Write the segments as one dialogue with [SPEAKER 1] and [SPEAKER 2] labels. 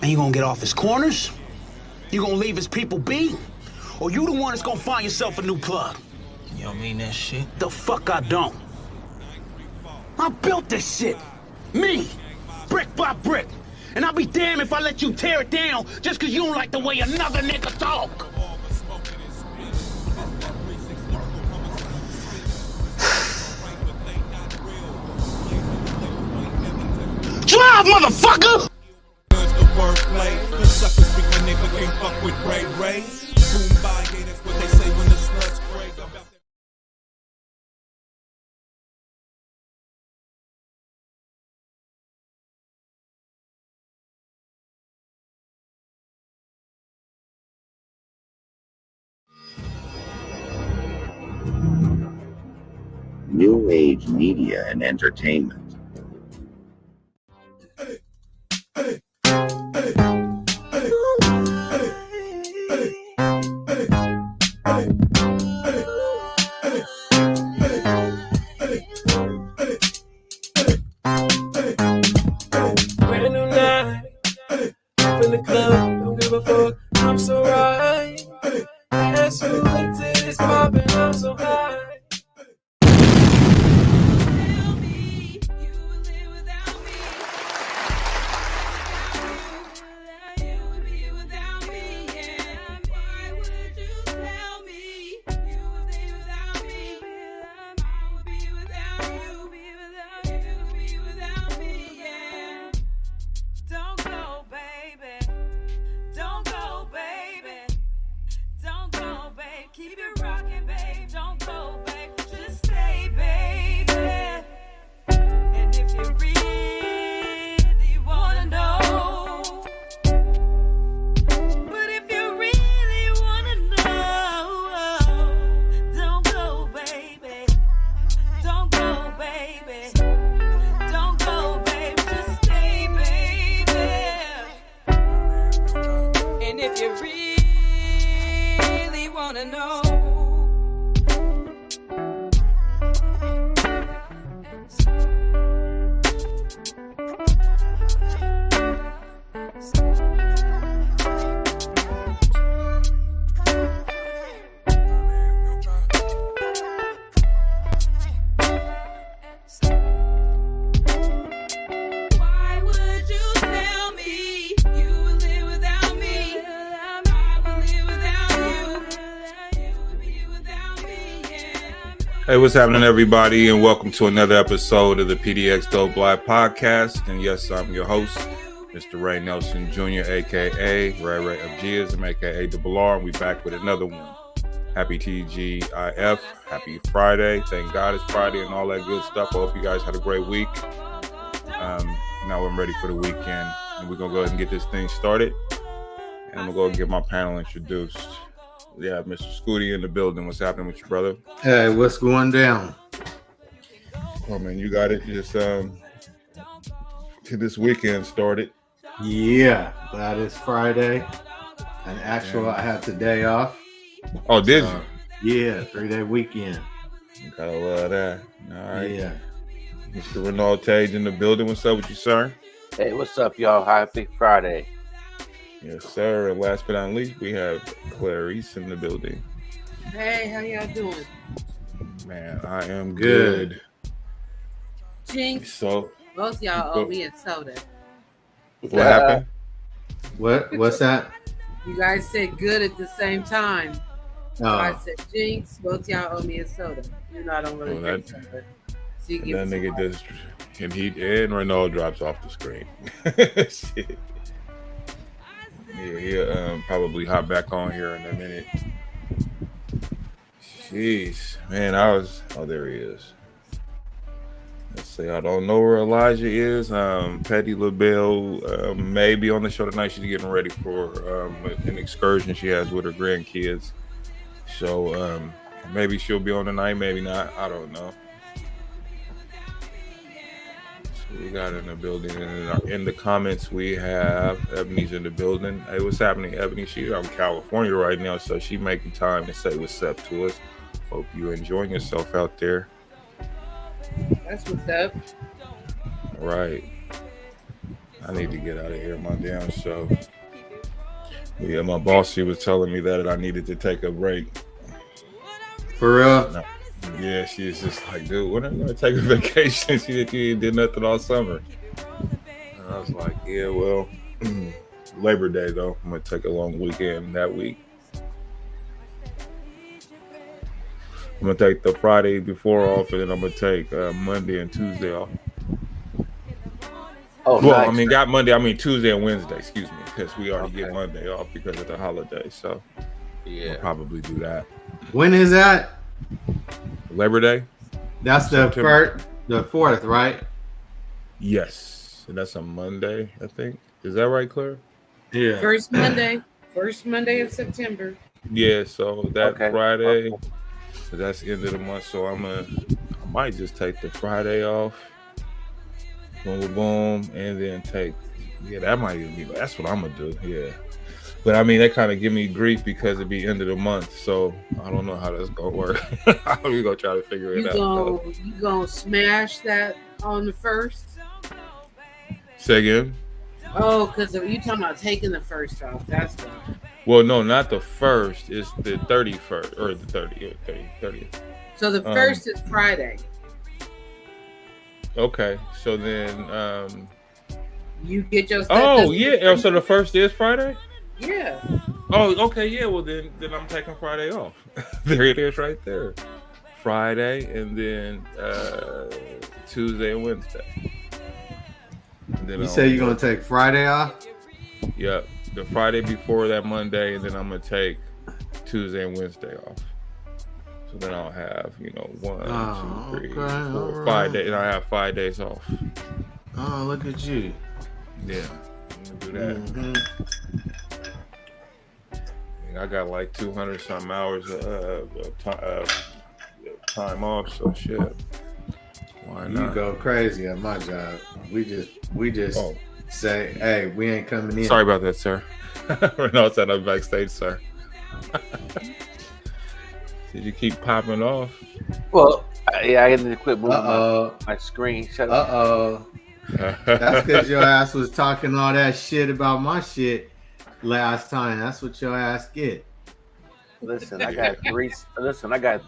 [SPEAKER 1] And you gonna get off his corners? You gonna leave his people be? Or you the one that's gonna find yourself a new plug?
[SPEAKER 2] You don't mean that shit?
[SPEAKER 1] The fuck I don't. I built this shit. Me. Brick by brick. And I'll be damned if I let you tear it down just cause you don't like the way another nigga talk. Drive, motherfucker!
[SPEAKER 3] New Age Media and Entertainment.
[SPEAKER 4] Brand new night, up in the club, don't give a fuck, I'm so right. As you into this pop and I'm so high.
[SPEAKER 5] Keep it rocking, babe. Don't go, babe. Just stay, baby. And if you really wanna know, but if you really wanna know, don't go, baby. Don't go, baby. Don't go, babe. Just stay, baby. And if you really wanna know. Why would you tell me you would live without me? I would live without you. You would be without me, yeah.
[SPEAKER 6] Hey, what's happening, everybody, and welcome to another episode of the PDXDOPE Live Podcast. And yes, I'm your host, Mr. Ray Nelson Jr., a.k.a. Ray of Gism, a.k.a. Double R. We back with another one. Happy TGIF. Happy Friday. Thank God it's Friday and all that good stuff. I hope you guys had a great week. Now I'm ready for the weekend, and we're going to go ahead and get this thing started. And I'm going to go and get my panel introduced. We have Mr. Scooty in the building. What's happening with you, brother?
[SPEAKER 7] Hey, what's going down?
[SPEAKER 6] Oh, man, you got it. Just get this weekend started.
[SPEAKER 7] Yeah, glad it's Friday. And actual, I had today off.
[SPEAKER 6] Oh, did you?
[SPEAKER 7] Yeah, 3-day weekend.
[SPEAKER 6] You gotta love that. All right.
[SPEAKER 7] Yeah.
[SPEAKER 6] Mr. Renaud Tage in the building. What's up with you, sir?
[SPEAKER 8] Hey, what's up, y'all? Happy Friday.
[SPEAKER 6] Yes, sir. And last but not least, we have Clarice in the building.
[SPEAKER 9] Hey, how y'all doing?
[SPEAKER 6] Man, I am good.
[SPEAKER 9] Jinx,
[SPEAKER 6] So,
[SPEAKER 9] both y'all owe me a soda.
[SPEAKER 6] what happened?
[SPEAKER 7] What's that?
[SPEAKER 9] You guys said good at the same time. So I
[SPEAKER 7] Oh,
[SPEAKER 9] said Jinx, both y'all owe me a soda. You know I don't really drink soda. So you
[SPEAKER 6] And
[SPEAKER 9] give
[SPEAKER 6] that
[SPEAKER 9] me
[SPEAKER 6] nigga
[SPEAKER 9] some
[SPEAKER 6] just, and Renaud drops off the screen. Shit. Yeah, he'll probably hop back on here in a minute. Jeez, man, oh, there he is. Let's see, I don't know where Elijah is. Patty LaBelle may be on the show tonight. She's getting ready for an excursion she has with her grandkids. So maybe she'll be on tonight, maybe not. I don't know. So we got in the building, and in the comments we have Ebony's in the building. Hey, what's happening, Ebony? She's out in California right now, so she making time to say what's up to us. Hope you're enjoying yourself out there.
[SPEAKER 9] That's what's up.
[SPEAKER 6] Right. I need to get out of here, my damn self. Yeah, my boss, she was telling me that I needed to take a break.
[SPEAKER 7] For real?
[SPEAKER 6] No. Yeah, she was just like, dude, when am I gonna take a vacation? She did nothing all summer. And I was like, yeah, well, Labor Day though, I'm gonna take a long weekend that week. I'm gonna take the Friday before off, and then I'm gonna take Monday and Tuesday off.
[SPEAKER 8] Oh,
[SPEAKER 6] well,
[SPEAKER 8] nice.
[SPEAKER 6] I mean, got Monday. I mean Tuesday and Wednesday. Excuse me, because we already get Monday off because of the holiday. So
[SPEAKER 8] yeah,
[SPEAKER 6] we'll probably do that.
[SPEAKER 7] When is that?
[SPEAKER 6] Labor Day.
[SPEAKER 7] That's the the 4th, right?
[SPEAKER 6] Yes, and that's a Monday, I think. Is that right, Claire?
[SPEAKER 7] Yeah.
[SPEAKER 9] First Monday of September.
[SPEAKER 6] Yeah, so that Friday, that's the end of the month. So I might just take the Friday off. Boom, boom, boom, and then take. Yeah, that might even be. That's what I'm gonna do. Yeah, but I mean, that kind of give me grief because it'd be end of the month. So I don't know how that's gonna work. We gonna try to figure it out.
[SPEAKER 9] You gonna smash that on the 1st?
[SPEAKER 6] Say again.
[SPEAKER 9] Oh, because you talking about taking the 1st off. That's why.
[SPEAKER 6] Well, no, not the 1st. It's the 31st or the 30th.
[SPEAKER 9] So the 1st is Friday.
[SPEAKER 6] Okay, so then
[SPEAKER 9] you get your stuff.
[SPEAKER 6] Oh yeah, so the 1st is Friday?
[SPEAKER 9] Yeah.
[SPEAKER 6] Oh, okay, yeah. Well then I'm taking Friday off. There it is right there. Friday and then Tuesday and Wednesday. And then
[SPEAKER 7] you say you're gonna take Friday off?
[SPEAKER 6] Yep. The Friday before that Monday, and then I'm gonna take Tuesday and Wednesday off. So then I'll have, 1, 2, 3, 4, 5 days. And I have 5 days off.
[SPEAKER 7] Oh, look at you.
[SPEAKER 6] Yeah, I'm gonna do that. I got like 200 some hours of time off, so shit. Why not?
[SPEAKER 7] You go crazy at my job. We just say, hey, we ain't coming in.
[SPEAKER 6] Sorry about that, sir. No, it's at a backstage, sir. Did you keep popping off?
[SPEAKER 8] Well, yeah, I didn't quit moving my screen. Shut up.
[SPEAKER 7] That's because your ass was talking all that shit about my shit last time. That's what your ass get.
[SPEAKER 8] Listen, I got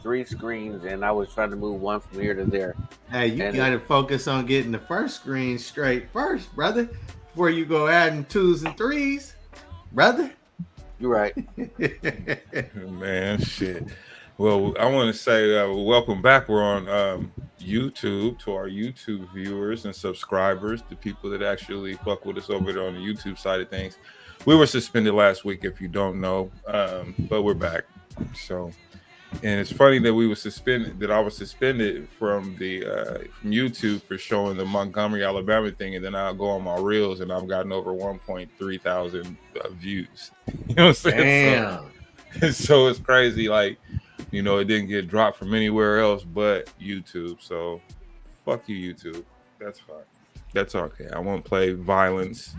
[SPEAKER 8] three screens, and I was trying to move one from here to there.
[SPEAKER 7] Hey, you gotta focus on getting the first screen straight first, brother, before you go adding 2s and 3s, brother.
[SPEAKER 8] You're right.
[SPEAKER 6] Man, shit. Well, I want to say welcome back. We're on YouTube, to our YouTube viewers and subscribers, the people that actually fuck with us over there on the YouTube side of things. We were suspended last week, if you don't know, but we're back. So, and it's funny that we were suspended. That I was suspended from the from YouTube for showing the Montgomery, Alabama thing, and then I'll go on my reels and I've gotten over 1.3 thousand views. You know what I'm saying?
[SPEAKER 7] Damn.
[SPEAKER 6] So it's crazy. Like, it didn't get dropped from anywhere else but YouTube. So, fuck you, YouTube. That's fine. That's okay. I won't play violence.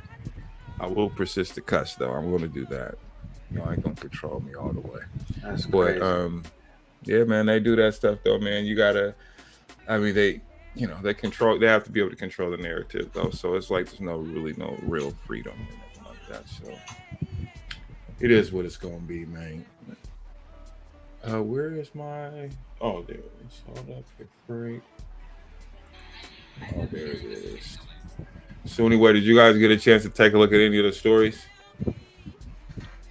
[SPEAKER 6] I will persist to cuss, though. I'm going to do that. I ain't going to control me all the way.
[SPEAKER 8] That's crazy.
[SPEAKER 6] But, yeah, man, they do that stuff, though, man. You got to, they control, they have to be able to control the narrative, though. So it's like there's no real freedom or nothing like that. So it is what it's going to be, man. Where is my, oh, there it is. Hold up, get free. Oh, there it is. So anyway, did you guys get a chance to take a look at any of the stories?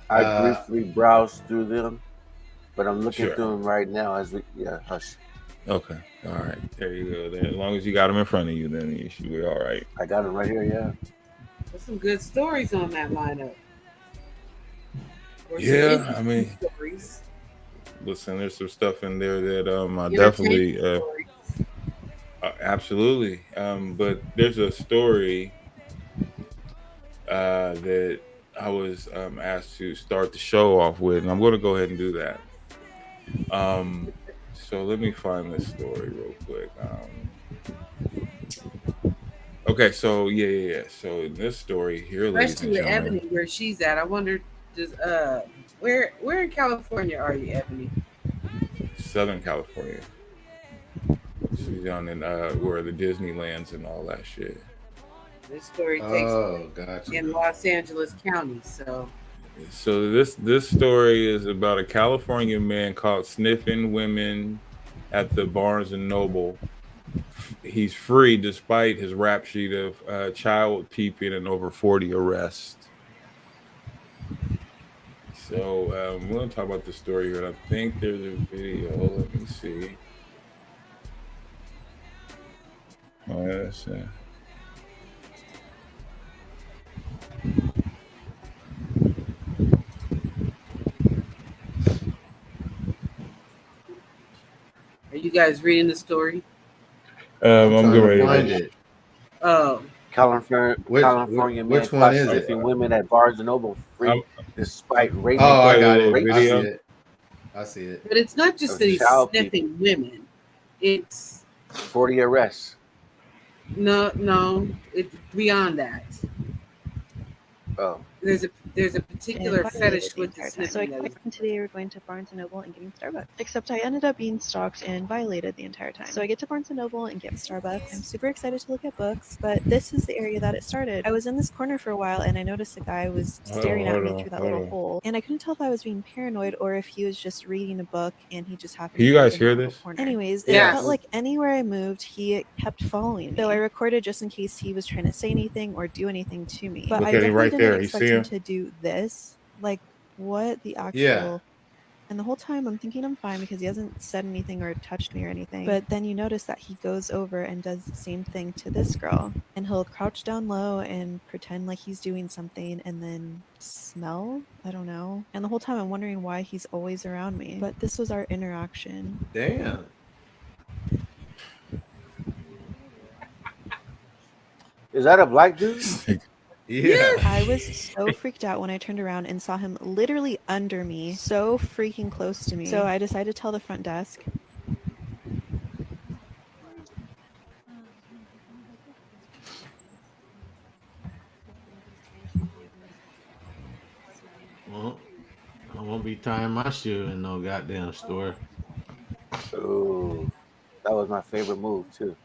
[SPEAKER 8] I briefly browsed through them, but I'm looking through them right now as we, hush.
[SPEAKER 6] Okay, all right, there you go. Then as long as you got them in front of you, then you should be all right.
[SPEAKER 8] I got them right here, yeah.
[SPEAKER 9] There's some good stories on that lineup.
[SPEAKER 6] Yeah,
[SPEAKER 9] stories.
[SPEAKER 6] Listen, there's some stuff in there that I definitely absolutely. But there's a story that I was asked to start the show off with, and I'm going to go ahead and do that. So let me find this story real quick. Okay, so yeah. So in this story here,
[SPEAKER 9] especially with Ebony, where she's at, I wonder, where in California are you, Ebony?
[SPEAKER 6] Southern California. She's down in where the Disneylands and all that shit.
[SPEAKER 9] This story takes
[SPEAKER 7] Oh, gotcha.
[SPEAKER 9] in Los Angeles County. So
[SPEAKER 6] So this story is about a California man caught sniffing women at the Barnes and Noble. He's free despite his rap sheet of child peeping and over 40 arrests. So we're gonna talk about the story here. I think there's a video. Let me see. Oh, yeah, that's it.
[SPEAKER 9] are you guys reading the story?
[SPEAKER 6] I'm
[SPEAKER 7] trying
[SPEAKER 6] getting
[SPEAKER 7] to
[SPEAKER 6] ready
[SPEAKER 7] find
[SPEAKER 6] to.
[SPEAKER 7] it.
[SPEAKER 9] Oh,
[SPEAKER 8] California man
[SPEAKER 7] Which one
[SPEAKER 8] caught
[SPEAKER 7] is
[SPEAKER 8] sniffing
[SPEAKER 7] it?
[SPEAKER 8] women at Barnes and Noble
[SPEAKER 6] I'm,
[SPEAKER 8] free despite raping.
[SPEAKER 7] Oh, I
[SPEAKER 6] play a
[SPEAKER 7] got
[SPEAKER 6] little
[SPEAKER 7] it. I see
[SPEAKER 6] video.
[SPEAKER 7] it. I see it.
[SPEAKER 9] but it's not just
[SPEAKER 8] Of
[SPEAKER 9] that he's
[SPEAKER 8] child
[SPEAKER 9] sniffing women. It's
[SPEAKER 8] 40 arrests.
[SPEAKER 9] no, it's beyond that.
[SPEAKER 8] Oh,
[SPEAKER 9] There's a particular
[SPEAKER 10] and
[SPEAKER 9] fetish
[SPEAKER 10] violated the
[SPEAKER 9] with the
[SPEAKER 10] entire time. So I
[SPEAKER 9] sniffing. That is,
[SPEAKER 10] quit, and today we were going to Barnes & Noble and getting Starbucks. Except I ended up being stalked and violated the entire time. So I get to Barnes & Noble and get Starbucks. I'm super excited to look at books, but this is the area that it started. I was in this corner for a while and I noticed a guy was staring at me through that little hole. And I couldn't tell if I was being paranoid or if he was just reading a book and he just happened
[SPEAKER 6] Can you
[SPEAKER 10] to be
[SPEAKER 6] guys
[SPEAKER 10] in
[SPEAKER 6] hear
[SPEAKER 10] that little
[SPEAKER 6] this?
[SPEAKER 10] corner. Anyways, it
[SPEAKER 9] Yes.
[SPEAKER 10] felt like anywhere I moved, he kept following me. So I recorded just in case he was trying to say anything or do anything to me. But
[SPEAKER 6] Look
[SPEAKER 10] I
[SPEAKER 6] at him
[SPEAKER 10] definitely
[SPEAKER 6] right
[SPEAKER 10] didn't
[SPEAKER 6] there. You
[SPEAKER 10] expect
[SPEAKER 6] see
[SPEAKER 10] him
[SPEAKER 6] him?
[SPEAKER 10] to do this. Like, what the actual...
[SPEAKER 7] Yeah.
[SPEAKER 10] And the whole time I'm thinking I'm fine because he hasn't said anything or touched me or anything. But then you notice that he goes over and does the same thing to this girl. And he'll crouch down low and pretend like he's doing something and then smell? I don't know. And the whole time I'm wondering why he's always around me. But this was our interaction.
[SPEAKER 7] Damn.
[SPEAKER 8] is that a black dude?
[SPEAKER 7] Yeah.
[SPEAKER 10] I was so freaked out when I turned around and saw him literally under me, so freaking close to me. So I decided to tell the front desk.
[SPEAKER 7] Well, I won't be tying my shoe in no goddamn store.
[SPEAKER 8] Oh, that was my favorite move too.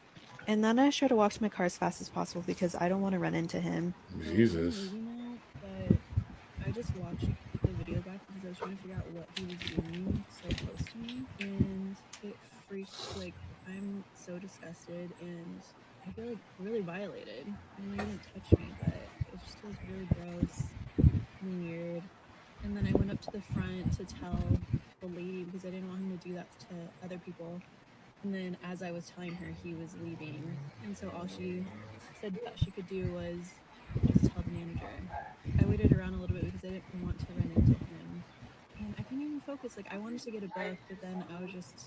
[SPEAKER 10] And then I try to walk to my car as fast as possible because I don't want to run into him.
[SPEAKER 6] Jesus.
[SPEAKER 10] But I just watched the video back because I was trying to figure out what he was doing so close to me. And it freaked, like, I'm so disgusted and I feel like really violated. I know he didn't touch me, but it just feels really gross and weird. And then I went up to the front to tell the lady because I didn't want him to do that to other people. And then as I was telling her, he was leaving. And so all she said that she could do was just tell the manager. I waited around a little bit because I didn't want to run into him. And I couldn't even focus. Like, I wanted to get a book, but then I was just,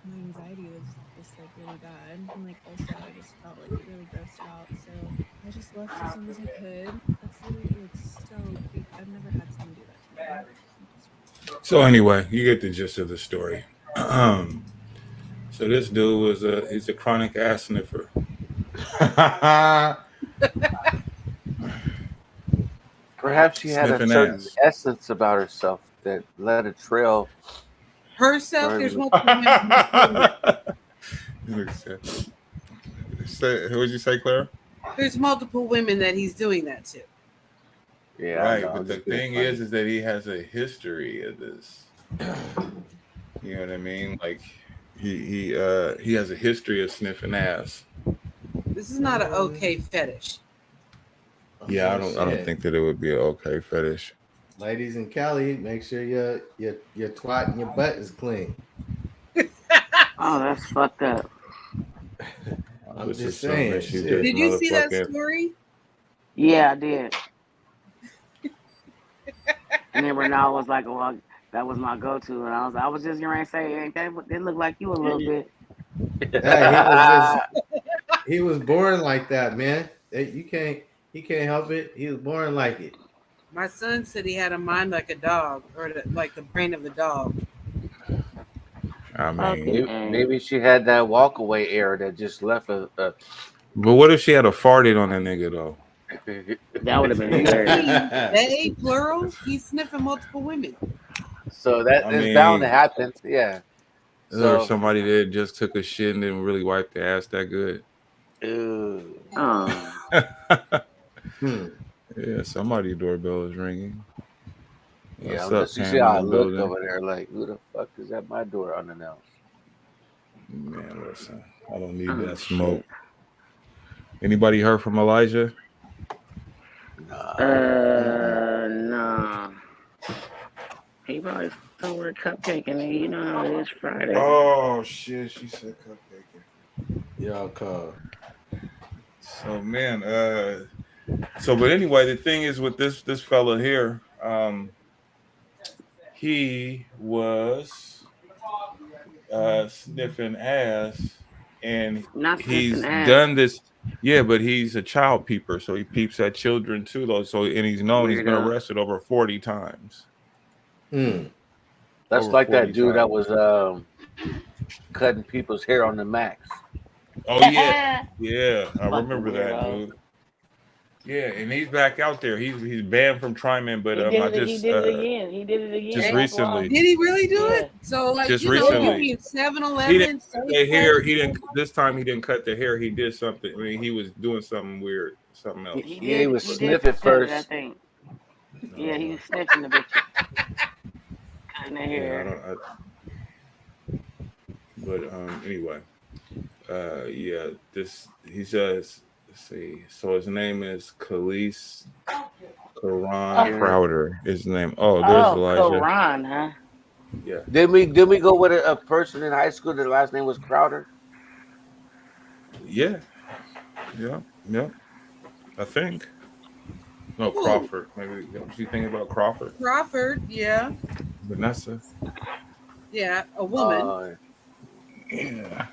[SPEAKER 10] my anxiety was just, like, really bad. And, like, also I just felt, like, really grossed out. So I just left as soon as I could. That's literally, like, so creepy. I've never had someone do that to me.
[SPEAKER 6] So anyway, you get the gist of the story. So this dude he's a chronic ass sniffer.
[SPEAKER 8] Perhaps she had a
[SPEAKER 6] Sniffing
[SPEAKER 8] certain
[SPEAKER 6] ass.
[SPEAKER 8] essence about herself that led a trail.
[SPEAKER 9] herself, there's multiple women.
[SPEAKER 6] What did you say, Clara?
[SPEAKER 9] There's multiple women that he's doing that to.
[SPEAKER 8] Yeah,
[SPEAKER 6] Right,
[SPEAKER 8] I know,
[SPEAKER 6] but
[SPEAKER 8] I'm
[SPEAKER 6] the
[SPEAKER 8] just being
[SPEAKER 6] thing
[SPEAKER 8] funny.
[SPEAKER 6] is that he has a history of this. You know what I mean? Like he has a history of sniffing ass.
[SPEAKER 9] This is not an okay fetish.
[SPEAKER 6] Yeah, I don't think that it would be an okay fetish.
[SPEAKER 7] Ladies in Cali, make sure your twat and your butt is clean.
[SPEAKER 11] Oh, that's fucked up.
[SPEAKER 7] I'm
[SPEAKER 6] This
[SPEAKER 7] just
[SPEAKER 6] is something
[SPEAKER 7] saying.
[SPEAKER 6] that she
[SPEAKER 7] shit.
[SPEAKER 6] did.
[SPEAKER 9] Did you see that
[SPEAKER 6] Motherfucking-
[SPEAKER 9] story?
[SPEAKER 11] Yeah, I did. And then Renal was like, "Well, that was my go-to," and I was just gonna say, "Ain't that? They look like you a little bit."
[SPEAKER 7] Yeah, he was born like that, man. He can't help it. He was born like it.
[SPEAKER 9] My son said he had a mind like a dog, or like the brain of a dog.
[SPEAKER 6] I mean,
[SPEAKER 8] Maybe she had that walk away air that just left a
[SPEAKER 6] but what if she had a farted on that nigga though?
[SPEAKER 11] That would have been hilarious.
[SPEAKER 9] They plural. He's sniffing multiple women.
[SPEAKER 8] So that is bound to happen. Yeah.
[SPEAKER 6] Or somebody that just took a shit and didn't really wipe the ass that good.
[SPEAKER 8] Ew.
[SPEAKER 11] Oh.
[SPEAKER 6] Yeah, somebody's doorbell is ringing.
[SPEAKER 8] Yeah,
[SPEAKER 6] What's
[SPEAKER 8] I'm
[SPEAKER 6] up,
[SPEAKER 8] just, you see
[SPEAKER 6] Pam
[SPEAKER 8] how
[SPEAKER 6] in
[SPEAKER 8] I
[SPEAKER 6] the
[SPEAKER 8] looked
[SPEAKER 6] building?
[SPEAKER 8] over there like, who the fuck is at my door unannounced?
[SPEAKER 6] Man, listen, I don't need
[SPEAKER 11] Oh
[SPEAKER 6] that smoke.
[SPEAKER 11] shit.
[SPEAKER 6] Anybody heard from Elijah?
[SPEAKER 8] Nah.
[SPEAKER 11] No. He probably somewhere cupcaking it. You know how it is Friday.
[SPEAKER 6] Oh shit, she said cupcake.
[SPEAKER 7] Y'all call.
[SPEAKER 6] So man, but anyway, the thing is with this fella here, he was sniffing ass, and
[SPEAKER 11] Not sniffing
[SPEAKER 6] he's
[SPEAKER 11] ass.
[SPEAKER 6] done this. Yeah, but he's a child peeper, so he peeps at children too, though. So and he's known he's been
[SPEAKER 11] Weirdo.
[SPEAKER 6] arrested over 40 times.
[SPEAKER 8] That's
[SPEAKER 6] Over
[SPEAKER 8] like
[SPEAKER 6] 40
[SPEAKER 8] that dude that
[SPEAKER 6] times.
[SPEAKER 8] was cutting people's hair on the Max.
[SPEAKER 6] Oh yeah, yeah, I
[SPEAKER 11] Fucking
[SPEAKER 6] remember that
[SPEAKER 11] weirdo.
[SPEAKER 6] dude. Yeah, and he's back out there. He's banned from Tryman, but
[SPEAKER 11] He
[SPEAKER 6] I
[SPEAKER 11] did it
[SPEAKER 6] just
[SPEAKER 11] again. He did it again.
[SPEAKER 6] just
[SPEAKER 11] That's why.
[SPEAKER 6] recently.
[SPEAKER 9] Did he really do
[SPEAKER 11] Yeah.
[SPEAKER 9] it? So, like,
[SPEAKER 6] Just
[SPEAKER 9] you know,
[SPEAKER 6] recently.
[SPEAKER 9] he 7-Eleven.
[SPEAKER 6] He didn't cut the hair. He didn't. This time he didn't cut the hair. He did something. I mean, he was doing something weird, something else.
[SPEAKER 8] He was
[SPEAKER 11] He
[SPEAKER 8] sniff
[SPEAKER 11] did
[SPEAKER 8] it
[SPEAKER 11] cut it, I
[SPEAKER 8] first.
[SPEAKER 11] think. Yeah, he was sniffing the bitches. Cutting their hair.
[SPEAKER 6] Yeah, but anyway, yeah. This he says. Let's see. So his name is Khalees Karan Crowder. His name. Oh, there's Elijah.
[SPEAKER 11] Karan, huh?
[SPEAKER 6] Yeah.
[SPEAKER 8] Did we go with a person in high school that last name was Crowder?
[SPEAKER 6] Yeah. I think. No,
[SPEAKER 9] Who?
[SPEAKER 6] Crawford. Maybe what you think about Crawford?
[SPEAKER 9] Crawford, yeah.
[SPEAKER 6] Vanessa.
[SPEAKER 9] Yeah, a woman.
[SPEAKER 6] Yeah.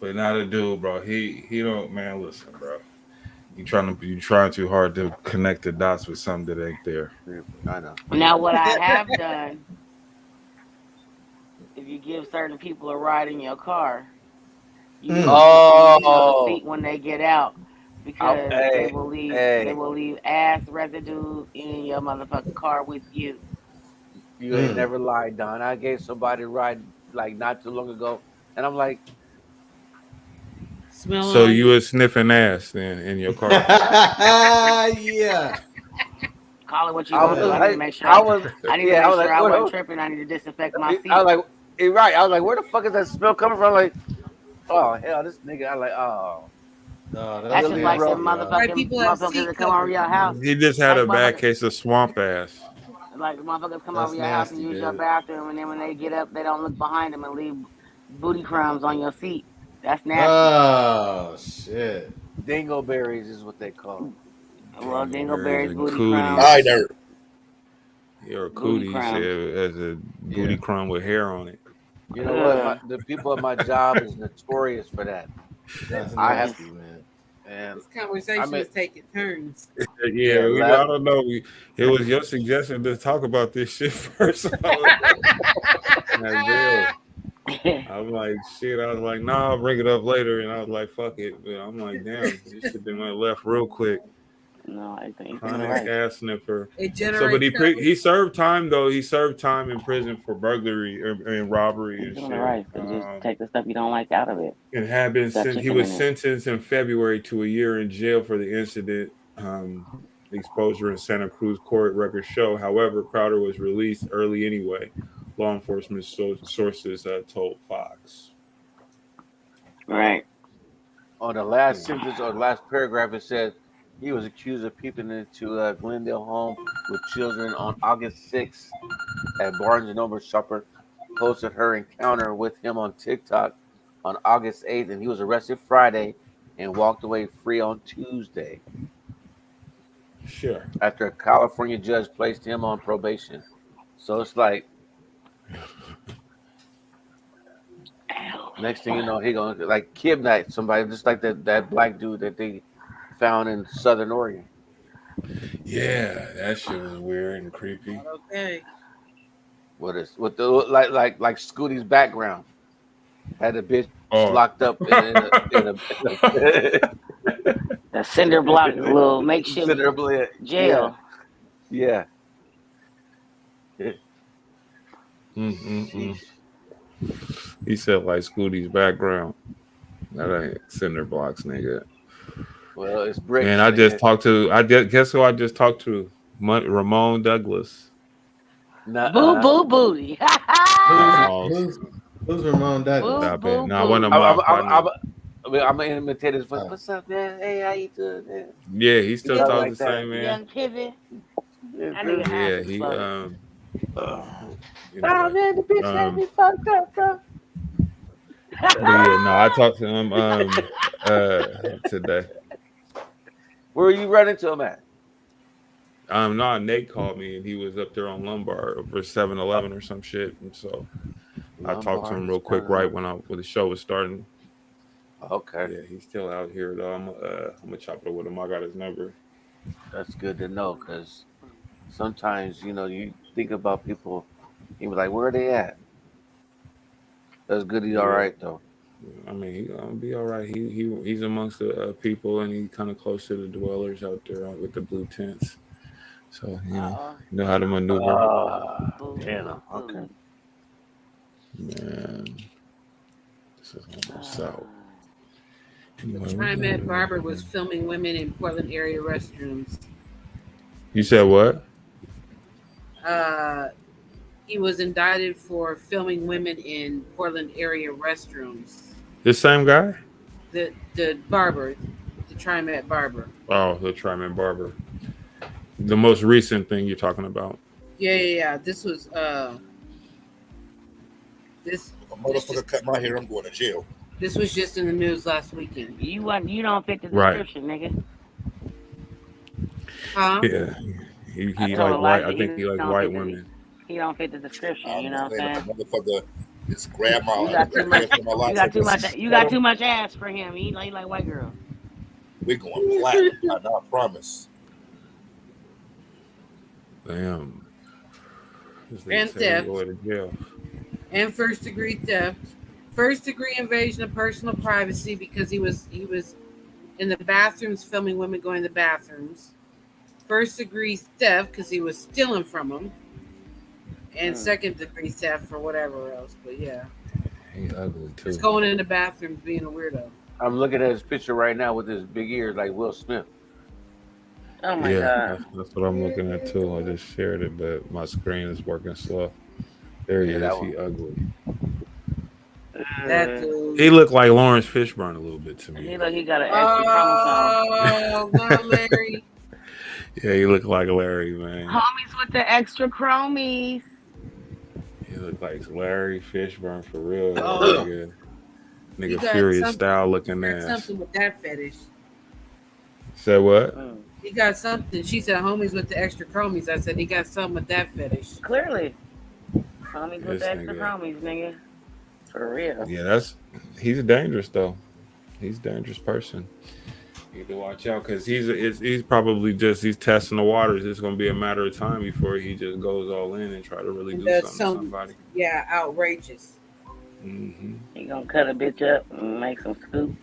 [SPEAKER 6] But not a dude, bro. He don't, man, listen, bro. You trying too hard to connect the dots with something that ain't there.
[SPEAKER 8] I know.
[SPEAKER 11] Now, what I have done, if you give certain people a ride in your car, you need the seat when they get out, because they will leave ass residue in your motherfucking car with you.
[SPEAKER 8] You ain't never lied, Don. I gave somebody a ride like not too long ago, and I'm like,
[SPEAKER 9] smelling.
[SPEAKER 6] So you was sniffing ass then in your car?
[SPEAKER 7] Yeah.
[SPEAKER 11] Call it what you want to. I need to make sure. I wasn't tripping. I need to disinfect my seat.
[SPEAKER 8] I was like, you're right. I was like, where the fuck is that smell coming from? Like, oh hell, this nigga. I was like, oh.
[SPEAKER 7] No,
[SPEAKER 11] that's just like them motherfuckers that come over your house.
[SPEAKER 6] He just had a bad case of swamp ass.
[SPEAKER 11] Like the motherfuckers come over your house and use your bathroom, and then when they get up, they don't look behind them and leave booty crumbs on your seat. That's nasty.
[SPEAKER 7] Oh shit!
[SPEAKER 8] Dingleberries is what they call them.
[SPEAKER 11] Well, dingleberries, booty
[SPEAKER 6] crumbs.
[SPEAKER 11] crumbs.
[SPEAKER 6] Or cooties as a booty crumb with hair on it.
[SPEAKER 8] You know what? The people at my job is notorious for that.
[SPEAKER 7] That's
[SPEAKER 8] I have
[SPEAKER 7] nasty, man.
[SPEAKER 8] And
[SPEAKER 9] This conversation is taking turns.
[SPEAKER 6] Yeah, I don't know. It was your suggestion to talk about this shit first. I'm like, shit. I was like, nah, I'll bring it up later. And I was like, fuck it. But I'm like, damn, this shit went left real quick.
[SPEAKER 11] No, I think
[SPEAKER 6] chronic ass sniffer.
[SPEAKER 9] It
[SPEAKER 6] So, but he served time though. He served time in prison for burglary and robbery and shit.
[SPEAKER 11] Right. So just take the stuff you don't like out of it.
[SPEAKER 6] And had been he was sentenced in February to a year in jail for the incident. The exposure in Santa Cruz court records show. However, Crowder was released early anyway. Law enforcement sources told Fox.
[SPEAKER 11] Right.
[SPEAKER 8] On the last sentence or last paragraph, it says he was accused of peeping into a Glendale home with children on August 6th at Barnes & Noble shopper. Posted her encounter with him on TikTok on August 8th, and he was arrested Friday and walked away free on Tuesday.
[SPEAKER 6] Sure.
[SPEAKER 8] After a California judge placed him on probation. So it's like, next thing you know, he gonna like kidnap somebody, just like that black dude that they found in Southern Oregon.
[SPEAKER 6] Yeah, that shit was weird and creepy.
[SPEAKER 9] Okay.
[SPEAKER 8] What the like Scooty's background had a bitch locked up in a
[SPEAKER 11] the cinder block little makeshift jail.
[SPEAKER 8] Yeah.
[SPEAKER 6] He said like Scooty's background. That ain't cinder blocks, nigga.
[SPEAKER 8] Well, it's bricks.
[SPEAKER 6] Man, I just talked to. Guess who I just talked to? Ramon Douglas.
[SPEAKER 11] Boo boo booty.
[SPEAKER 7] Who's Ramon Douglas?
[SPEAKER 6] Stop it. Nah, one of my partners.
[SPEAKER 8] I'm gonna imitate his voice. What's up, man? Hey, how you doing, man?
[SPEAKER 6] Yeah, he still talks like the same, man.
[SPEAKER 11] Young Kevin.
[SPEAKER 6] Yeah, he
[SPEAKER 8] Oh man, the bitch had me fucked up, bro.
[SPEAKER 6] But yeah, no, I talked to him today.
[SPEAKER 8] Where are you running to him at?
[SPEAKER 6] No, Nate called me and he was up there on Lombard over 7-Eleven or some shit, and so I talked to him real quick right when the show was starting.
[SPEAKER 8] Okay.
[SPEAKER 6] Yeah, he's still out here though. I'm gonna chop it with him. I got his number.
[SPEAKER 8] That's good to know, because sometimes you think about people, you be like, where are they at? That's good. He's all right though.
[SPEAKER 6] I mean, he's gonna be all right. He's amongst the people, and he's kind of close to the dwellers out there with the blue tents. So you know how to maneuver.
[SPEAKER 8] Yeah. Okay.
[SPEAKER 6] Man, this is almost out.
[SPEAKER 9] The TriMet barber was filming women in Portland area restrooms.
[SPEAKER 6] You said what?
[SPEAKER 9] He was indicted for filming women in Portland area restrooms.
[SPEAKER 6] The same guy?
[SPEAKER 9] The barber, the TriMet barber.
[SPEAKER 6] Oh, the TriMet barber. The most recent thing you're talking about.
[SPEAKER 9] Yeah. This was this.
[SPEAKER 12] If a motherfucker cut my hair, I'm going to jail.
[SPEAKER 9] This was just in the news last weekend.
[SPEAKER 11] You don't fit the description, nigga.
[SPEAKER 9] Huh?
[SPEAKER 6] Yeah. He like white. I think he like white women.
[SPEAKER 11] He don't fit the description. You know what I'm saying?
[SPEAKER 12] Motherfucker just grab my.
[SPEAKER 11] You got too much ass for him. He like white girls.
[SPEAKER 12] We're going platinum. I promise.
[SPEAKER 6] Damn.
[SPEAKER 9] And theft. And first degree theft. First degree invasion of personal privacy because he was in the bathrooms filming women going to the bathrooms. First degree theft because he was stealing from them. And second degree theft for whatever else. But yeah.
[SPEAKER 6] He ugly too.
[SPEAKER 9] Just going in the bathrooms being a weirdo.
[SPEAKER 8] I'm looking at his picture right now with his big ears like Will Smith.
[SPEAKER 11] Oh my God.
[SPEAKER 6] That's what I'm looking at too. I just shared it, but my screen is working slow. There he is. He ugly.
[SPEAKER 9] That dude.
[SPEAKER 6] He looked like Lawrence Fishburne a little bit to me.
[SPEAKER 11] He got an extra chromosome.
[SPEAKER 9] Oh, Larry.
[SPEAKER 6] Yeah, he looked like Larry, man.
[SPEAKER 11] Homies with the extra chromies.
[SPEAKER 6] He looked like Larry Fishburne for real.
[SPEAKER 9] Oh.
[SPEAKER 6] Nigga Furious style looking
[SPEAKER 9] ass.
[SPEAKER 6] ass.
[SPEAKER 9] Something with that fetish.
[SPEAKER 6] Said what?
[SPEAKER 9] He got something. She said homies with the extra chromies. I said he got something with that fetish.
[SPEAKER 11] Clearly. Homies with the extra chromies, nigga. For real.
[SPEAKER 6] Yeah, he's dangerous though. He's a dangerous person. You need to watch out because he's probably he's testing the waters. It's gonna be a matter of time before he just goes all in and try to really do something to somebody.
[SPEAKER 9] Yeah, outrageous.
[SPEAKER 6] Mm-hmm.
[SPEAKER 11] He gonna cut a bitch up and make some scoop.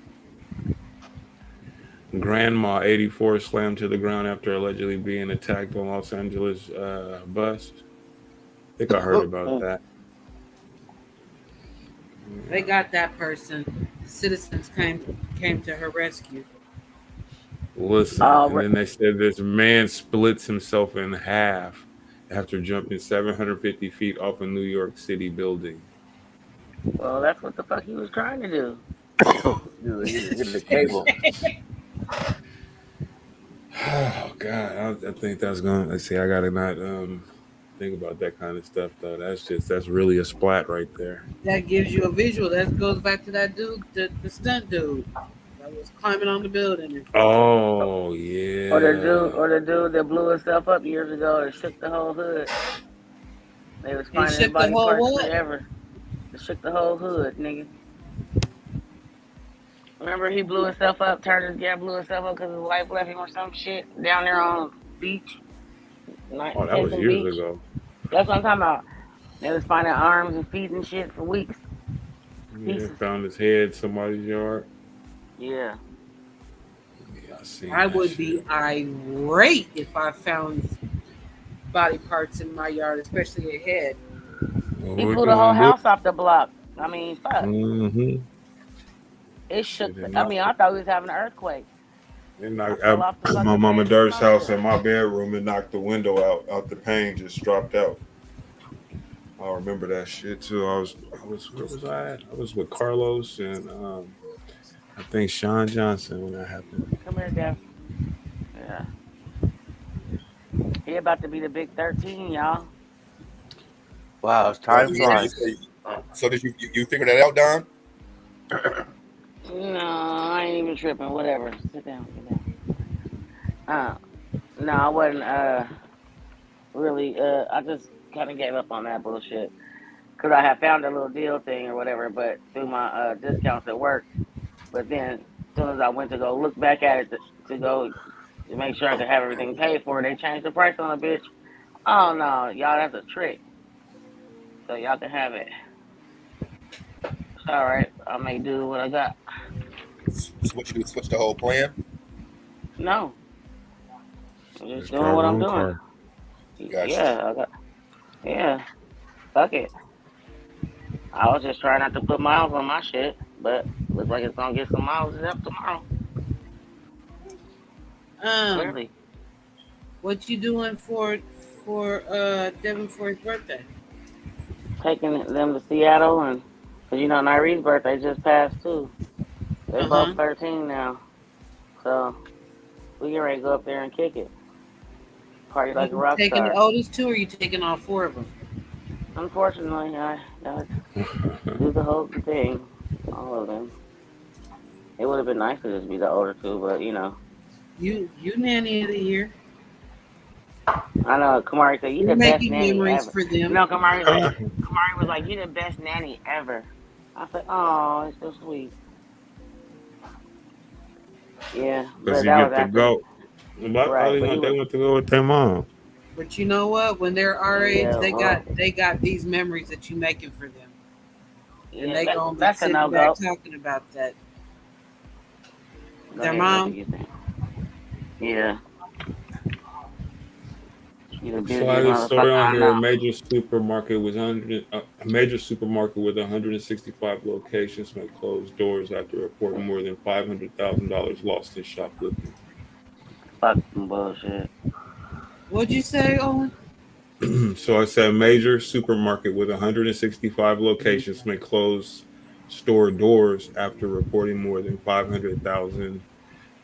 [SPEAKER 6] Grandma 84 slammed to the ground after allegedly being attacked on Los Angeles bus. I think I heard about that.
[SPEAKER 9] They got that person. The citizens came to her rescue.
[SPEAKER 6] Listen, and then they said this man splits himself in half after jumping 750 feet off a New York City building.
[SPEAKER 11] Well, that's what the fuck he was trying to do.
[SPEAKER 8] Get the cable.
[SPEAKER 6] Oh God, I think that's gonna. Let's see, I gotta not think about that kind of stuff though. That's really a splat right there.
[SPEAKER 9] That gives you a visual. That goes back to that dude, the stunt dude that was climbing on the building.
[SPEAKER 6] Oh yeah.
[SPEAKER 11] Or the dude that blew himself up years ago and shook the whole hood. They was finding his body parts forever. They shook the whole hood, nigga. Remember he blew himself up, blew himself up because his wife left him or some shit down there on the beach.
[SPEAKER 6] Oh, that was years ago.
[SPEAKER 11] That's what I'm talking about. They was finding arms and feet and shit for weeks.
[SPEAKER 6] Yeah, found his head in somebody's yard.
[SPEAKER 11] Yeah.
[SPEAKER 9] I would be irate if I found body parts in my yard, especially a head.
[SPEAKER 11] He blew the whole house off the block. I mean, fuck.
[SPEAKER 6] Mm-hmm.
[SPEAKER 11] It shook. I thought we was having an earthquake.
[SPEAKER 6] And
[SPEAKER 11] I fell off the
[SPEAKER 6] my
[SPEAKER 11] fucking
[SPEAKER 6] mama
[SPEAKER 11] bed.
[SPEAKER 6] Dirt's house in my bedroom, it knocked the window out the pane, just dropped out. I remember that shit too. I was where was I at? I was with Carlos and I think Sean Johnson when that happened.
[SPEAKER 11] Come here, Dad. Yeah. He about to be the big 13, y'all.
[SPEAKER 8] Wow, it's time flies.
[SPEAKER 12] So did you figure that out, Don?
[SPEAKER 11] No, I ain't even tripping. Whatever. Sit down. No, I wasn't really I just kind of gave up on that bullshit because I had found a little deal thing or whatever, but through my discounts at work. But then as soon as I went to go look back at it to make sure I could have everything paid for, they changed the price on the bitch. Oh no, y'all, that's a trick. So y'all can have it. It's all right. I may do what I got.
[SPEAKER 12] Switch the whole plan?
[SPEAKER 11] No. I'm just doing what I'm doing.
[SPEAKER 12] Gotcha.
[SPEAKER 11] Yeah, fuck it. I was just trying not to put miles on my shit, but looks like it's gonna get some miles up tomorrow. Clearly.
[SPEAKER 9] What you doing for Devin for his birthday?
[SPEAKER 11] Taking them to Seattle, and cause Nyrie's birthday just passed too. They're both 13 now, so we get ready to go up there and kick it. Party like a rock
[SPEAKER 9] taking
[SPEAKER 11] star.
[SPEAKER 9] The oldest two, or are you taking all four of them?
[SPEAKER 11] Unfortunately, I gotta do the whole thing, all of them. It would have been nice to just be the older two, but
[SPEAKER 9] You nanny of the year.
[SPEAKER 11] I know. Kamari said you're the best nanny ever.
[SPEAKER 9] For them.
[SPEAKER 11] No, Kamari was like, you're the best nanny ever. I said, oh, it's so sweet. Yeah,
[SPEAKER 6] because you get to go.
[SPEAKER 11] Right,
[SPEAKER 6] they went to go with their mom.
[SPEAKER 9] But you know what? When they're our age, they got these memories that you making for them, and they gonna be sitting back talking about that. Their mom.
[SPEAKER 11] Yeah.
[SPEAKER 6] So I had a story on here. A major supermarket with 165 locations may close doors after reporting more than $500,000 lost in shoplifting.
[SPEAKER 11] Fucking bullshit.
[SPEAKER 9] What'd you say, Owen?
[SPEAKER 6] So I said major supermarket with 165 locations may close store doors after reporting more than $500,000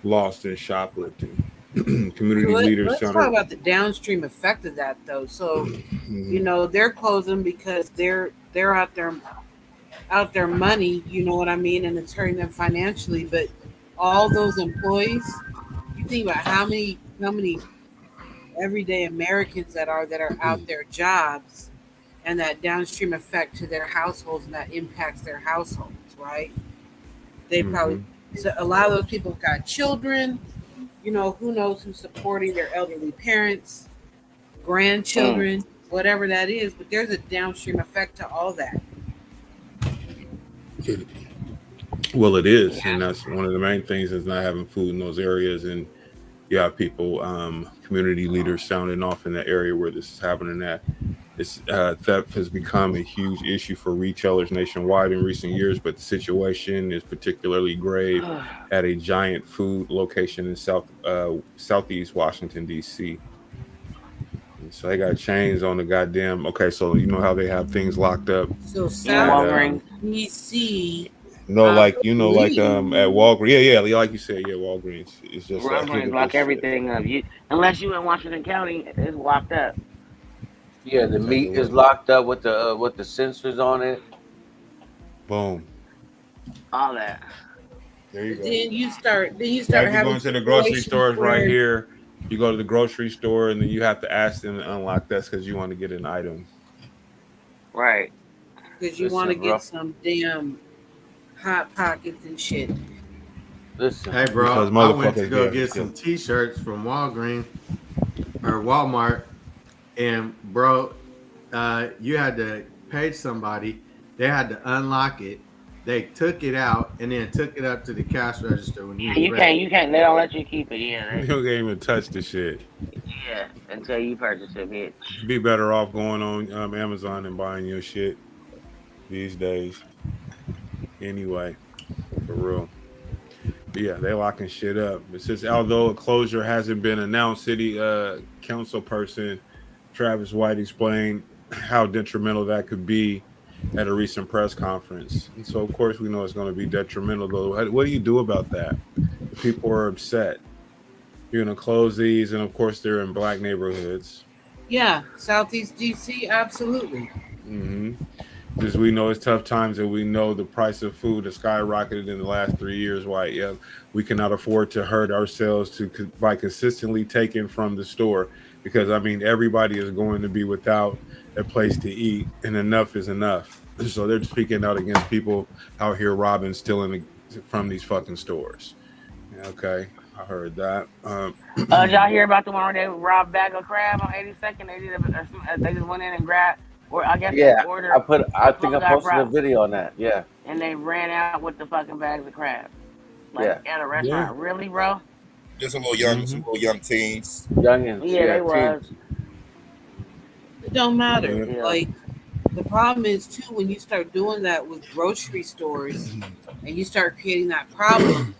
[SPEAKER 6] lost in shoplifting. Community leaders.
[SPEAKER 9] Let's talk about the downstream effect of that, though. So, they're closing because they're out there money. You know what I mean, and it's hurting them financially. But all those employees, you think about how many everyday Americans that are out there jobs, and that downstream effect to their households, and that impacts their households, right? They probably a lot of those people have got children. Who knows who's supporting their elderly parents, grandchildren, whatever that is. But there's a downstream effect to all that.
[SPEAKER 6] Well, it is. And that's one of the main things is not having food in those areas. And you have people, community leaders sounding off in the area where this is happening at. Theft has become a huge issue for retailers nationwide in recent years, but the situation is particularly grave at a giant food location in Southeast Washington, D.C. And so they got chains on the goddamn. Okay, so you know how they have things locked up.
[SPEAKER 9] So South D.C.
[SPEAKER 6] like at Walgreens. Yeah, like you said, Walgreens. It's just
[SPEAKER 11] Walgreens lock everything up. Unless you in Washington County, it's locked up.
[SPEAKER 8] Yeah, the meat is locked up with the sensors on it.
[SPEAKER 6] Boom.
[SPEAKER 11] All that.
[SPEAKER 6] There you go.
[SPEAKER 9] Then you start
[SPEAKER 6] having going to the grocery stores right here. You go to the grocery store and then you have to ask them to unlock this because you want to get an item.
[SPEAKER 11] Right.
[SPEAKER 9] Because you want to get some damn Hot Pockets and shit.
[SPEAKER 8] Listen.
[SPEAKER 7] Hey, bro, I went to go get some T-shirts from Walgreens or Walmart. And bro, you had to pay somebody. They had to unlock it. They took it out and then took it up to the cash register when you
[SPEAKER 11] can't. They don't let you keep it. Yeah,
[SPEAKER 6] you can't even touch the shit.
[SPEAKER 11] Yeah, until you purchase it, bitch.
[SPEAKER 6] Be better off going on Amazon and buying your shit these days. Anyway, for real. Yeah, they locking shit up. It says although a closure hasn't been announced, city council person Travis White explained how detrimental that could be at a recent press conference. And so, of course, we know it's going to be detrimental. Though, what do you do about that? If people are upset, you're going to close these, and of course, they're in black neighborhoods.
[SPEAKER 9] Yeah, Southeast DC, absolutely.
[SPEAKER 6] Mm-hmm. Because we know it's tough times, and we know the price of food has skyrocketed in the last 3 years. Why? Yeah, we cannot afford to hurt ourselves by consistently taking from the store. Because I mean, everybody is going to be without a place to eat, and enough is enough. So they're speaking out against people out here robbing, stealing from these fucking stores. Okay, I heard that.
[SPEAKER 11] Y'all hear about the one where they robbed a bag of crab on 82nd? They just went in and grabbed, or I guess they ordered.
[SPEAKER 8] I think I posted a video on that. Yeah.
[SPEAKER 11] And they ran out with the fucking bags of crab, at a restaurant.
[SPEAKER 6] Yeah.
[SPEAKER 11] Really, bro?
[SPEAKER 12] Just a little young, some little young teens.
[SPEAKER 8] Youngins.
[SPEAKER 11] Yeah, they was.
[SPEAKER 9] It don't matter.
[SPEAKER 11] Yeah.
[SPEAKER 9] Like, the problem is too when you start doing that with grocery stores and you start creating that problem,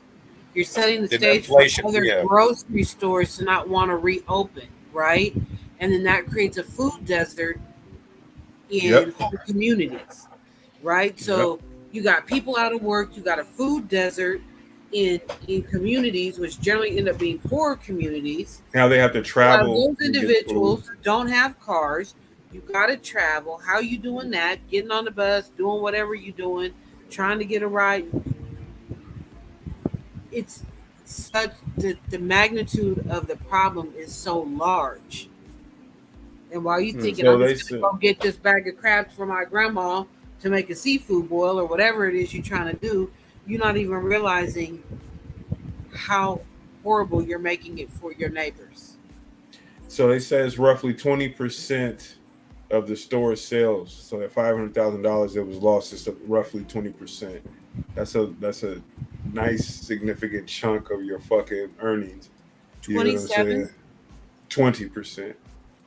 [SPEAKER 9] you're setting the stage for other grocery stores to not want to reopen, right? And then that creates a food desert in other communities, right? So you got people out of work, you got a food desert in communities, which generally end up being poor communities.
[SPEAKER 6] Now they have to travel.
[SPEAKER 9] Those individuals don't have cars. You got to travel. How you doing that? Getting on the bus, doing whatever you're doing, trying to get a ride. It's such the magnitude of the problem is so large. And while you thinking I'm just gonna go get this bag of crabs for my grandma to make a seafood boil or whatever it is you're trying to do, you're not even realizing how horrible you're making it for your neighbors.
[SPEAKER 6] So it says roughly 20% of the store's sales. So at $500,000 that was lost, it's roughly 20%. That's a nice significant chunk of your fucking earnings.
[SPEAKER 9] 27?
[SPEAKER 6] 20%.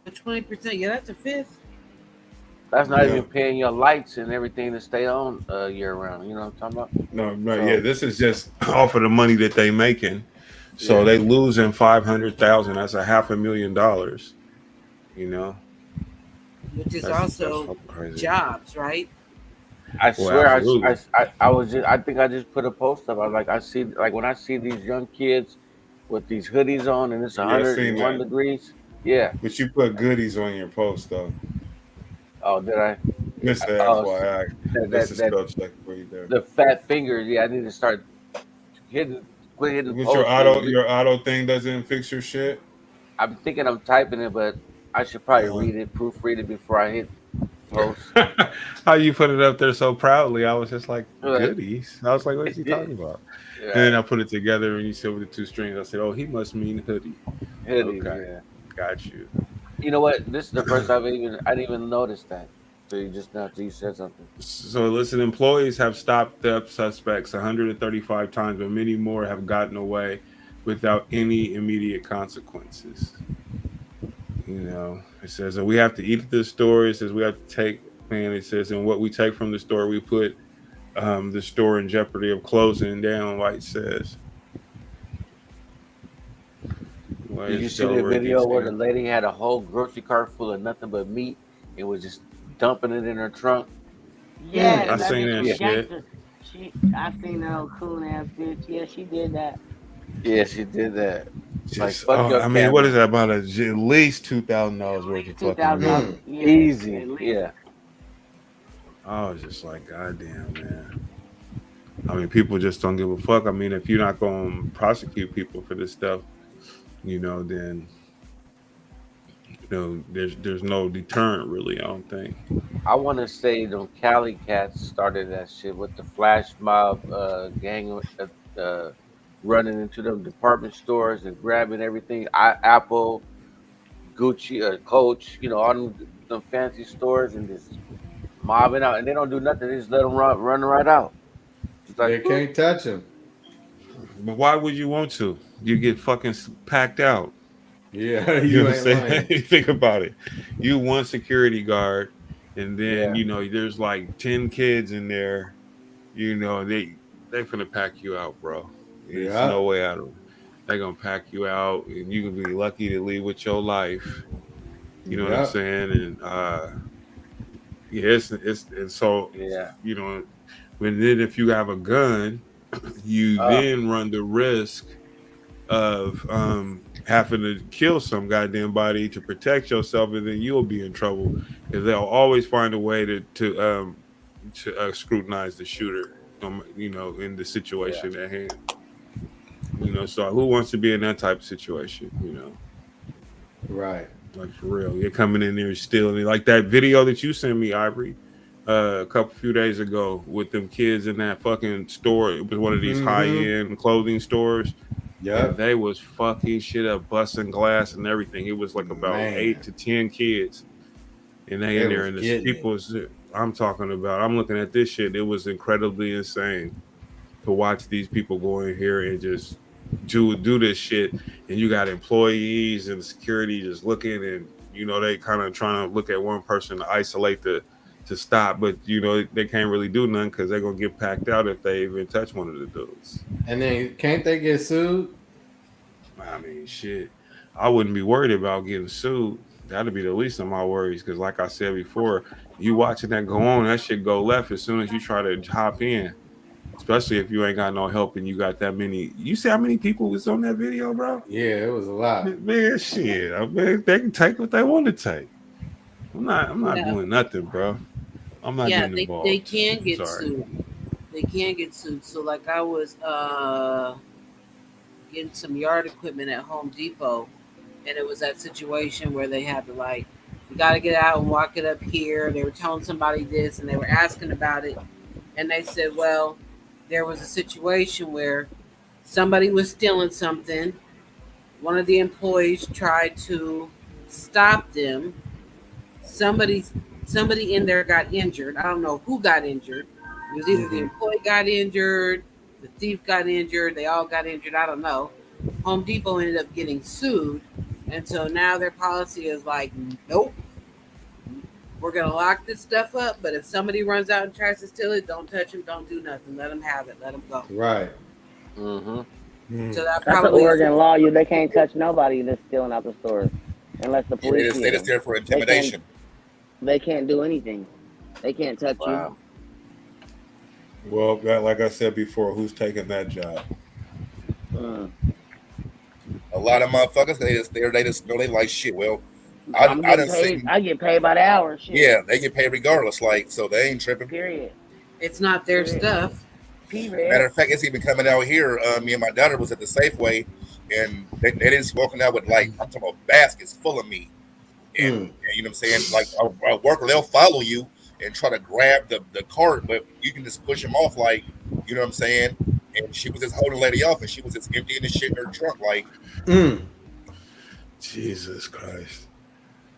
[SPEAKER 9] 20%, yeah, that's a fifth.
[SPEAKER 8] That's not even paying your lights and everything to stay on year round. You know what I'm talking about?
[SPEAKER 6] No, this is just off of the money that they making. So they losing $500,000. That's $500,000. You know,
[SPEAKER 9] which is also jobs, right?
[SPEAKER 8] I swear, I was just. I think I just put a post up. I was like, I see, like when I see these young kids with these hoodies on, and it's 101 degrees. Yeah,
[SPEAKER 6] but you put goodies on your post though.
[SPEAKER 8] Oh, did I?
[SPEAKER 6] Just the FYI. That's a spell check for you there.
[SPEAKER 8] The fat fingers. Yeah, I need to start hitting. Quit hitting.
[SPEAKER 6] With your auto thing doesn't fix your shit.
[SPEAKER 8] I'm thinking I'm typing it, but I should probably proofread it before I hit post.
[SPEAKER 6] How you put it up there so proudly? I was just like, goodies. I was like, what is he talking about? Yeah. And then I put it together, and you said with the two strings, I said, oh, he must mean hoodie.
[SPEAKER 8] Hoodie,
[SPEAKER 6] okay. Got you.
[SPEAKER 8] You know what? This is the first time I didn't even notice that. So you just now you said something.
[SPEAKER 6] So listen, employees have stopped theft suspects 135 times, but many more have gotten away without any immediate consequences. You know, it says that we have to eat at the store. It says we have to take, it says, and what we take from the store, we put the store in jeopardy of closing down, White says.
[SPEAKER 8] Did you see the video where the lady had a whole grocery cart full of nothing but meat and was just dumping it in her trunk?
[SPEAKER 11] Yeah,
[SPEAKER 6] I seen that
[SPEAKER 11] shit. I seen that old cool ass bitch. Yeah, she did that.
[SPEAKER 8] Yeah, she did that.
[SPEAKER 6] Just, I mean, what is that about? At least $2,000 worth of fucking meat.
[SPEAKER 8] Easy. Yeah.
[SPEAKER 6] I was just like, goddamn, man. I mean, people just don't give a fuck. I mean, if you're not going to prosecute people for this stuff, you know, then there's no deterrent really. I don't think.
[SPEAKER 8] I want to say the Cali cats started that shit with the flash mob gang running into them department stores and grabbing everything. Apple, Gucci, Coach, you know, all them fancy stores and just mobbing out, and they don't do nothing. They just let them run right out.
[SPEAKER 7] Like, they can't touch them.
[SPEAKER 6] But why would you want to? You get fucking packed out.
[SPEAKER 7] Yeah,
[SPEAKER 6] you know what I'm saying? Think about it. You one security guard, and then you know there's like 10 kids in there. You know they finna pack you out, bro. It's no way out of it. They're gonna pack you out, and you can be lucky to leave with your life. You know what I'm saying? And it's and so you know, when then if you have a gun, you then run the risk of having to kill some goddamn body to protect yourself, and then you'll be in trouble because they'll always find a way to scrutinize the shooter, you know, in the situation at hand. You know, so who wants to be in that type of situation? You know,
[SPEAKER 7] right?
[SPEAKER 6] Like for real, you're coming in there and stealing it. Like that video that you sent me, Ivory, a few days ago with them kids in that fucking store. It was one of these high-end clothing stores. Yeah, and they was fucking shit up, busting glass and everything. It was like about 8 to 10 kids, and they in there, and the people. I'm talking about. I'm looking at this shit. It was incredibly insane to watch these people go in here and just do this shit, and you got employees and security just looking, and you know they kind of trying to look at one person to isolate to stop, but you know they can't really do nothing because they're gonna get packed out if they even touch one of the dudes.
[SPEAKER 7] And then can't they get sued?
[SPEAKER 6] I mean, shit, I wouldn't be worried about getting sued. That'd be the least of my worries because, like I said before, you watching that go on, that shit go left as soon as you try to hop in. Especially if you ain't got no help and you got that many. You see how many people was on that video, bro?
[SPEAKER 7] Yeah, it was a lot.
[SPEAKER 6] Man, shit. I mean, they can take what they want to take. I'm not doing nothing, bro. I'm not getting involved.
[SPEAKER 9] They can get sued. They can get sued. So like I was getting some yard equipment at Home Depot, and it was that situation where they had to like, you got to get out and walk it up here. They were telling somebody this, and they were asking about it, and they said, well, there was a situation where somebody was stealing something. One of the employees tried to stop them. Somebody in there got injured. I don't know who got injured. It was either the employee got injured, the thief got injured, they all got injured. I don't know. Home Depot ended up getting sued. And so now their policy is like, nope. We're going to lock this stuff up, but if somebody runs out and tries to steal it, don't touch them, don't do nothing. Let them have it. Let them go.
[SPEAKER 7] Right.
[SPEAKER 9] So
[SPEAKER 11] that's the Oregon law. They can't touch nobody that's stealing out the stores unless the police.
[SPEAKER 12] They just there for intimidation.
[SPEAKER 11] They can't do anything. They can't touch you.
[SPEAKER 6] Well, like I said before, who's taking that job?
[SPEAKER 12] A lot of motherfuckers, they just know they like shit. Well,
[SPEAKER 11] I get paid by the hour. Shit.
[SPEAKER 12] Yeah, they get paid regardless. Like, so they ain't tripping.
[SPEAKER 11] Period.
[SPEAKER 9] It's not their stuff.
[SPEAKER 11] Period.
[SPEAKER 12] Matter of fact, it's even coming out here. Me and my daughter was at the Safeway, and they just walking out with like, I'm talking about baskets full of meat. And you know what I'm saying? Like a worker, they'll follow you and try to grab the cart, but you can just push them off, like, you know what I'm saying? And she was just holding the lady off, and she was just emptying the shit in her trunk, like.
[SPEAKER 6] Jesus Christ.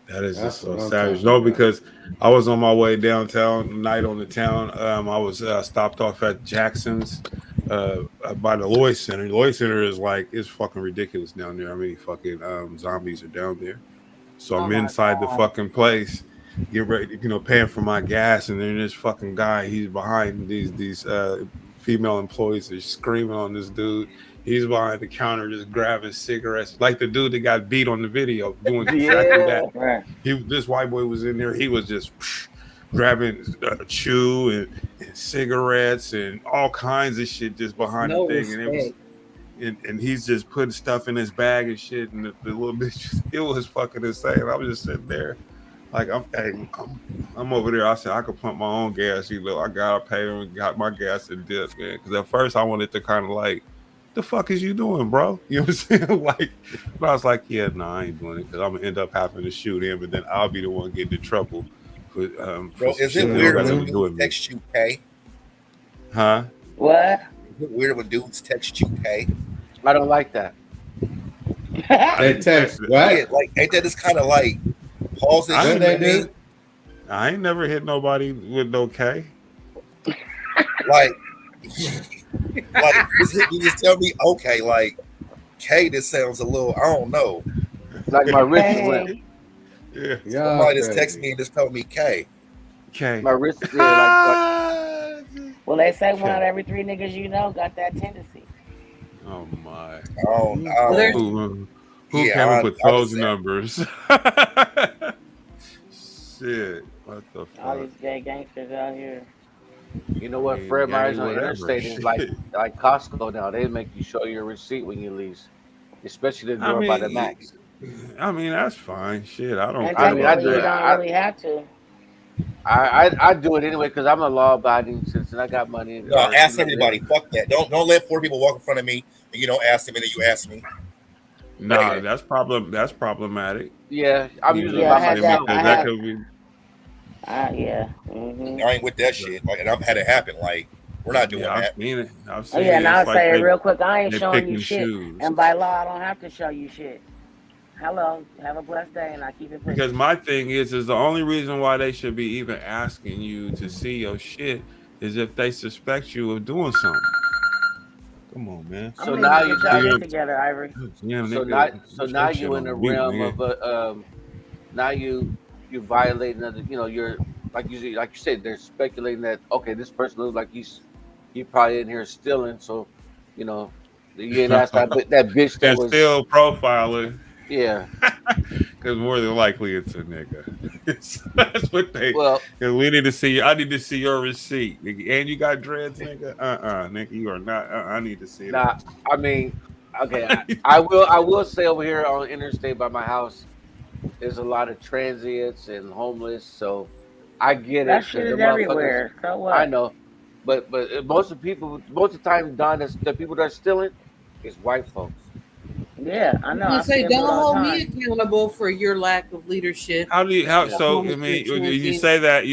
[SPEAKER 6] That is just so savage. No, because I was on my way downtown, night on the town. I was stopped off at Jackson's by the Lloyd Center. The Lloyd Center is like, it's fucking ridiculous down there. How many fucking zombies are down there? So I'm inside the fucking place, get ready, you know, paying for my gas, and then this fucking guy, he's behind these female employees are screaming on this dude. He's behind the counter just grabbing cigarettes, like the dude that got beat on the video, doing exactly that.
[SPEAKER 11] Right.
[SPEAKER 6] This white boy was in there. He was just grabbing chew and cigarettes and all kinds of shit just behind the thing. And it was, and he's just putting stuff in his bag and shit. And the little bitch, it was fucking insane. I was just sitting there, like I'm over there. I said I could pump my own gas. You know, I gotta pay him and got my gas and dip, man. Because at first I wanted to kind of like, the fuck is you doing, bro? You know what I'm saying? Like, but I was like, yeah, no, I ain't doing it because I'm gonna end up having to shoot him, but then I'll be the one getting in trouble. For,
[SPEAKER 12] bro, is it weird when dudes text you K?
[SPEAKER 6] Huh?
[SPEAKER 11] What?
[SPEAKER 12] Is it weird when dudes text you K?
[SPEAKER 8] I don't like that.
[SPEAKER 7] They text what?
[SPEAKER 12] Yeah, like, ain't that just kind of like pause it?
[SPEAKER 6] I ain't never hit nobody with no K.
[SPEAKER 12] Like. Like, you just tell me, okay, like K, this sounds a little, I don't know.
[SPEAKER 8] Like my wrist went.
[SPEAKER 6] Yeah.
[SPEAKER 12] Somebody just text me and just told me K.
[SPEAKER 8] My wrist is like
[SPEAKER 11] well, they say 1 out of every 3 niggas you know got that tendency.
[SPEAKER 6] my!
[SPEAKER 12] Oh no!
[SPEAKER 6] Who came up with those numbers? Shit! What the fuck?
[SPEAKER 11] All these gay gangsters out here.
[SPEAKER 8] You know what? Fred Meyer's on Interstate is like Costco now. They make you show your receipt when you lease, especially the door by the Max.
[SPEAKER 6] I mean, that's fine. Shit, I don't.
[SPEAKER 11] And technically, you don't really have to.
[SPEAKER 8] I do it anyway because I'm a law-abiding citizen. I got money.
[SPEAKER 12] No, ask everybody. Fuck that. Don't let 4 people walk in front of me and you don't ask them and then you ask me.
[SPEAKER 6] Nah, that's problematic.
[SPEAKER 8] Yeah, I'm usually by myself.
[SPEAKER 6] That could be.
[SPEAKER 11] Yeah. Mm-hmm.
[SPEAKER 12] I ain't with that shit. Like, and I've had it happen. Like, we're not doing that.
[SPEAKER 6] I've seen it.
[SPEAKER 11] And I'll say it real quick. I ain't showing you shit, and by law, I don't have to show you shit. Hello, have a blessed day, and I keep it pushing.
[SPEAKER 6] Because my thing is the only reason why they should be even asking you to see your shit is if they suspect you of doing something. Come on, man.
[SPEAKER 11] So now you get together, Ivory.
[SPEAKER 6] Yeah,
[SPEAKER 8] so now you in the realm of now you violating other. You know, you're like you said. They're speculating that okay, this person looks like he probably in here stealing. So, you know, you get asked that bitch that was
[SPEAKER 6] still profiling.
[SPEAKER 8] Yeah,
[SPEAKER 6] because more than likely it's a nigga. That's what they. Well, we need to see. I need to see your receipt, and you got dreads, nigga. Nigga, you are not. I need to see that.
[SPEAKER 8] I mean, okay, I will say over here on Interstate by my house, there's a lot of transients and homeless. So I get
[SPEAKER 11] that
[SPEAKER 8] it.
[SPEAKER 11] Shit is everywhere. So what?
[SPEAKER 8] I know, but most of the time, Don, the people that are stealing is white folks.
[SPEAKER 11] Yeah, I know.
[SPEAKER 9] You say don't hold me accountable for your lack of leadership.
[SPEAKER 6] So I mean, you say that.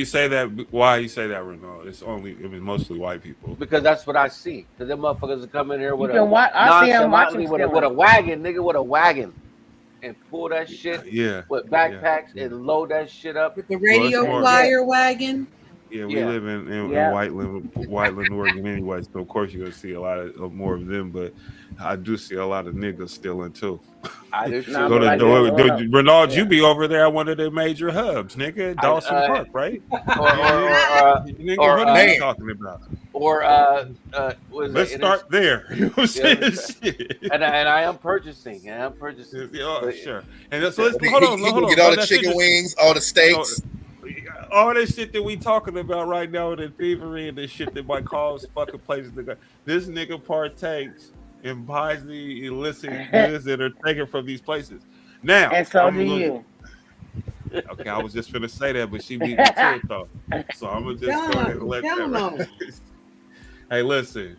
[SPEAKER 6] Why you say that, Renaud? It's mostly white people.
[SPEAKER 8] Because that's what I see. Because them motherfuckers are coming here with
[SPEAKER 11] I see them watching
[SPEAKER 8] with a wagon, nigga, with a wagon, and pull that shit. With backpacks and load that shit up
[SPEAKER 9] with the radio flyer wagon.
[SPEAKER 6] Yeah, we live in Whiteland, Oregon anyway, so of course you're gonna see a lot of more of them, but I do see a lot of niggas stealing too.
[SPEAKER 8] I do.
[SPEAKER 6] Renaud, you be over there at one of the major hubs, nigga, Dawson Park, right? Nigga, what are you talking about? Let's start there. You know what I'm saying?
[SPEAKER 8] And I am purchasing.
[SPEAKER 6] Sure. And so let's
[SPEAKER 12] hold on. Get all the chicken wings, all the steaks.
[SPEAKER 6] All this shit that we talking about right now, the thievery and the shit that might cause fucking places to go. This nigga partakes and buys the illicit goods that are taken from these places. Now,
[SPEAKER 11] and so do you.
[SPEAKER 6] Okay, I was just finna say that, but she beat me to it though. So I'm gonna just go ahead and let that. Hey, listen.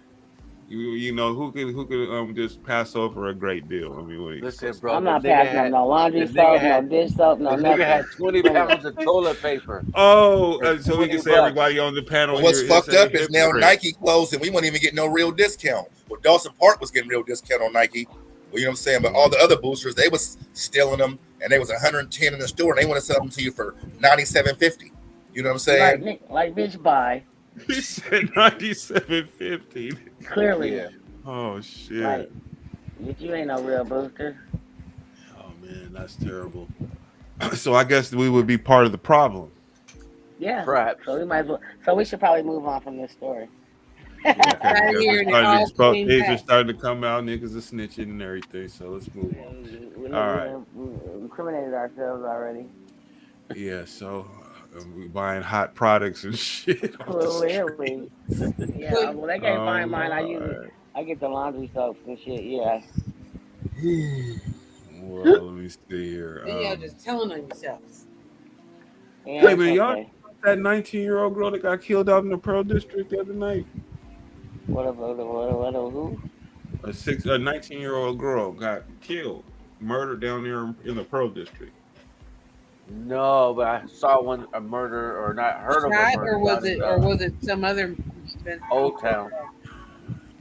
[SPEAKER 6] You know who could just pass over a great deal? I mean,
[SPEAKER 8] listen, bro.
[SPEAKER 11] I'm not passing up no laundry soap, no dish soap, no nothing.
[SPEAKER 8] Nigga had 20 pounds of toilet paper.
[SPEAKER 6] Oh, so we can say everybody on the panel.
[SPEAKER 12] What's fucked up is now Nike closed and we won't even get no real discount. Well, Dawson Park was getting real discount on Nike. Well, you know what I'm saying? But all the other boosters, they was stealing them, and they was 110 in the store, and they want to sell them to you for $97.50. You know what I'm saying?
[SPEAKER 11] Like bitch, buy.
[SPEAKER 6] He said $97.50.
[SPEAKER 11] Clearly. Yeah.
[SPEAKER 6] Oh shit.
[SPEAKER 11] Like, you ain't no real booster.
[SPEAKER 6] Oh man, that's terrible. So I guess we would be part of the problem.
[SPEAKER 11] Yeah.
[SPEAKER 8] Perhaps.
[SPEAKER 11] So we might as well. So we should probably move on from this story.
[SPEAKER 6] Things are starting to come out. Niggas are snitching and everything. So let's move on. All right.
[SPEAKER 11] We incriminated ourselves already.
[SPEAKER 6] Yeah. So. We buying hot products and shit.
[SPEAKER 11] Clearly. Yeah, well, they can't find mine. I get the laundry soaps and shit. Yeah.
[SPEAKER 6] Well, let me see here.
[SPEAKER 9] Y'all just telling on yourselves.
[SPEAKER 11] Yeah,
[SPEAKER 6] hey man, y'all that 19-year-old girl that got killed out in the Pearl District the other night.
[SPEAKER 11] What who?
[SPEAKER 6] A 19-year-old girl got killed, murdered down there in the Pearl District.
[SPEAKER 8] No, but I saw a murder, or not heard of a murder.
[SPEAKER 9] Or was it some other
[SPEAKER 8] Old Town?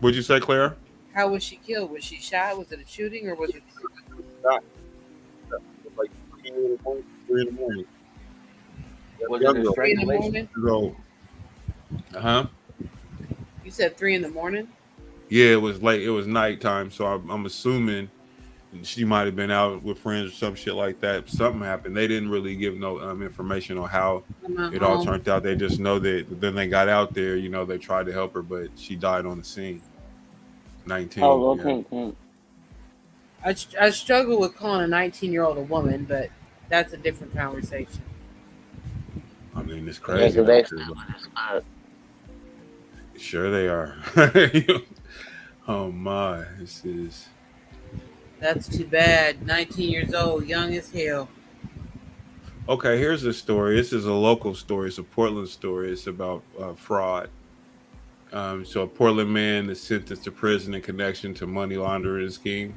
[SPEAKER 6] What'd you say, Claire?
[SPEAKER 9] How was she killed? Was she shot? Was it a shooting, or was it
[SPEAKER 6] like 3 in the morning?
[SPEAKER 8] Was it a strangulation?
[SPEAKER 9] You said 3 in the morning?
[SPEAKER 6] Yeah, it was late. It was nighttime, so I'm assuming she might have been out with friends or some shit like that. Something happened. They didn't really give no information on how it all turned out. They just know that then they got out there, you know, they tried to help her, but she died on the scene. 19.
[SPEAKER 11] Oh, little
[SPEAKER 6] Yeah.
[SPEAKER 11] Tink Tink.
[SPEAKER 9] I struggle with calling a 19-year-old a woman, but that's a different conversation.
[SPEAKER 6] I mean, it's
[SPEAKER 11] Yeah,
[SPEAKER 6] crazy
[SPEAKER 11] because
[SPEAKER 6] though.
[SPEAKER 11] they
[SPEAKER 6] 'Cause,
[SPEAKER 11] stupid as fuck.
[SPEAKER 6] sure they are. Oh my, this is
[SPEAKER 9] That's too bad. 19 years old, young as hell.
[SPEAKER 6] okay. Here's a story. This is a local story. It's a Portland story. It's about fraud. So a Portland man is sentenced to prison in connection to money laundering scheme.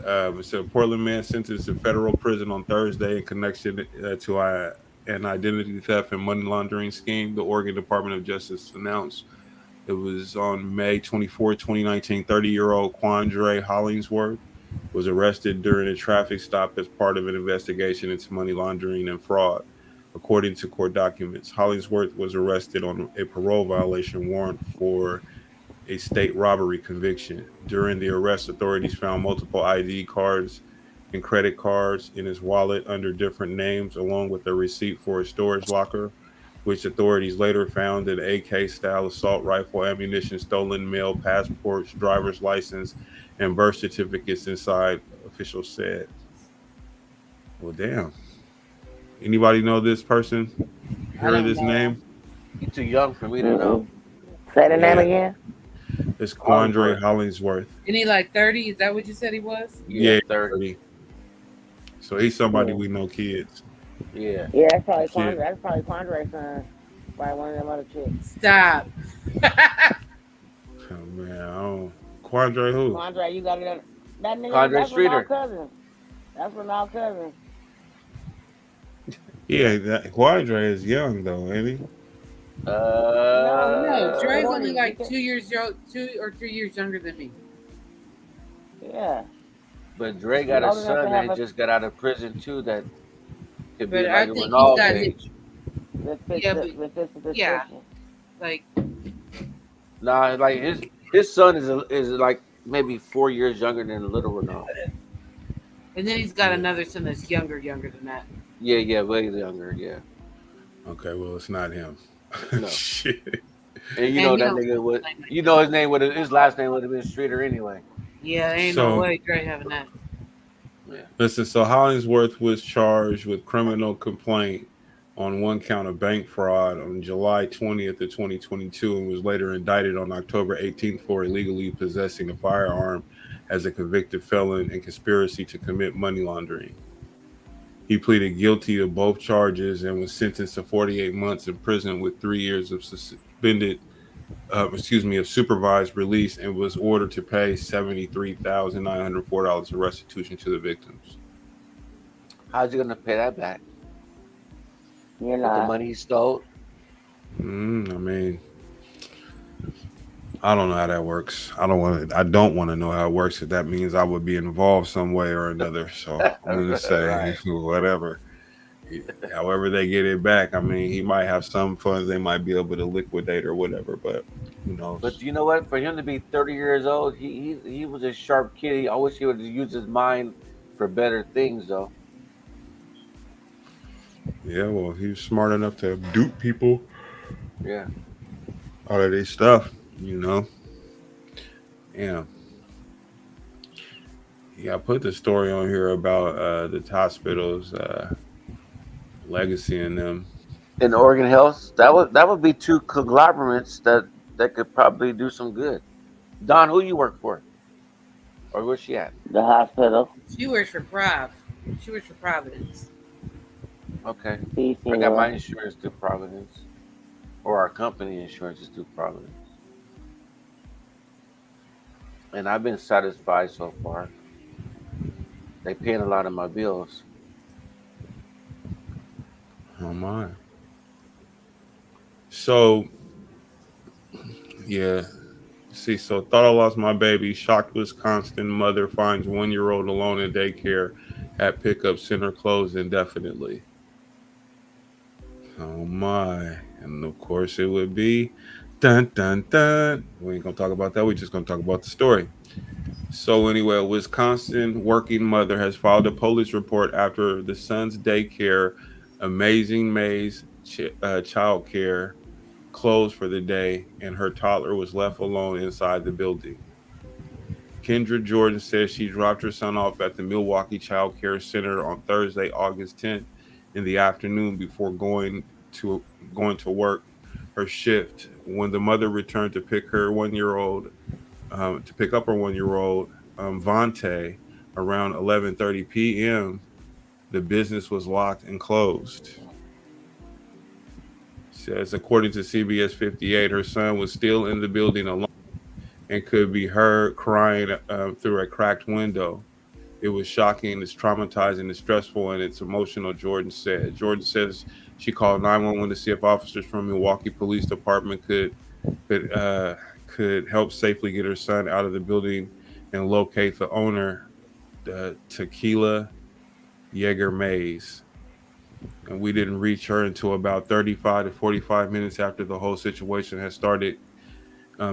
[SPEAKER 6] So a Portland man sentenced to federal prison on Thursday in connection to an identity theft and money laundering scheme. The Oregon Department of Justice announced it was on May 24, 2019. 30-year-old Quandre Hollingsworth was arrested during a traffic stop as part of an investigation into money laundering and fraud. According to court documents, Hollingsworth was arrested on a parole violation warrant for a state robbery conviction. During the arrest, authorities found multiple ID cards and credit cards in his wallet under different names, along with a receipt for a storage locker, which authorities later found an AK style assault rifle, ammunition, stolen mail, passports, driver's license, and birth certificates inside, officials said. Well, damn. Anybody know this person?
[SPEAKER 9] I
[SPEAKER 6] Hear of
[SPEAKER 9] don't
[SPEAKER 6] this
[SPEAKER 9] know him.
[SPEAKER 6] name?
[SPEAKER 8] You're too young for me to know.
[SPEAKER 11] Say the name
[SPEAKER 6] Yeah,
[SPEAKER 11] again.
[SPEAKER 6] it's Quandre
[SPEAKER 8] Hollingsworth.
[SPEAKER 6] Hollingsworth.
[SPEAKER 9] Isn't he like 30? Is that what you said he was?
[SPEAKER 8] Yeah,
[SPEAKER 6] Yeah,
[SPEAKER 8] 30.
[SPEAKER 6] so he's somebody
[SPEAKER 11] Yeah.
[SPEAKER 6] we know, kids.
[SPEAKER 8] Yeah.
[SPEAKER 11] Yeah, that's probably
[SPEAKER 6] Kid.
[SPEAKER 11] Quandre. That's probably Quandre's son. Probably one of them other chicks.
[SPEAKER 9] Stop.
[SPEAKER 6] Oh man, I don't. Quandre who?
[SPEAKER 11] Quandre, you got it. That nigga,
[SPEAKER 8] Quandre
[SPEAKER 11] that's
[SPEAKER 8] Streeter.
[SPEAKER 11] Ronald's cousin. That's Ronald's cousin.
[SPEAKER 6] Yeah, that Quandre is young though, ain't he?
[SPEAKER 9] No, Dre's
[SPEAKER 11] 40,
[SPEAKER 9] only like
[SPEAKER 11] nigga.
[SPEAKER 9] 2 or 3 years younger than me.
[SPEAKER 11] Yeah.
[SPEAKER 8] But Dre got a
[SPEAKER 11] Old enough to
[SPEAKER 8] son
[SPEAKER 11] have
[SPEAKER 8] that
[SPEAKER 11] a-
[SPEAKER 8] just got out of prison too. That could be
[SPEAKER 9] But I
[SPEAKER 8] like
[SPEAKER 9] think he's
[SPEAKER 8] Ronald's
[SPEAKER 9] got
[SPEAKER 8] age.
[SPEAKER 11] That fits
[SPEAKER 9] Yeah,
[SPEAKER 11] the,
[SPEAKER 9] but-
[SPEAKER 11] that fits the description.
[SPEAKER 9] yeah. Like,
[SPEAKER 8] Nah, like his son is like maybe 4 years younger than little Ronald.
[SPEAKER 9] and then he's got another son that's younger than that.
[SPEAKER 8] Yeah, way younger. Yeah.
[SPEAKER 6] Okay, well it's not him.
[SPEAKER 8] No.
[SPEAKER 6] Shit.
[SPEAKER 8] And
[SPEAKER 9] And
[SPEAKER 8] know
[SPEAKER 9] you
[SPEAKER 8] that
[SPEAKER 9] don't-
[SPEAKER 8] nigga would. You know his last name would have been Streeter anyway.
[SPEAKER 9] Yeah, ain't
[SPEAKER 6] So-
[SPEAKER 9] no way Dre having that.
[SPEAKER 6] Listen, so Hollingsworth was charged with criminal complaint on one count of bank fraud on July 20th of 2022 and was later indicted on October 18th for illegally possessing a firearm as a convicted felon and conspiracy to commit money laundering. He pleaded guilty to both charges and was sentenced to 48 months in prison with 3 years of supervised release and was ordered to pay $73,904 of restitution to the victims.
[SPEAKER 8] How's he gonna pay that back?
[SPEAKER 11] You're
[SPEAKER 8] With the
[SPEAKER 11] not.
[SPEAKER 8] money he stole?
[SPEAKER 6] I mean, I don't know how that works. I don't want to know how it works because that means I would be involved some way or another. So I'm going to say
[SPEAKER 8] Right.
[SPEAKER 6] whatever. However they get it back, I mean, he might have some funds they might be able to liquidate or whatever, but who knows?
[SPEAKER 8] But you know what? For him to be 30 years old, he was a sharp kid. I wish he would have used his mind for better things, though.
[SPEAKER 6] Yeah, well, he was smart enough to dupe people
[SPEAKER 8] Yeah.
[SPEAKER 6] out of their stuff, you know. Yeah. Yeah, I put the story on here about the hospital's legacy in them.
[SPEAKER 8] In Oregon Health, that would be two conglomerates that could probably do some good. Don, who you work for? Or where's she at?
[SPEAKER 11] The hospital.
[SPEAKER 9] She works for She works for Providence.
[SPEAKER 8] Okay.
[SPEAKER 11] PC
[SPEAKER 8] I got my
[SPEAKER 11] one.
[SPEAKER 8] insurance through Providence. Or our company insurance is through Providence. And I've been satisfied so far. They paying a lot of my bills.
[SPEAKER 6] Oh my. So yeah. See, so thought I lost my baby. Shocked Wisconsin mother finds 1-year-old alone in daycare at pickup center closed indefinitely. Oh my. And of course it would be dun dun dun. We ain't gonna talk about that. We're just gonna talk about the story. So anyway, a Wisconsin working mother has filed a police report after the son's daycare, Amazing Maze Child Care, closed for the day, and her toddler was left alone inside the building. Kendra Jordan says she dropped her son off at the Milwaukee Child Care Center on Thursday, August 10th in the afternoon before going to work her shift. When the mother returned to pick her 1-year-old to pick up her 1-year-old Vontae around 11:30 p.m., the business was locked and closed. Says according to CBS 58, her son was still in the building alone and could be heard crying through a cracked window. It was shocking, it's traumatizing, it's stressful, and it's emotional, Jordan said. Jordan says she called 911 to see if officers from Milwaukee Police Department could help safely get her son out of the building and locate the owner, Tequila Yeager Mays. And we didn't reach her until about 35 to 45 minutes after the whole situation had started,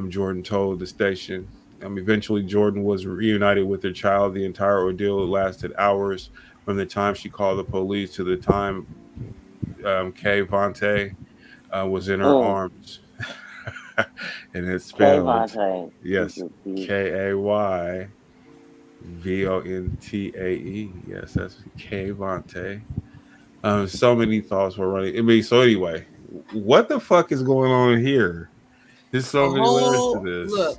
[SPEAKER 6] Jordan told the station. Eventually, Jordan was reunited with her child. The entire ordeal lasted hours from the time she called the police to the time Kay Vontae was in her arms. And it's spelled, yes, Kayvontae. Yes, that's Kay Vontae. So many thoughts were running. So anyway, what the fuck is going on here? There's so many layers to this.
[SPEAKER 9] Look,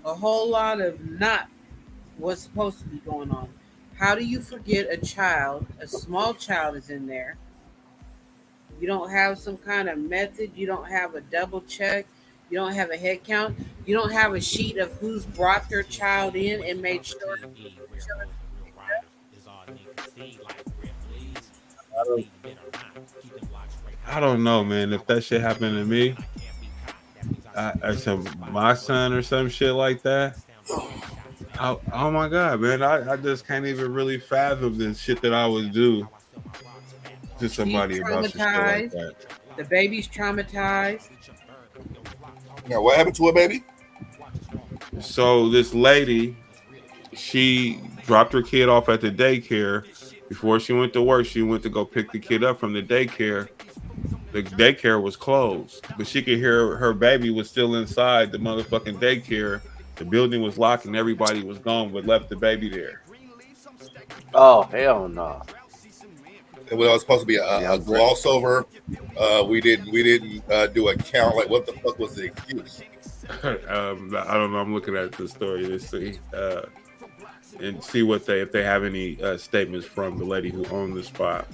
[SPEAKER 9] a whole lot of not what's supposed to be going on. How do you forget a child? A small child is in there. You don't have some kind of method. You don't have a double check. You don't have a head count. You don't have a sheet of who's brought their child in and made sure.
[SPEAKER 6] I don't know, man. If that shit happened to me, my son or some shit like that. Oh my god, man! I just can't even really fathom the shit that I would do to somebody about some shit like that.
[SPEAKER 9] The baby's traumatized.
[SPEAKER 12] Now, what happened to a baby?
[SPEAKER 6] So this lady, she dropped her kid off at the daycare. Before she went to work, she went to go pick the kid up from the daycare. The daycare was closed, but she could hear her baby was still inside the motherfucking daycare. The building was locked and everybody was gone, but left the baby there.
[SPEAKER 8] Oh, hell no.
[SPEAKER 12] It was supposed to be a gloss over. We didn't do a count. Like, what the fuck was the excuse?
[SPEAKER 6] I don't know. I'm looking at the story to see and see if they have any statements from the lady who owned the spot.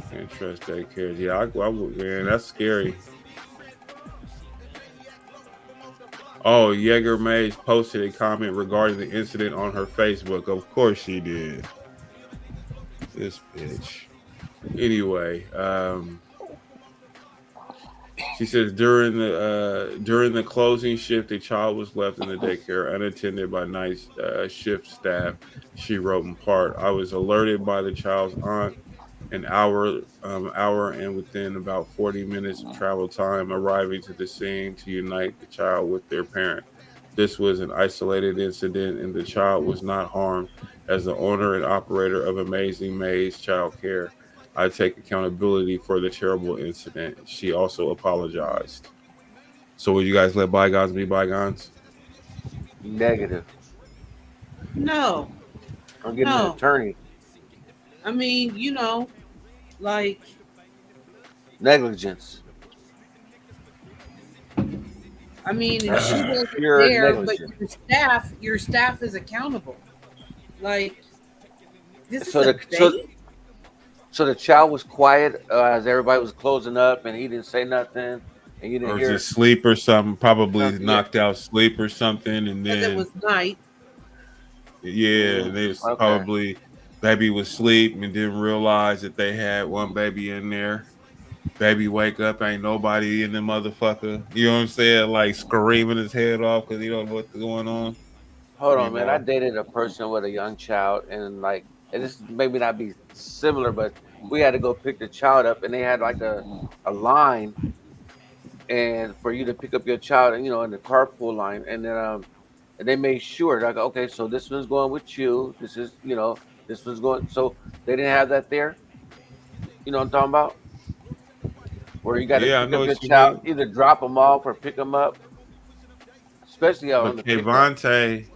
[SPEAKER 6] Can't trust daycare. Yeah, I would, man. That's scary. Oh, Yeager Mays posted a comment regarding the incident on her Facebook. Of course she did. This bitch. Anyway, she says during the closing shift, a child was left in the daycare unattended by night shift staff. She wrote in part, "I was alerted by the child's aunt an hour and within about 40 minutes of travel time arriving to the scene to unite the child with their parent. This was an isolated incident and the child was not harmed. As the owner and operator of Amazing Maze Child Care, I take accountability for the terrible incident." She also apologized. So would you guys let bygones be bygones?
[SPEAKER 8] Negative.
[SPEAKER 9] No.
[SPEAKER 8] I'm getting an attorney.
[SPEAKER 9] I mean, like
[SPEAKER 8] negligence.
[SPEAKER 9] I mean, if she wasn't there, but your staff is accountable. Like, this is a date?
[SPEAKER 8] So the child was quiet as everybody was closing up, and he didn't say nothing, and you didn't hear.
[SPEAKER 6] Or just sleep or something, probably knocked out sleep or something, and then
[SPEAKER 9] it was night.
[SPEAKER 6] Yeah, they was probably baby was asleep and didn't realize that they had one baby in there. Baby wake up, ain't nobody in the motherfucker. You know what I'm saying? Like screaming his head off because he don't know what's going on.
[SPEAKER 8] Hold on, man. I dated a person with a young child, and like, and this maybe not be similar, but we had to go pick the child up, and they had like a line, and for you to pick up your child, and in the carpool line, and then and they made sure, like, okay, so this one's going with you. This is, this one's going. So they didn't have that there. You know what I'm talking about? where you got to
[SPEAKER 6] I
[SPEAKER 8] pick
[SPEAKER 6] know
[SPEAKER 8] up your
[SPEAKER 6] what you
[SPEAKER 8] child,
[SPEAKER 6] mean.
[SPEAKER 8] either drop them off or pick them up, especially on
[SPEAKER 6] But
[SPEAKER 8] the pickup.
[SPEAKER 6] Kayvonte,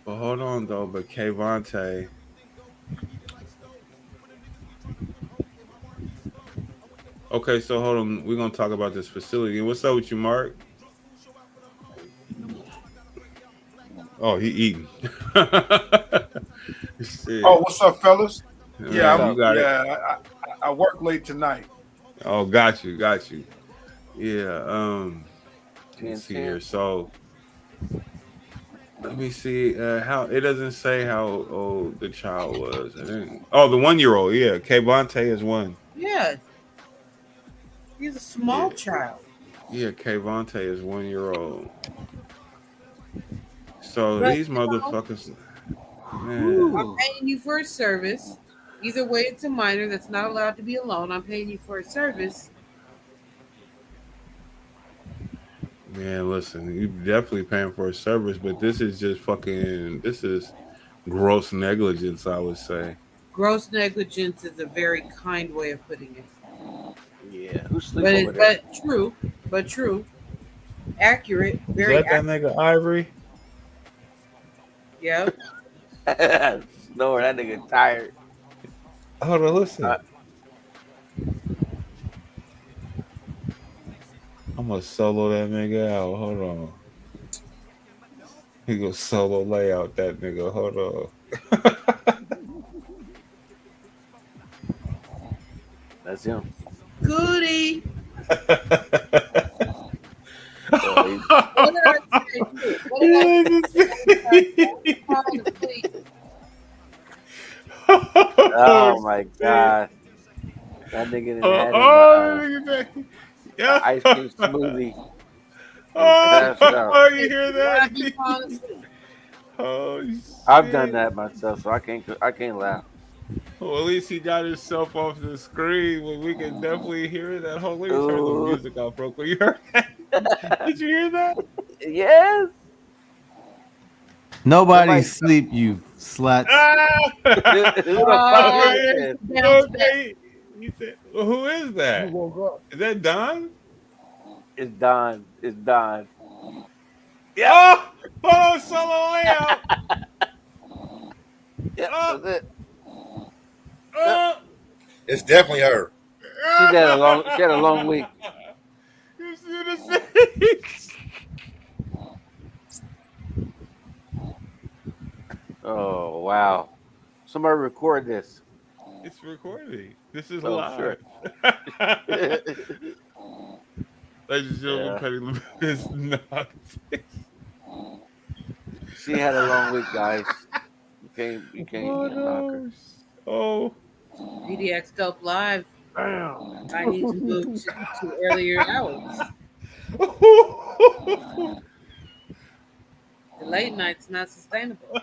[SPEAKER 6] but hold on though. But Kayvonte, okay, so hold on. We're gonna talk about this facility. What's up with you, Mark? Oh, he eating.
[SPEAKER 13] Oh, what's up, fellas? Yeah,
[SPEAKER 6] Man, you got it.
[SPEAKER 13] I work late tonight.
[SPEAKER 6] Oh, got you. Yeah. Let's see here. So let me see how it doesn't say how old the child was. The 1-year-old. Yeah, Kayvonte is 1.
[SPEAKER 9] Yeah. He's a small child.
[SPEAKER 6] Yeah, Kayvonte is 1-year-old. So
[SPEAKER 9] But,
[SPEAKER 6] these motherfuckers, man.
[SPEAKER 9] I'm paying you for a service. Either way, it's a minor that's not allowed to be alone. I'm paying you for a service.
[SPEAKER 6] Man, listen, you definitely paying for a service, but this is just this is gross negligence, I would say.
[SPEAKER 9] Gross negligence is a very kind way of putting it.
[SPEAKER 8] Yeah, who's sleeping over there?
[SPEAKER 9] But true. Accurate. Very
[SPEAKER 6] is that
[SPEAKER 9] accurate.
[SPEAKER 6] That nigga Ivory?
[SPEAKER 9] Yep.
[SPEAKER 8] No, that nigga tired.
[SPEAKER 6] Hold on, listen. I'm gonna solo that nigga out. Hold on. He gonna solo layout that nigga. Hold on.
[SPEAKER 8] That's him.
[SPEAKER 9] Goody.
[SPEAKER 8] Oh my god. That nigga didn't have ice cream smoothie.
[SPEAKER 6] Oh, you hear that? Oh,
[SPEAKER 8] I've done that myself, so I can't laugh.
[SPEAKER 6] Well, at least he got himself off the screen. Well, we can definitely hear that. Hold on, let me turn the music off, bro. You heard that? Did you hear that?
[SPEAKER 8] Yes.
[SPEAKER 14] Nobody sleep, you sluts.
[SPEAKER 6] Okay. He said, well, who is that? Is that Don?
[SPEAKER 8] It's Don.
[SPEAKER 6] Yeah. Oh, hold on, solo layout.
[SPEAKER 8] Yeah, that's it.
[SPEAKER 12] It's definitely her.
[SPEAKER 8] She had a long week.
[SPEAKER 6] You see the face?
[SPEAKER 8] Oh wow! Somebody record this.
[SPEAKER 6] It's recording. This is live.
[SPEAKER 8] Sure.
[SPEAKER 6] Ladies and gentlemen, Petty Lou is not.
[SPEAKER 8] She had a long week, guys. You can't knock her.
[SPEAKER 6] Oh.
[SPEAKER 9] PDXDOPE Live. I need to move to earlier hours. The late night's not sustainable.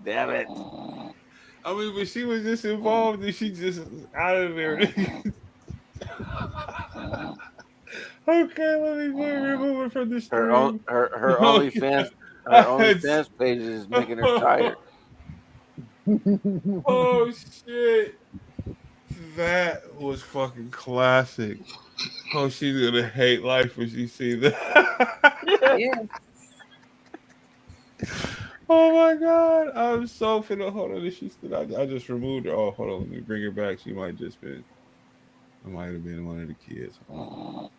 [SPEAKER 8] Damn it.
[SPEAKER 6] I mean, but she was just involved and she just out of there. Okay, let me remove it from the stream.
[SPEAKER 8] Her OnlyFans page is making her tired.
[SPEAKER 6] Oh shit. That was fucking classic. Oh, she's gonna hate life when she sees that.
[SPEAKER 9] Yeah.
[SPEAKER 6] Oh my god. I'm so finna hold on. She still I just removed her. Oh, hold on, let me bring her back. She might have been one of the kids.
[SPEAKER 8] Oh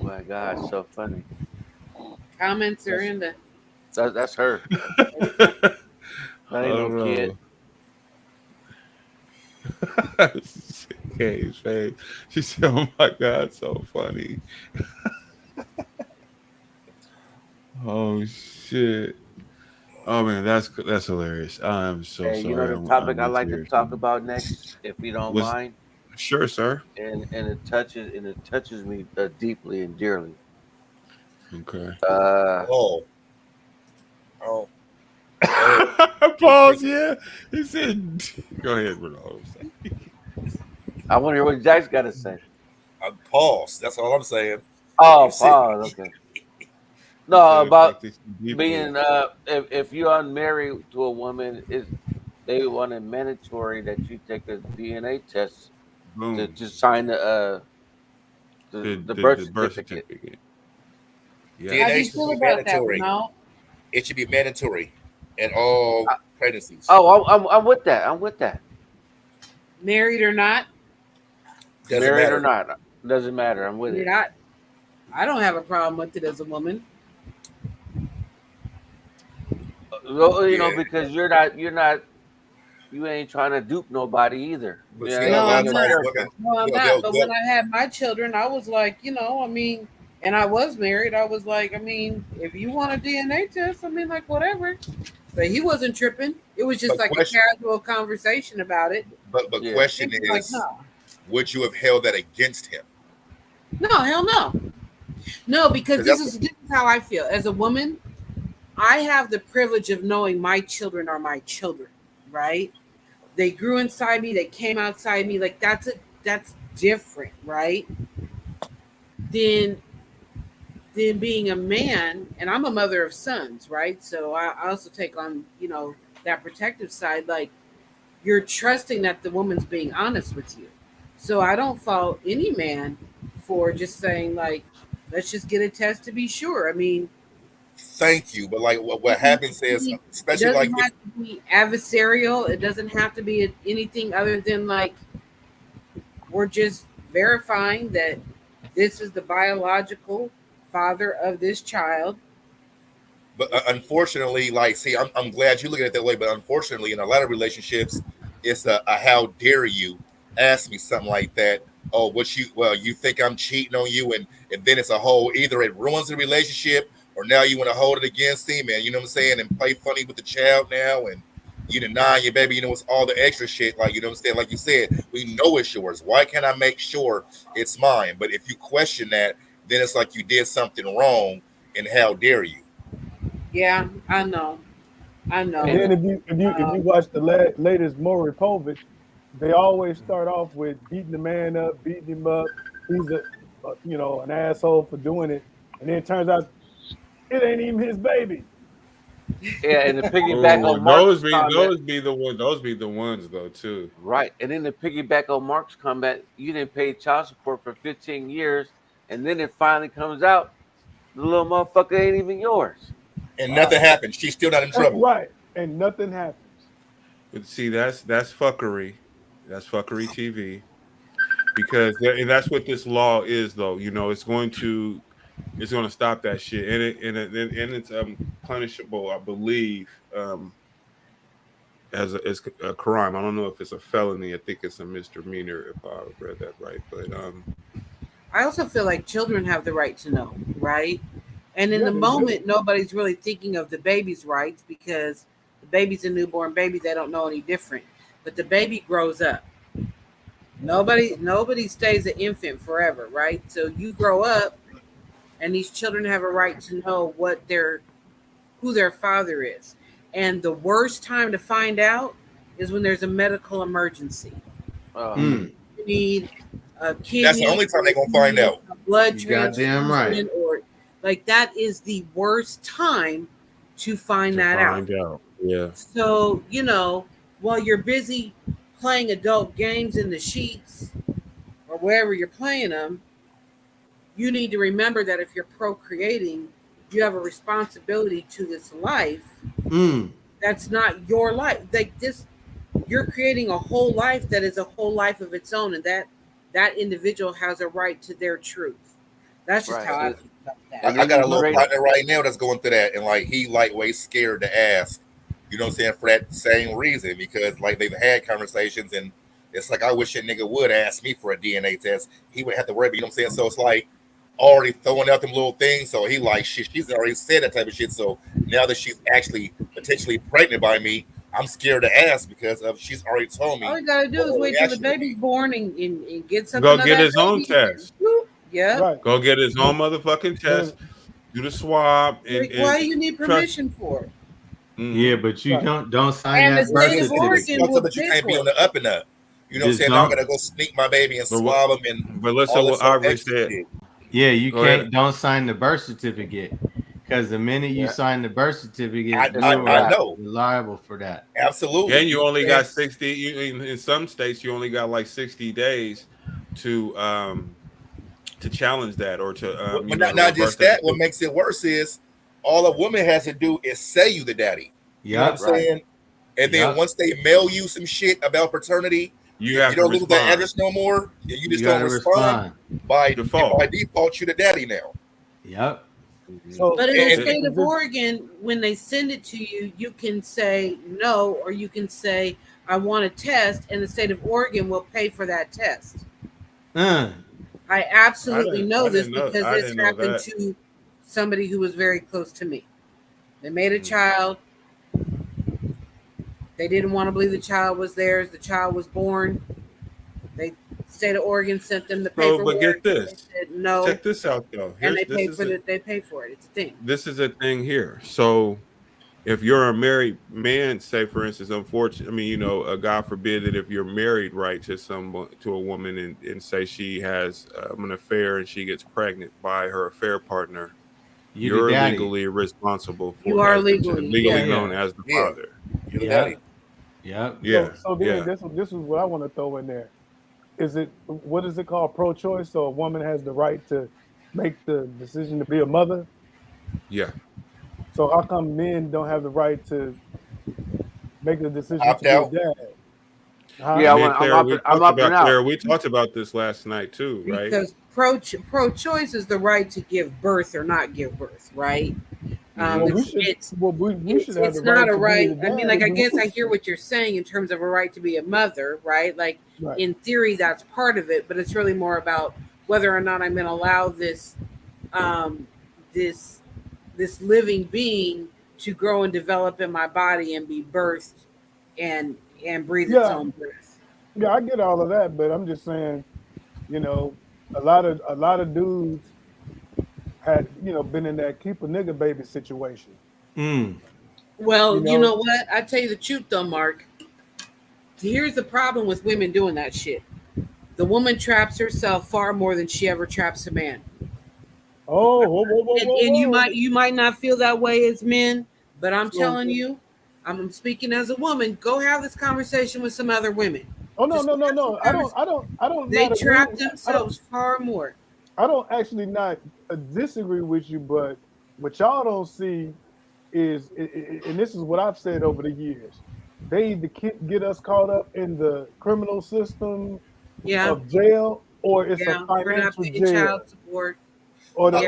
[SPEAKER 8] my god, so funny.
[SPEAKER 9] Comments are in the.
[SPEAKER 8] That's her. That ain't no kid.
[SPEAKER 6] Kay's face. She said, "Oh my god, so funny." Oh shit. Oh man, that's hilarious. I'm so sorry.
[SPEAKER 8] You know the topic I like to talk about next, if you don't mind.
[SPEAKER 6] Sure, sir.
[SPEAKER 8] And it touches me deeply and dearly.
[SPEAKER 6] Okay. Pause. Yeah. He said, "Go ahead, Bernardo."
[SPEAKER 8] I want to hear what Jack's got to say.
[SPEAKER 12] Pause. That's all I'm saying.
[SPEAKER 8] Oh, pause. Okay. No, about
[SPEAKER 6] Like deep
[SPEAKER 8] being if you're unmarried to a woman, is they want it mandatory that you take a DNA test to
[SPEAKER 6] boom.
[SPEAKER 8] sign the birth
[SPEAKER 6] The birth
[SPEAKER 8] certificate.
[SPEAKER 6] certificate.
[SPEAKER 9] How do
[SPEAKER 12] DNA
[SPEAKER 9] you
[SPEAKER 6] Yes.
[SPEAKER 12] should
[SPEAKER 9] feel
[SPEAKER 12] be
[SPEAKER 9] about that,
[SPEAKER 12] mandatory.
[SPEAKER 9] Renault?
[SPEAKER 12] It should be mandatory in all pregnancies.
[SPEAKER 8] Oh, I'm with that. I'm with that.
[SPEAKER 9] Married or not?
[SPEAKER 12] Doesn't
[SPEAKER 8] Married or
[SPEAKER 12] matter.
[SPEAKER 8] not, doesn't matter. I'm
[SPEAKER 9] I
[SPEAKER 8] with
[SPEAKER 9] mean,
[SPEAKER 8] it.
[SPEAKER 9] I don't have a problem with it as a woman.
[SPEAKER 8] Well, you know,
[SPEAKER 12] Yeah.
[SPEAKER 8] because you ain't trying to dupe nobody either.
[SPEAKER 12] But
[SPEAKER 8] Yeah,
[SPEAKER 12] see,
[SPEAKER 8] you
[SPEAKER 12] a
[SPEAKER 9] No,
[SPEAKER 8] know
[SPEAKER 12] lot
[SPEAKER 9] I'm
[SPEAKER 12] of
[SPEAKER 8] your
[SPEAKER 9] not.
[SPEAKER 12] times
[SPEAKER 8] character.
[SPEAKER 12] women,
[SPEAKER 9] No, I'm not. But when I had my children, I was like, I mean, and I was married. I was like, I mean, if you want a DNA test, I mean, like, whatever. But he wasn't tripping. It was just
[SPEAKER 12] but
[SPEAKER 9] like a
[SPEAKER 12] question,
[SPEAKER 9] casual conversation about it.
[SPEAKER 12] but
[SPEAKER 8] Yeah.
[SPEAKER 12] question
[SPEAKER 9] He was like,
[SPEAKER 12] is,
[SPEAKER 9] no,
[SPEAKER 12] would you have held that against him?
[SPEAKER 9] no, hell no. No, because
[SPEAKER 12] 'Cause
[SPEAKER 9] this
[SPEAKER 12] that's
[SPEAKER 9] is how I feel. As a woman, I have the privilege of knowing my children are my children, right? They grew inside me, they came outside me. Like that's different, right? Than being a man, and I'm a mother of sons, right? So I also take on, that protective side. Like you're trusting that the woman's being honest with you. So I don't fault any man for just saying like, let's just get a test to be sure. I mean,
[SPEAKER 12] thank you. But like what happens is,
[SPEAKER 9] it
[SPEAKER 12] especially
[SPEAKER 9] doesn't
[SPEAKER 12] like if
[SPEAKER 9] have to be adversarial. It doesn't have to be anything other than like we're just verifying that this is the biological father of this child.
[SPEAKER 12] but unfortunately, like, see, I'm glad you look at it that way. But unfortunately, in a lot of relationships, it's a how dare you ask me something like that. Oh, you think I'm cheating on you, and then it's a whole, either it ruins the relationship or now you want to hold it against him, and you know what I'm saying, and play funny with the child now, and you deny your baby, it's all the extra shit, like, you know what I'm saying, like you said, we know it's yours. Why can't I make sure it's mine? But if you question that, then it's like you did something wrong, and how dare you?
[SPEAKER 9] Yeah, I know. I know.
[SPEAKER 13] And then if you watch the latest Maury Povich, they always start off with beating the man up, beating him up. He's an asshole for doing it, and then it turns out it ain't even his baby.
[SPEAKER 8] Yeah, and the piggyback on Mark's comment.
[SPEAKER 6] Those be the ones though too.
[SPEAKER 8] Right, and then the piggyback on Mark's comment. You didn't pay child support for 15 years, and then it finally comes out the little motherfucker ain't even yours.
[SPEAKER 12] And nothing happens. She's still not in trouble.
[SPEAKER 13] Right, and nothing happens.
[SPEAKER 6] But see, that's fuckery. That's fuckery TV. Because and that's what this law is, though. It's going to stop that shit, and it's punishable, I believe, as a crime. I don't know if it's a felony. I think it's a misdemeanor, if I read that right. But
[SPEAKER 9] I also feel like children have the right to know, right? And in the
[SPEAKER 13] they
[SPEAKER 9] moment,
[SPEAKER 13] do.
[SPEAKER 9] nobody's really thinking of the baby's rights because the baby's a newborn baby. They don't know any different. But the baby grows up. Nobody stays an infant forever, right? So you grow up, and these children have a right to know who their father is. And the worst time to find out is when there's a medical emergency. You need a kidney.
[SPEAKER 12] That's the only time they're gonna find out.
[SPEAKER 9] A blood
[SPEAKER 7] You goddamn
[SPEAKER 9] transfusion,
[SPEAKER 7] right.
[SPEAKER 9] or like that is the worst time to find that out.
[SPEAKER 6] Yeah.
[SPEAKER 9] So while you're busy playing adult games in the sheets or wherever you're playing them, you need to remember that if you're procreating, you have a responsibility to this life. That's not your life. Like this, you're creating a whole life that is a whole life of its own, and that individual has a right to their truth. That's just how I feel about that.
[SPEAKER 12] I got a little partner right now that's going through that, and like he lightweight scared to ask. You know what I'm saying? For that same reason, because like they've had conversations, and it's like I wish a nigga would ask me for a DNA test. He would have to worry. You know what I'm saying? So it's like already throwing out them little things. So he like shit. She's already said that type of shit. So now that she's actually potentially pregnant by me, I'm scared to ask because she's already told me.
[SPEAKER 9] All you gotta do is wait till the baby's born and get something.
[SPEAKER 6] Go get his own test.
[SPEAKER 9] Yeah.
[SPEAKER 13] Right.
[SPEAKER 6] Go get his own motherfucking test. Do the swab.
[SPEAKER 9] Why do you need permission for it?
[SPEAKER 14] Yeah, but you don't sign
[SPEAKER 9] And
[SPEAKER 14] that
[SPEAKER 9] the
[SPEAKER 14] birth
[SPEAKER 9] state of Oregon
[SPEAKER 14] certificate.
[SPEAKER 9] will
[SPEAKER 12] But you
[SPEAKER 9] pay
[SPEAKER 12] can't be
[SPEAKER 9] for
[SPEAKER 12] on the up and up. You know what I'm
[SPEAKER 14] Just
[SPEAKER 12] saying? Now I'm
[SPEAKER 14] don't-
[SPEAKER 12] gonna go sneak my baby and swab him and
[SPEAKER 6] But listen,
[SPEAKER 12] all
[SPEAKER 6] what
[SPEAKER 12] this other
[SPEAKER 6] Aubrey
[SPEAKER 12] extra
[SPEAKER 6] said.
[SPEAKER 12] shit.
[SPEAKER 14] Yeah, you
[SPEAKER 6] Go
[SPEAKER 14] can't.
[SPEAKER 6] ahead.
[SPEAKER 14] Don't sign the birth certificate. Because the minute you sign the birth certificate,
[SPEAKER 12] I know.
[SPEAKER 14] you're liable for that.
[SPEAKER 12] Absolutely.
[SPEAKER 6] And you only got 60. In some states, you only got like 60 days to challenge that or to
[SPEAKER 12] But not just that. What makes it worse is all a woman has to do is say you the daddy. You know what I'm saying? And then once they mail you some shit about paternity,
[SPEAKER 6] you
[SPEAKER 12] if you don't live with that address no more, you just don't respond. By default, you the daddy now.
[SPEAKER 14] Yep.
[SPEAKER 9] But in the state of Oregon, when they send it to you, you can say no, or you can say, I want a test, and the state of Oregon will pay for that test. I absolutely know this because this happened to somebody who was very close to me. They made a child. They didn't want to believe the child was theirs. The child was born. The state of Oregon sent them the paperwork.
[SPEAKER 6] But get this.
[SPEAKER 9] They said no.
[SPEAKER 6] Check this out, though.
[SPEAKER 9] And they pay for it. They pay for it. It's a thing.
[SPEAKER 6] This is a thing here. So if you're a married man, say for instance, unfortunately, I mean, you know, God forbid that if you're married, right, to a woman and say she has an affair and she gets pregnant by her affair partner, you're legally responsible for.
[SPEAKER 9] You are legally
[SPEAKER 6] known as the father.
[SPEAKER 12] You're the daddy.
[SPEAKER 6] Yeah.
[SPEAKER 13] So then this is what I want to throw in there. What is it called? Pro-choice. So a woman has the right to make the decision to be a mother.
[SPEAKER 6] Yeah.
[SPEAKER 13] So how come men don't have the right to make the decision
[SPEAKER 12] Opt
[SPEAKER 13] to
[SPEAKER 12] out.
[SPEAKER 13] be a dad?
[SPEAKER 6] We talked about this last night too, right?
[SPEAKER 9] Because pro-choice is the right to give birth or not give birth, right? It's not a right. I mean, like, I guess I hear what you're saying in terms of a right to be a mother, right? Like, in theory, that's part of it, but it's really more about whether or not I'm going to allow this living being to grow and develop in my body and be birthed and breathe its own breath.
[SPEAKER 13] Yeah, I get all of that, but I'm just saying, you know, a lot of dudes had, you know, been in that keep a nigga baby situation.
[SPEAKER 9] Well, you know what? I tell you the truth though, Mark. Here's the problem with women doing that shit. The woman traps herself far more than she ever traps a man. And you might not feel that way as men, but I'm telling you, I'm speaking as a woman. Go have this conversation with some other women.
[SPEAKER 13] Oh no! I don't.
[SPEAKER 9] They trap themselves far more.
[SPEAKER 13] I don't actually not disagree with you, but what y'all don't see is, and this is what I've said over the years, they either get us caught up in the criminal system of jail, or it's a financial jail,
[SPEAKER 9] child support,
[SPEAKER 13] or the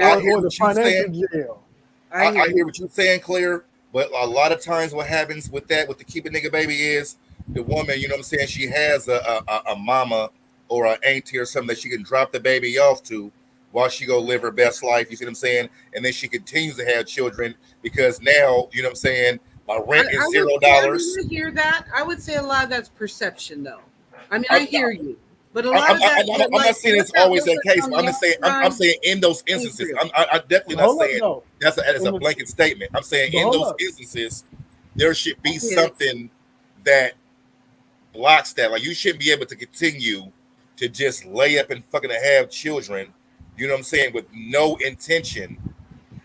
[SPEAKER 13] financial jail.
[SPEAKER 12] I hear what you're saying, Claire, but a lot of times what happens with the keep a nigga baby is the woman, you know what I'm saying, she has a mama or an auntie or something that she can drop the baby off to while she go live her best life, you see what I'm saying? And then she continues to have children because now, you know what I'm saying, my rent is $0.
[SPEAKER 9] I hear that. I would say a lot of that's perception, though. I mean, I hear you. But a lot of that,
[SPEAKER 12] I'm not saying it's always that case. I'm saying in those instances, I'm definitely not saying that's a blanket statement. I'm saying in those instances, there should be something that blocks that. Like, you shouldn't be able to continue to just lay up and fucking have children, you know what I'm saying, with no intention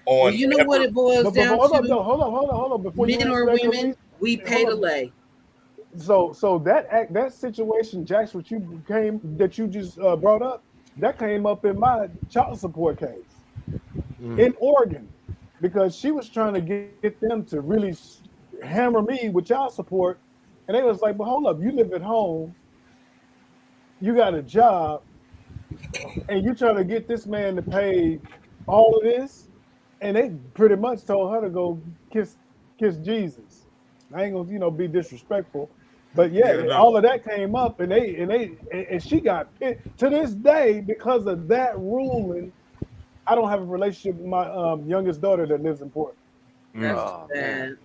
[SPEAKER 12] on.
[SPEAKER 9] Well, you know what it boils down to?
[SPEAKER 13] Hold on. Before
[SPEAKER 9] men or women, we pay to lay.
[SPEAKER 13] So that situation, Jax, that you just brought up, that came up in my child support case in Oregon, because she was trying to get them to really hammer me with child support, and they was like, "But hold up, you live at home, you got a job, and you trying to get this man to pay all of this," and they pretty much told her to go kiss Jesus. I ain't gonna, be disrespectful. But all of that came up, and she got pissed. To this day, because of that ruling, I don't have a relationship with my youngest daughter that lives in Portland.
[SPEAKER 9] That's bad.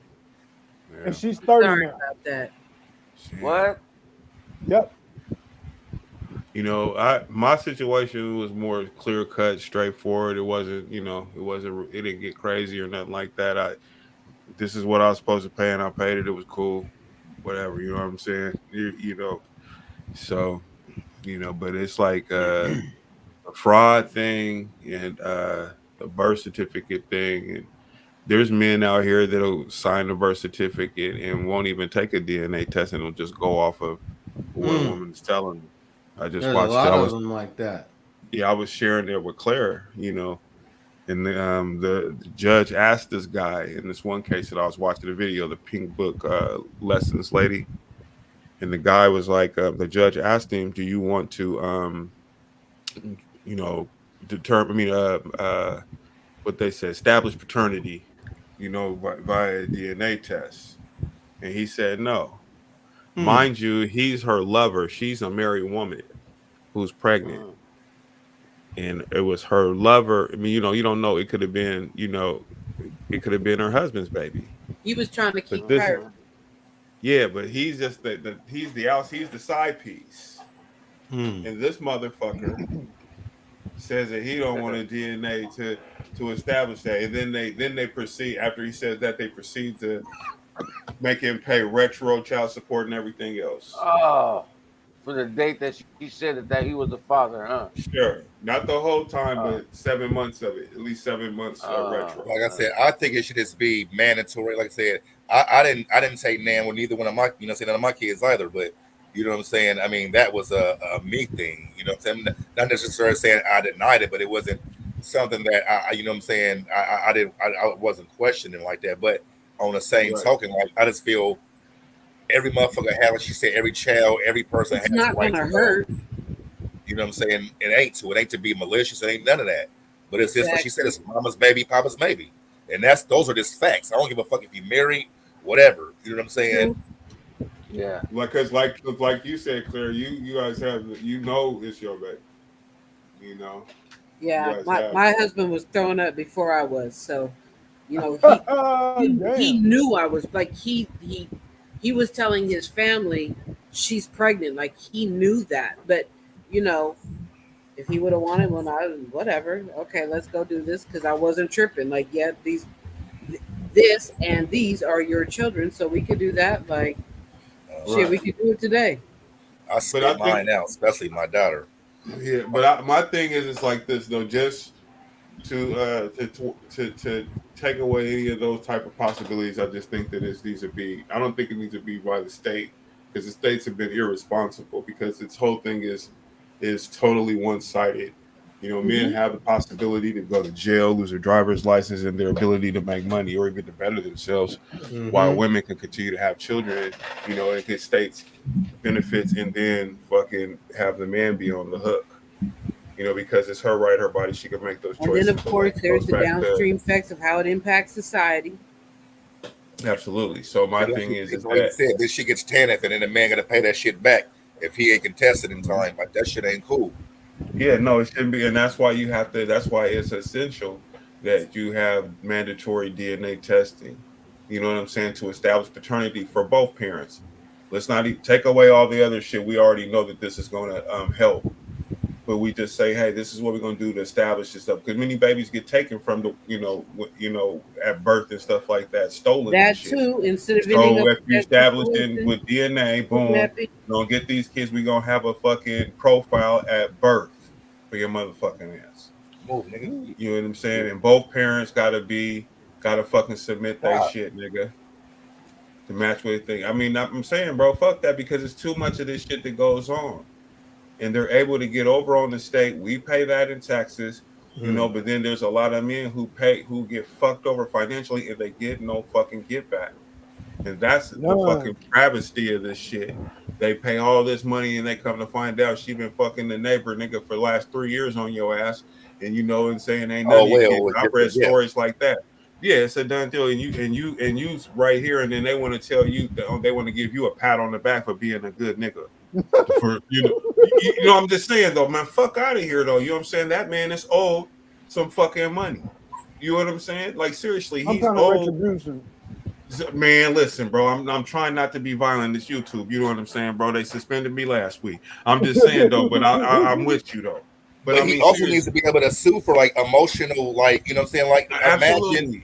[SPEAKER 13] And she's 30
[SPEAKER 9] Sorry
[SPEAKER 13] now.
[SPEAKER 9] about that.
[SPEAKER 8] What?
[SPEAKER 13] Yep.
[SPEAKER 6] My situation was more clear cut, straightforward. It wasn't, it didn't get crazy or nothing like that. This is what I was supposed to pay, and I paid it. It was cool. Whatever, you know what I'm saying? So, but it's like a fraud thing and a birth certificate thing. And there's men out here that'll sign a birth certificate and won't even take a DNA test and will just go off of what a woman is telling them. I just
[SPEAKER 14] There's a
[SPEAKER 6] watched
[SPEAKER 14] lot
[SPEAKER 6] it.
[SPEAKER 14] of them like that.
[SPEAKER 6] Yeah, I was sharing it with Claire, and the judge asked this guy in this one case that I was watching the video, the Pink Book lessons lady, and the guy was like, the judge asked him, "Do you want to, determine? What they say, establish paternity, via DNA test?" And he said no. Mind you, he's her lover. She's a married woman who's pregnant. And it was her lover. I mean, you don't know. It could have been, it could have been her husband's baby.
[SPEAKER 9] He was trying to keep her.
[SPEAKER 6] Yeah, but he's just he's the side piece. And this motherfucker says that he don't want a DNA to establish that. And then they proceed, after he says that, they proceed to make him pay retro child support and everything else.
[SPEAKER 8] Oh. For the date that she said that he was the father, huh?
[SPEAKER 6] Sure. Not the whole time, but 7 months of it. At least 7 months retro.
[SPEAKER 12] Like I said, I think it should just be mandatory. Like I said, I didn't say nan with neither one of my, none of my kids either, but you know what I'm saying? I mean, that was a me thing. You know what I'm saying? Not necessarily saying I denied it, but it wasn't something that I you know what I'm saying? I wasn't questioning like that. But on the same token, like I just feel every motherfucker has, like she said, every child, every person has
[SPEAKER 9] not
[SPEAKER 12] right
[SPEAKER 9] gonna
[SPEAKER 12] to
[SPEAKER 9] hurt.
[SPEAKER 12] You know what I'm saying? It ain't to be malicious. It ain't none of that. But it's just what she said. It's mama's baby, papa's baby, and those are just facts. I don't give a fuck if you married, whatever. You know what I'm saying?
[SPEAKER 8] Yeah.
[SPEAKER 6] Because like you said, Claire, you guys have it's your baby.
[SPEAKER 9] Yeah, my husband was throwing up before I was, so he knew I was like he was telling his family she's pregnant, like he knew that. But if he would have wanted one, whatever. Okay, let's go do this, because I wasn't tripping. Like, yeah, this and these are your children, so we could do that. Like, shit, we could do it today.
[SPEAKER 12] I spit mine out, especially my daughter.
[SPEAKER 6] Yeah, but my thing is, it's like this though. Just to take away any of those type of possibilities, I just think that it needs to be. I don't think it needs to be by the state, because the states have been irresponsible, because its whole thing is totally one-sided. Men have the possibility to go to jail, lose their driver's license, and their ability to make money or even to better themselves, while women can continue to have children, and get states benefits, and then fucking have the man be on the hook. Because it's her right, her body, she can make those choices.
[SPEAKER 9] And then, of course, there's the downstream effects of how it impacts society.
[SPEAKER 6] Absolutely. So my thing is
[SPEAKER 12] like you said, this shit gets TANF, and then the man got to pay that shit back if he ain't contested in time. Like, that shit ain't cool.
[SPEAKER 6] Yeah, no, it shouldn't be, and that's why that's why it's essential that you have mandatory DNA testing. You know what I'm saying? To establish paternity for both parents. Let's not take away all the other shit. We already know that this is going to help, but we just say, hey, this is what we're going to do to establish this stuff. Because many babies get taken from the, at birth and stuff like that, stolen.
[SPEAKER 9] That too, instead of
[SPEAKER 6] so if you establish it with DNA, boom, we're gonna get these kids. We're gonna have a fucking profile at birth for your motherfucking ass.
[SPEAKER 12] Move, nigga.
[SPEAKER 6] You know what I'm saying? And both parents gotta fucking submit that shit, nigga, to match what they think. I mean, I'm saying, bro, fuck that, because it's too much of this shit that goes on. And they're able to get over on the state. We pay that in taxes, but then there's a lot of men who get fucked over financially, and they get no fucking get back. And that's the fucking travesty of this shit. They pay all this money, and they come to find out she been fucking the neighbor nigga for the last 3 years on your ass, and saying ain't nothing. I've read stories like that. Yeah, it's a done deal, and you right here, and then they want to tell you that they want to give you a pat on the back for being a good nigga. For I'm just saying though, man, fuck out of here though. You know what I'm saying? That man is owed some fucking money. You know what I'm saying? Like, seriously, he's owed. Man, listen, bro. I'm trying not to be violent. It's YouTube. You know what I'm saying, bro? They suspended me last week. I'm just saying though, but I'm with you though.
[SPEAKER 12] But he also needs to be able to sue for like emotional, like, you know what I'm saying? Like,
[SPEAKER 6] absolutely.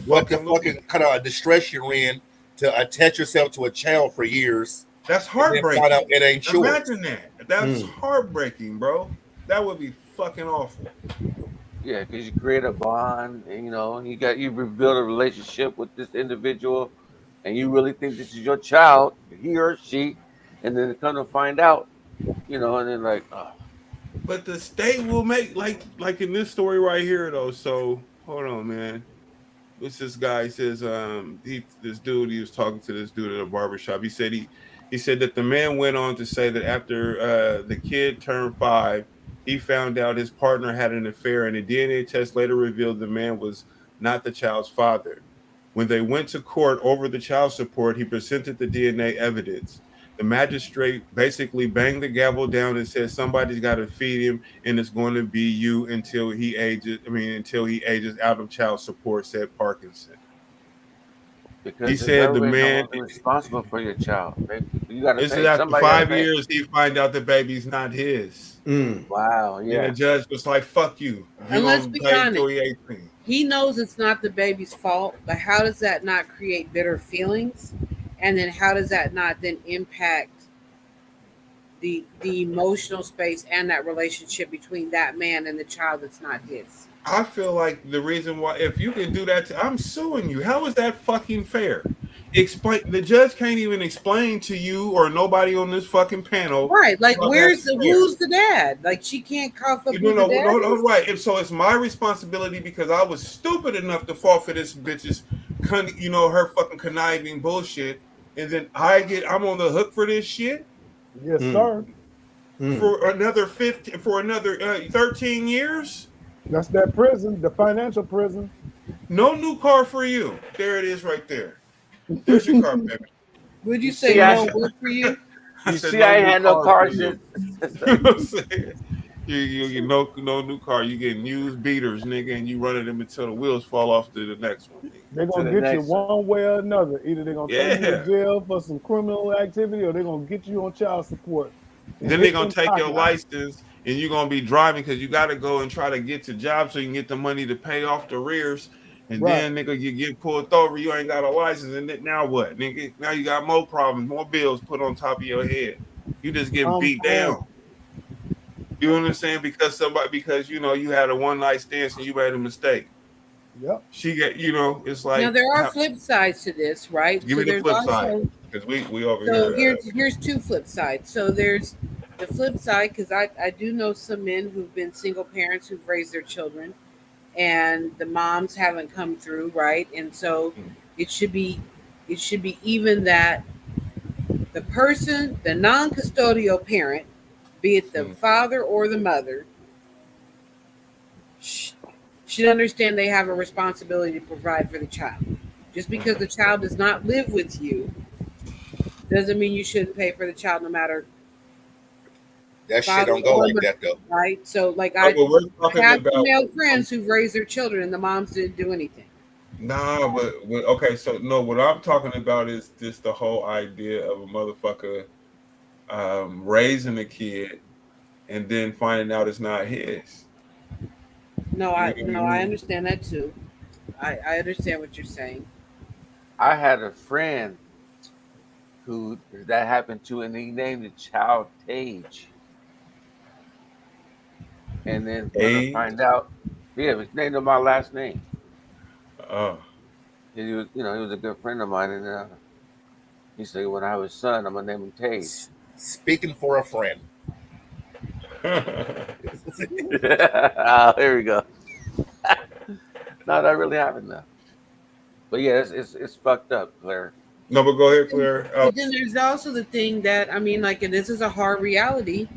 [SPEAKER 12] What the fucking kind of distress you're in to attach yourself to a child for years.
[SPEAKER 6] That's heartbreaking.
[SPEAKER 12] Find out it ain't yours.
[SPEAKER 6] Imagine that. That's heartbreaking, bro. That would be fucking awful.
[SPEAKER 8] Yeah, because you create a bond, and you rebuild a relationship with this individual, and you really think this is your child, he or she, and then come to find out, and then like, oh.
[SPEAKER 6] But the state will make like in this story right here though. So hold on, man. What's this guy? He says this dude, he was talking to this dude at a barbershop. He said that the man went on to say that after the kid turned 5, he found out his partner had an affair, and a DNA test later revealed the man was not the child's father. When they went to court over the child support, he presented the DNA evidence. The magistrate basically banged the gavel down and said somebody's got to feed him, and it's going to be you until he ages. Until he ages out of child support," said Parkinson.
[SPEAKER 8] Because
[SPEAKER 6] He said the
[SPEAKER 8] everybody's
[SPEAKER 6] man.
[SPEAKER 8] responsible for your child. You got to
[SPEAKER 6] This is
[SPEAKER 8] pay.
[SPEAKER 6] after
[SPEAKER 8] Somebody got to
[SPEAKER 6] 5
[SPEAKER 8] pay.
[SPEAKER 6] years. He find out the baby's not his.
[SPEAKER 8] Wow.
[SPEAKER 6] And
[SPEAKER 8] Yeah.
[SPEAKER 6] the judge was like, "Fuck you.
[SPEAKER 9] And
[SPEAKER 6] You
[SPEAKER 9] let's
[SPEAKER 6] gonna
[SPEAKER 9] be
[SPEAKER 6] pay
[SPEAKER 9] honest.
[SPEAKER 6] until he 18."
[SPEAKER 9] He knows it's not the baby's fault, but how does that not create bitter feelings? And then how does that not then impact the emotional space and that relationship between that man and the child that's not his?
[SPEAKER 6] I feel like the reason why, if you can do that, I'm suing you. How is that fucking fair? Explain. The judge can't even explain to you or nobody on this fucking panel.
[SPEAKER 9] Right. Like,
[SPEAKER 6] how
[SPEAKER 9] who's
[SPEAKER 6] that's fair.
[SPEAKER 9] the dad? Like, she can't cough up who the
[SPEAKER 6] No,
[SPEAKER 9] dad is?
[SPEAKER 6] right. And so it's my responsibility because I was stupid enough to fall for this bitch's, her fucking conniving bullshit. And then I'm on the hook for this shit.
[SPEAKER 13] Yes, sir.
[SPEAKER 6] For another 13 years.
[SPEAKER 13] That's that prison, the financial prison.
[SPEAKER 6] No new car for you. There it is, right there. There's your car, baby.
[SPEAKER 9] Would you say no work for you?
[SPEAKER 8] You see, I ain't had no car since.
[SPEAKER 6] You know what I'm saying? You no new car. You getting used beaters, nigga, and you running them until the wheels fall off to the next one.
[SPEAKER 13] They're gonna get you one way or another. Either they're gonna throw you to jail for some criminal activity, or they're gonna get you on child support.
[SPEAKER 6] Then they're gonna take your license, and you're gonna be driving because you got to go and try to get to jobs so you can get the money to pay off the rears. And then, nigga, you get pulled over, you ain't got a license, and then now what, nigga? Now you got more problems, more bills put on top of your head. You just getting beat down. You know what I'm saying? Because you had a one night stand and you made a mistake.
[SPEAKER 13] Yep.
[SPEAKER 6] She got, it's like.
[SPEAKER 9] Now there are flip sides to this, right?
[SPEAKER 6] Give me the flip side because we over
[SPEAKER 9] here. So here's two flip sides. So there's the flip side because I do know some men who've been single parents who've raised their children, and the moms haven't come through, right? And so it should be even that the person, the non-custodial parent, be it the father or the mother, should understand they have a responsibility to provide for the child. Just because the child does not live with you doesn't mean you shouldn't pay for the child no matter.
[SPEAKER 12] That shit don't go like that though.
[SPEAKER 9] Right? So like I have female friends who've raised their children and the moms didn't do anything.
[SPEAKER 6] Nah, but okay, so no, what I'm talking about is just the whole idea of a motherfucker raising a kid and then finding out it's not his.
[SPEAKER 9] No, I understand that too. I understand what you're saying.
[SPEAKER 8] I had a friend who that happened to, and he named the child Tage. And then to find out, he named him my last name.
[SPEAKER 6] Oh.
[SPEAKER 8] He was, he was a good friend of mine, and he said, "When I have a son, I'm gonna name him Tage."
[SPEAKER 12] Speaking for a friend.
[SPEAKER 8] Oh, here we go. No, that really happened though. But yeah, it's fucked up, Claire.
[SPEAKER 6] No, but go ahead, Claire.
[SPEAKER 9] But then there's also the thing that and this is a hard reality.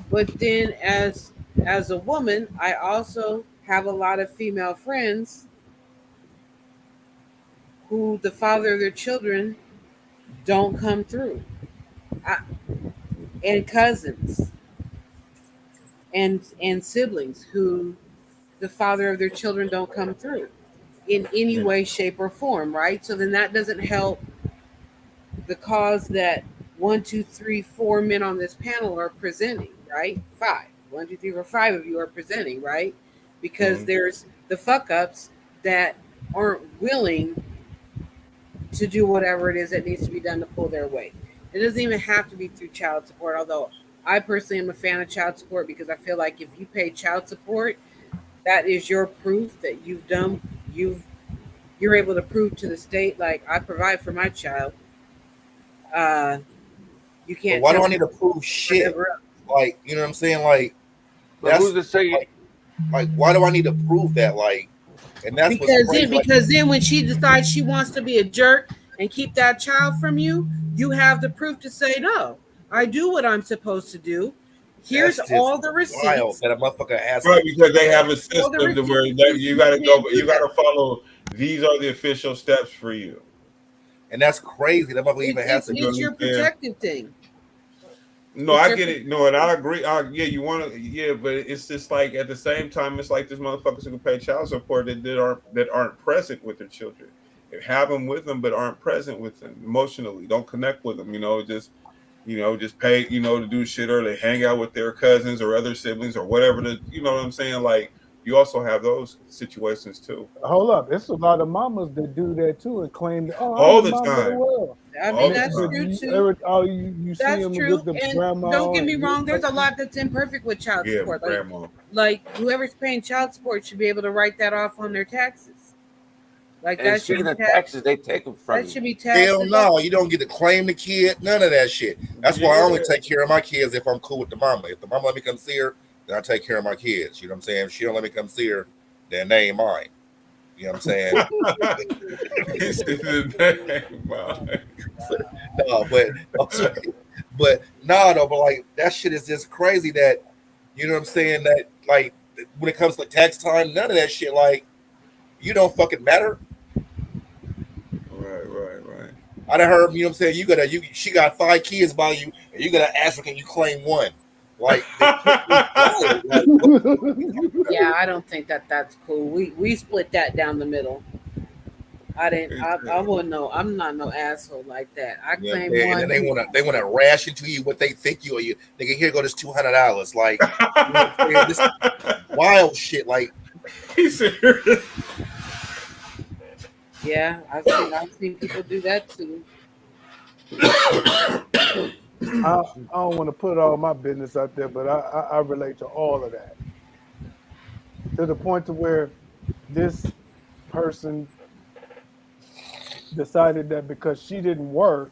[SPEAKER 9] But then, as a woman, I also have a lot of female friends who the father of their children don't come through, and cousins and siblings who the father of their children don't come through in any way, shape, or form, right? So then that doesn't help the cause that 1, 2, 3, 4 men on this panel are presenting, right? 5. 1, 2, 3, 4, 5 of you are presenting, right? Because there's the fuck ups that aren't willing to do whatever it is that needs to be done to pull their weight. It doesn't even have to be through child support, although I personally am a fan of child support because I feel like if you pay child support, that is your proof that you're able to prove to the state, like, I provide for my child. You can't.
[SPEAKER 12] But why
[SPEAKER 9] tell
[SPEAKER 12] do I
[SPEAKER 9] me
[SPEAKER 12] need to prove shit?
[SPEAKER 9] whatever else.
[SPEAKER 12] Like, you know what I'm saying? Like,
[SPEAKER 8] But who's to say?
[SPEAKER 12] Like, why do I need to prove that? Like, and that's what's crazy.
[SPEAKER 9] Because then when she decides she wants to be a jerk and keep that child from you, you have the proof to say, no, I do what I'm supposed to do. Here's all the receipts.
[SPEAKER 12] That a motherfucker has.
[SPEAKER 6] Right, because they have a system to where you got to go, but you got to follow. These are the official steps for you,
[SPEAKER 12] and that's crazy. That motherfucker even has to.
[SPEAKER 9] It's your protective thing.
[SPEAKER 6] No, I get it. No, and I agree. Yeah, you want to. Yeah, but it's just like at the same time, it's like this motherfuckers who can pay child support that aren't present with their children. They have them with them, but aren't present with them emotionally. Don't connect with them. Just pay, to do shit, or they hang out with their cousins or other siblings or whatever. You know what I'm saying? Like, you also have those situations too.
[SPEAKER 13] Hold up, it's a lot of mamas that do that too and claim that,
[SPEAKER 6] all the time.
[SPEAKER 9] I mean, that's true too.
[SPEAKER 13] You see
[SPEAKER 9] That's
[SPEAKER 13] them
[SPEAKER 9] true.
[SPEAKER 13] with the
[SPEAKER 9] And
[SPEAKER 13] grandma.
[SPEAKER 9] don't get me wrong, there's a lot that's imperfect with child support. Like whoever's paying child support should be able to write that off on their taxes. Like
[SPEAKER 8] and
[SPEAKER 9] that should
[SPEAKER 8] speaking
[SPEAKER 9] be
[SPEAKER 8] of taxes, they take them from
[SPEAKER 9] that
[SPEAKER 8] you.
[SPEAKER 9] should be taxed.
[SPEAKER 12] Hell no, you don't get to claim the kid. None of that shit. That's why I only take care of my kids if I'm cool with the mama. If the mama let me come see her, then I take care of my kids. You know what I'm saying? If she don't let me come see her, then they ain't mine. You know what I'm saying? but like that shit is just crazy that, you know what I'm saying, that like when it comes to tax time, none of that shit, like, you don't fucking matter.
[SPEAKER 6] Right.
[SPEAKER 12] I done heard, you know what I'm saying, she got 5 kids by you, and you gotta ask her, can you claim one? Like,
[SPEAKER 9] yeah, I don't think that's cool. We split that down the middle. I wouldn't know. I'm not no asshole like that. I claim one.
[SPEAKER 12] And then they wanna ration to you what they think you owe you. They can here go this $200. Like, you know what I'm saying? This wild shit. Like,
[SPEAKER 9] yeah, I've seen people do that too.
[SPEAKER 13] I don't want to put all my business out there, but I relate to all of that. To the point to where this person decided that because she didn't work,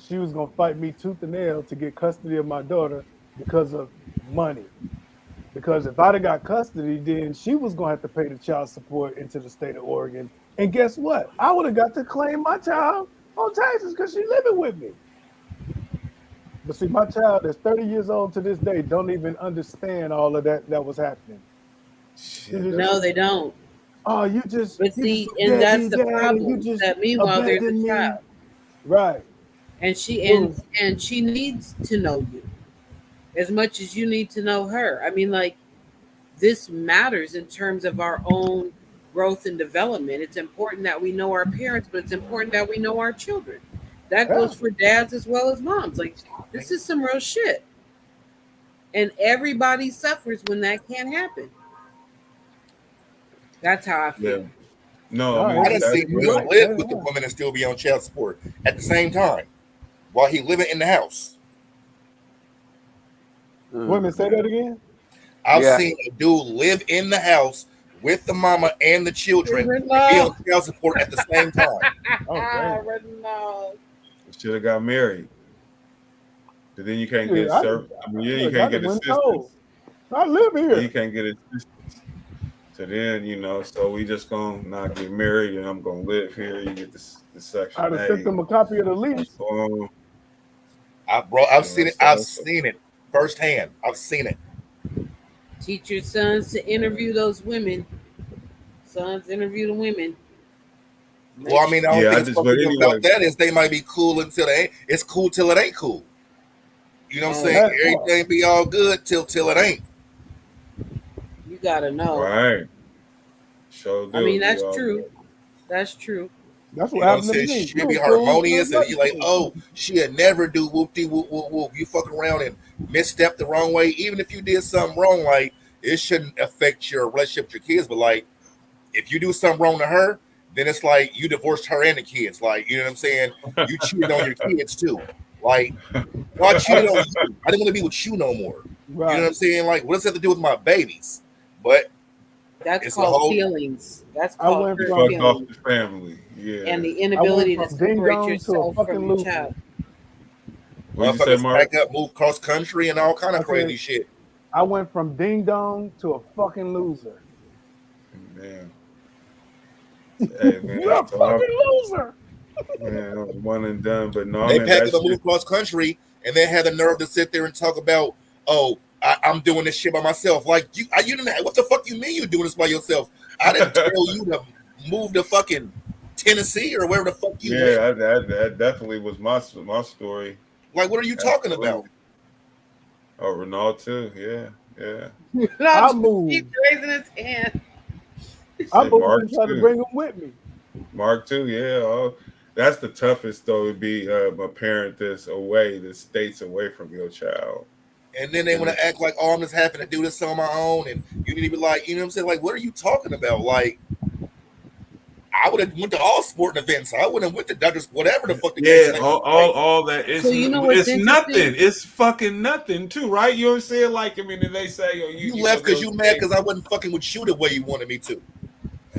[SPEAKER 13] she was going to fight me tooth and nail to get custody of my daughter because of money. Because if I'd have got custody, then she was going to have to pay the child support into the state of Oregon. And guess what? I would have got to claim my child on taxes because she's living with me. But see, my child is 30 years old to this day, don't even understand all of that was happening.
[SPEAKER 9] No, they don't.
[SPEAKER 13] Oh, you just.
[SPEAKER 9] But see, and that's the problem. That meanwhile, there's a child.
[SPEAKER 13] Right.
[SPEAKER 9] And she needs to know you as much as you need to know her. I mean, like, this matters in terms of our own growth and development. It's important that we know our parents, but it's important that we know our children. That goes for dads as well as moms. Like, this is some real shit. And everybody suffers when that can't happen. That's how I feel.
[SPEAKER 6] Yeah. No, I
[SPEAKER 12] done seen him live with the woman and still be on child support at the same time while he living in the house.
[SPEAKER 13] Women, say that again?
[SPEAKER 12] I've seen a dude live in the house with the mama and the children and be on child support at the same time.
[SPEAKER 6] Should have got married. But then you can't get service. You can't get assistance.
[SPEAKER 13] I live here.
[SPEAKER 6] You can't get assistance. So then, so we just gonna not get married, and I'm gonna live here. You get this section.
[SPEAKER 13] I'd have sent them a copy of the lease.
[SPEAKER 12] I've seen it. I've seen it firsthand. I've seen it.
[SPEAKER 9] Teach your sons to interview those women. Sons, interview the women.
[SPEAKER 12] Well, I mean, I don't think it's about that is they might be cool until they ain't. It's cool till it ain't cool. You know what I'm saying? Everything be all good till it ain't.
[SPEAKER 9] You gotta know.
[SPEAKER 6] Right.
[SPEAKER 9] I mean, that's true. That's true.
[SPEAKER 13] That's what happened to me.
[SPEAKER 12] She'll be harmonious, and you like, oh, she'll never do whoop-de whoop whoop whoop. You fuck around and misstep the wrong way. Even if you did something wrong, like, it shouldn't affect your relationship with your kids. But like, if you do something wrong to her, then it's like you divorced her and the kids. Like, you know what I'm saying? You cheated on your kids too. Like, no, I cheated on you. I didn't want to be with you no more. Right. You know what I'm saying? Like, what does that have to do with my babies? but
[SPEAKER 9] That's
[SPEAKER 12] it's
[SPEAKER 9] called
[SPEAKER 12] a whole
[SPEAKER 9] feelings. That's
[SPEAKER 13] I
[SPEAKER 9] called
[SPEAKER 13] went
[SPEAKER 9] hurt
[SPEAKER 13] from
[SPEAKER 6] Fucked off
[SPEAKER 9] feelings.
[SPEAKER 6] the family. Yeah.
[SPEAKER 9] And the
[SPEAKER 13] I went
[SPEAKER 9] inability to
[SPEAKER 13] from ding
[SPEAKER 9] separate
[SPEAKER 13] dong to a
[SPEAKER 9] yourself
[SPEAKER 13] fucking
[SPEAKER 9] from your
[SPEAKER 13] loser.
[SPEAKER 9] child.
[SPEAKER 6] What'd you say,
[SPEAKER 12] motherfuckers
[SPEAKER 6] Mark?
[SPEAKER 12] pack up, move cross country, and all kind of
[SPEAKER 13] I
[SPEAKER 12] crazy
[SPEAKER 13] said
[SPEAKER 12] shit.
[SPEAKER 13] I went from ding dong to a fucking loser.
[SPEAKER 6] Man. Hey, man.
[SPEAKER 13] You're a
[SPEAKER 6] So I'm,
[SPEAKER 13] fucking loser.
[SPEAKER 6] man, I was one and done. But no,
[SPEAKER 12] They
[SPEAKER 6] man,
[SPEAKER 12] pack
[SPEAKER 6] that
[SPEAKER 12] up and
[SPEAKER 6] shit.
[SPEAKER 12] move cross country, and then had the nerve to sit there and talk about, oh, I'm doing this shit by myself. Like you didn't. What the fuck you mean you doing this by yourself? I didn't tell you to move to fucking Tennessee or wherever the fuck you went.
[SPEAKER 6] Yeah, that definitely was my story.
[SPEAKER 12] Like, what are you talking about?
[SPEAKER 6] Oh, Ronaldo too. Yeah.
[SPEAKER 13] I moved.
[SPEAKER 9] He's raising his hand.
[SPEAKER 13] I
[SPEAKER 6] Said
[SPEAKER 13] moved
[SPEAKER 6] Mark
[SPEAKER 13] and tried to
[SPEAKER 6] too.
[SPEAKER 13] bring him with me.
[SPEAKER 6] Mark too. Yeah. Oh, that's the toughest though. Would be a parent that's away, the states away from your child.
[SPEAKER 12] And then they want to act like, oh, I'm just having to do this on my own, and you need to be like, you know what I'm saying? Like, what are you talking about? Like, I would have went to all sporting events. I would have went to Dodgers, whatever the fuck the case.
[SPEAKER 6] Yeah, all that. It's,
[SPEAKER 9] So you know what's
[SPEAKER 6] it's nothing.
[SPEAKER 9] interesting?
[SPEAKER 6] It's fucking nothing too, right? You know what I'm saying? Like, I mean, they say, oh,
[SPEAKER 12] You left because you mad because I wasn't fucking with you the way you wanted me to.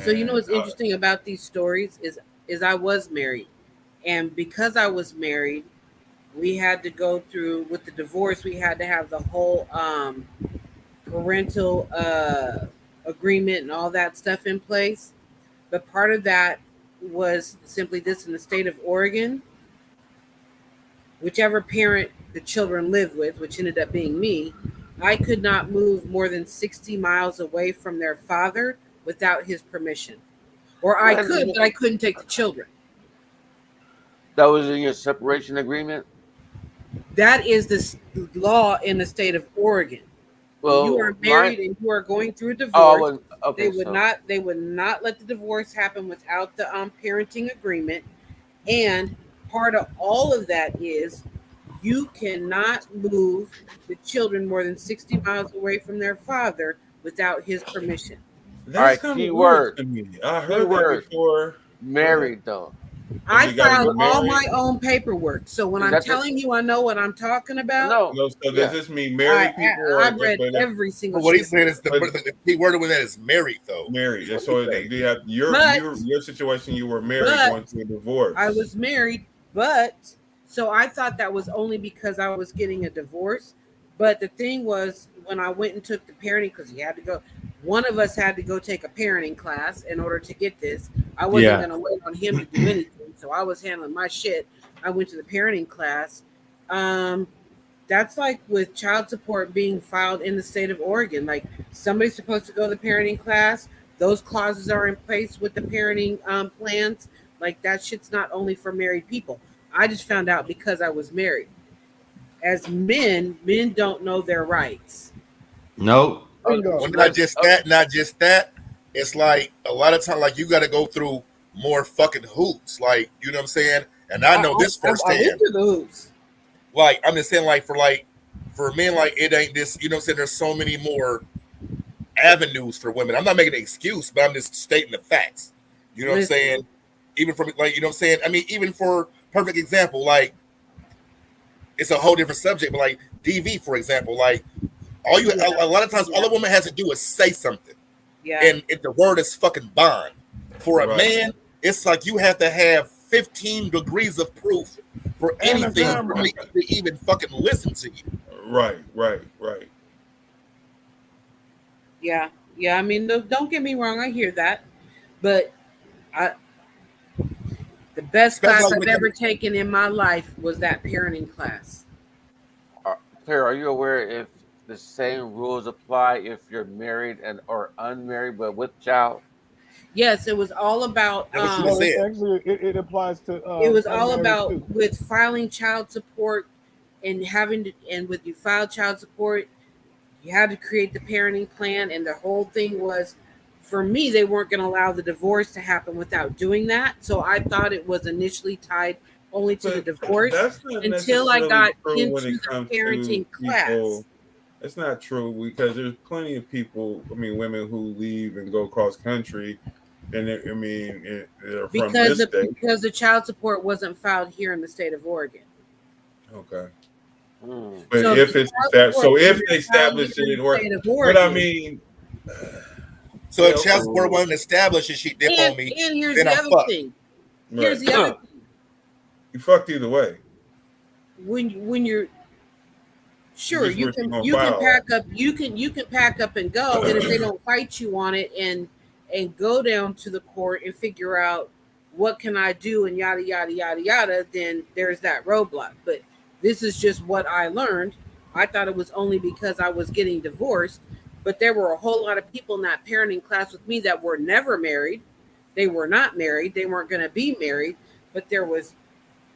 [SPEAKER 9] So you know what's interesting about these stories is I was married, and because I was married, we had to go through with the divorce. We had to have the whole parental agreement and all that stuff in place. But part of that was simply this: in the state of Oregon, whichever parent the children lived with, which ended up being me, I could not move more than 60 miles away from their father without his permission. Or I could, but I couldn't take the children.
[SPEAKER 8] That was in your separation agreement?
[SPEAKER 9] That is the law in the state of Oregon.
[SPEAKER 8] Well,
[SPEAKER 9] when you are married and you are going through a divorce, they would not let the divorce happen without the parenting agreement. And part of all of that is you cannot move the children more than 60 miles away from their father without his permission.
[SPEAKER 6] That's kind of weird to me. I heard that before.
[SPEAKER 8] Married though.
[SPEAKER 9] I filed all my own paperwork. So when I'm telling you I know what I'm talking about.
[SPEAKER 6] No, so does this mean married people?
[SPEAKER 9] I read every single
[SPEAKER 12] What he's saying is the key word with that is married though.
[SPEAKER 6] Married. And so you have your situation, you were married going through a divorce.
[SPEAKER 9] I was married, but so I thought that was only because I was getting a divorce. But the thing was, when I went and took the parenting, because he had to go, one of us had to go take a parenting class in order to get this. I wasn't going to wait on him to do anything, so I was handling my shit. I went to the parenting class. That's like with child support being filed in the state of Oregon. Like somebody's supposed to go to the parenting class. Those clauses are in place with the parenting plans. Like that shit's not only for married people. I just found out because I was married. As men don't know their rights.
[SPEAKER 14] Nope.
[SPEAKER 12] Well, not just that. It's like a lot of time, like you got to go through more fucking hoops. Like, you know what I'm saying? And I know this firsthand.
[SPEAKER 9] I'm into the hoops.
[SPEAKER 12] Like, I'm just saying, like for men, like it ain't this. You know what I'm saying? There's so many more avenues for women. I'm not making an excuse, but I'm just stating the facts. You know what I'm saying? Even from like, you know what I'm saying? I mean, even for perfect example, like it's a whole different subject, but like DV, for example, like a lot of times all a woman has to do is say something.
[SPEAKER 9] Yeah.
[SPEAKER 12] And if the word is fucking bond. For a man, it's like you have to have 15 degrees of proof for anything for me to even fucking listen to you.
[SPEAKER 6] Right.
[SPEAKER 9] Yeah. I mean, don't get me wrong. I hear that, but the best class I've ever taken in my life was that parenting class.
[SPEAKER 8] Claire, are you aware if the same rules apply if you're married or unmarried but with child?
[SPEAKER 9] Yes, it was all about.
[SPEAKER 13] Actually, it applies to.
[SPEAKER 9] It was all about with filing child support and when you file child support, you had to create the parenting plan, and the whole thing was, for me, they weren't going to allow the divorce to happen without doing that. So I thought it was initially tied only to the divorce until I got into the parenting class.
[SPEAKER 6] It's not true because there's plenty of people, women who leave and go cross country, and they're from this state.
[SPEAKER 9] Because the child support wasn't filed here in the state of Oregon.
[SPEAKER 6] Okay. But if they establish it in Oregon, but
[SPEAKER 12] So if child support wasn't established and she dip on me,
[SPEAKER 9] and here's
[SPEAKER 12] then
[SPEAKER 9] the
[SPEAKER 12] I'm
[SPEAKER 9] other
[SPEAKER 12] fucked.
[SPEAKER 9] thing. Here's the other thing.
[SPEAKER 6] You fucked either way.
[SPEAKER 9] When you're sure you can pack up you can pack up and go, and if they don't fight you on it and go down to the court and figure out what can I do and yada yada yada yada, then there's that roadblock. But this is just what I learned. I thought it was only because I was getting divorced, but there were a whole lot of people in that parenting class with me that were never married. They were not married. They weren't going to be married, but there was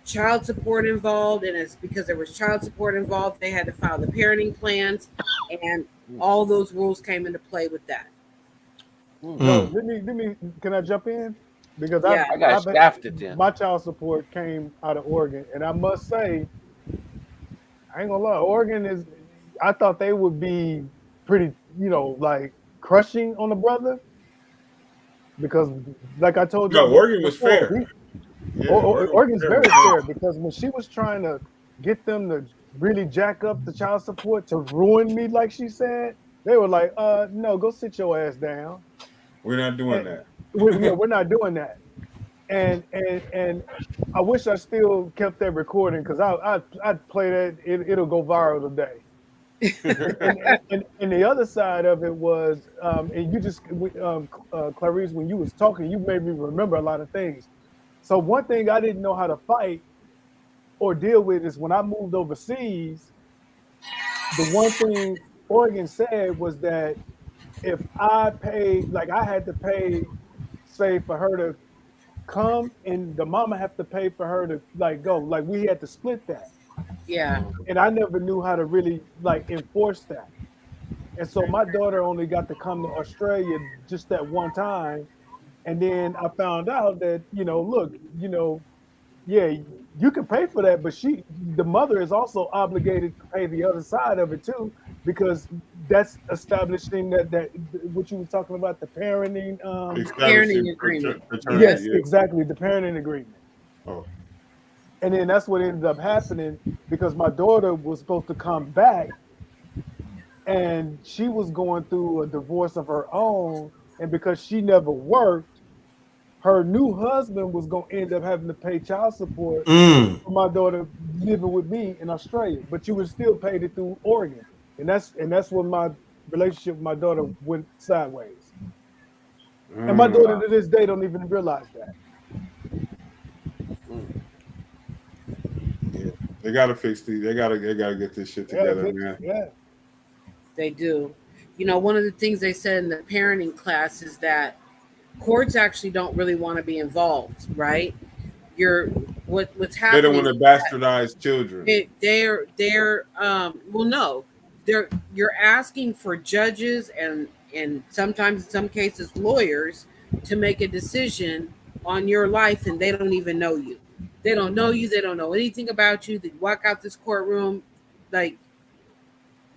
[SPEAKER 9] child support involved, and it's because there was child support involved, they had to file the parenting plans, and all those rules came into play with that.
[SPEAKER 13] No, let me. Can I jump in? Because
[SPEAKER 8] I got shafted then.
[SPEAKER 13] My child support came out of Oregon, and I must say, I ain't gonna lie, Oregon is. I thought they would be pretty, like crushing on the brother, because, like I told you,
[SPEAKER 6] Oregon was fair.
[SPEAKER 13] Oregon's very fair, because when she was trying to get them to really jack up the child support to ruin me, like she said, they were like, no, go sit your ass down.
[SPEAKER 6] We're not doing that.
[SPEAKER 13] We're not doing that. And I wish I still kept that recording, because I'd play that. It'll go viral today. and the other side of it was, and you just, Clarice, when you was talking, you made me remember a lot of things. So one thing I didn't know how to fight or deal with is when I moved overseas, the one thing Oregon said was that if I paid, like I had to pay, say, for her to come, and the mama have to pay for her to go, like we had to split that.
[SPEAKER 9] Yeah.
[SPEAKER 13] And I never knew how to really enforce that. And so my daughter only got to come to Australia just that one time. And then I found out that, look, yeah, you can pay for that, but the mother is also obligated to pay the other side of it too, because that's establishing that what you were talking about, the parenting
[SPEAKER 9] agreement.
[SPEAKER 13] Yes, exactly, the parenting agreement.
[SPEAKER 6] Oh.
[SPEAKER 13] And then that's what ended up happening, because my daughter was supposed to come back, and she was going through a divorce of her own, and because she never worked, her new husband was going to end up having to pay child support for my daughter living with me in Australia, but you would still pay it through Oregon. And that's when my relationship with my daughter went sideways. And my daughter to this day don't even realize that.
[SPEAKER 6] Yeah, they gotta fix these. They gotta get this shit together, man.
[SPEAKER 13] Yeah,
[SPEAKER 9] they do. One of the things they said in the parenting class is that courts actually don't really want to be involved, right? What's happening?
[SPEAKER 6] They don't want to bastardize children.
[SPEAKER 9] You're asking for judges and sometimes in some cases lawyers to make a decision on your life, and they don't even know you. They don't know you. They don't know anything about you. They walk out this courtroom like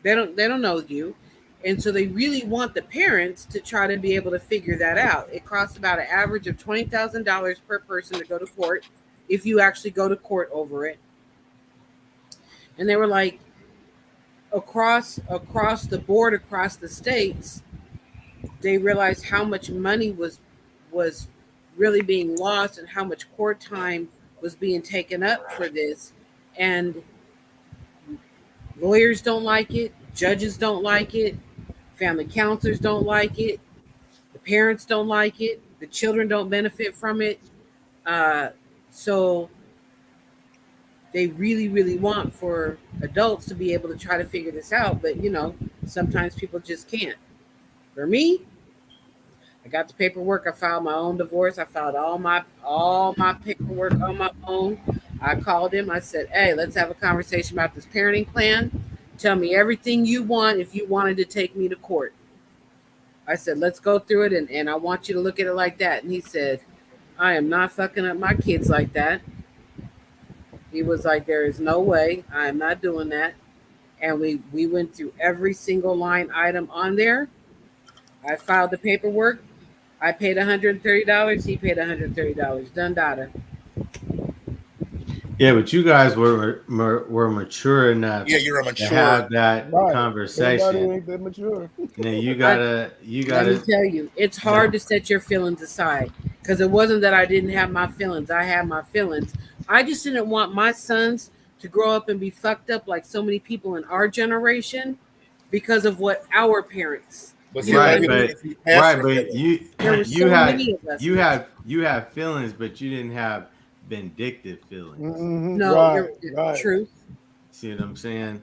[SPEAKER 9] they don't know you. And so they really want the parents to try to be able to figure that out. It costs about an average of $20,000 per person to go to court if you actually go to court over it. And they were like, across the board, across the states, they realized how much money was really being lost and how much court time was being taken up for this. And lawyers don't like it. Judges don't like it. Family counselors don't like it. The parents don't like it. The children don't benefit from it. So they really, really want for adults to be able to try to figure this out. But, sometimes people just can't. For me, I got the paperwork. I filed my own divorce. I filed all my paperwork on my own. I called him. I said, hey, let's have a conversation about this parenting plan. Tell me everything you want if you wanted to take me to court. I said, let's go through it, and I want you to look at it like that. And he said, I am not fucking up my kids like that. He was like, there is no way. I am not doing that. And we went through every single line item on there. I filed the paperwork. I paid $130. He paid $130. Done data.
[SPEAKER 14] Yeah, but you guys were mature enough
[SPEAKER 12] Yeah, you're a
[SPEAKER 14] to
[SPEAKER 12] mature.
[SPEAKER 14] have that
[SPEAKER 13] Right.
[SPEAKER 14] conversation.
[SPEAKER 13] Everybody ain't that mature.
[SPEAKER 14] Now you
[SPEAKER 9] Let me
[SPEAKER 14] gotta.
[SPEAKER 9] tell you, it's hard to set your feelings aside because it wasn't that I didn't have my feelings. I had my feelings. I just didn't want my sons to grow up and be fucked up like so many people in our generation because of what our parents.
[SPEAKER 12] But
[SPEAKER 9] You
[SPEAKER 12] see,
[SPEAKER 9] know
[SPEAKER 12] a
[SPEAKER 9] what
[SPEAKER 12] lot
[SPEAKER 9] I
[SPEAKER 12] of people
[SPEAKER 9] mean?
[SPEAKER 12] don't see past their
[SPEAKER 14] But
[SPEAKER 12] feelings.
[SPEAKER 9] There were
[SPEAKER 14] you
[SPEAKER 9] so many of us.
[SPEAKER 14] you have feelings, but you didn't have vindictive feelings.
[SPEAKER 13] Mm-hmm.
[SPEAKER 9] No,
[SPEAKER 13] Right,
[SPEAKER 9] you're
[SPEAKER 13] right.
[SPEAKER 9] truth.
[SPEAKER 14] See what I'm saying?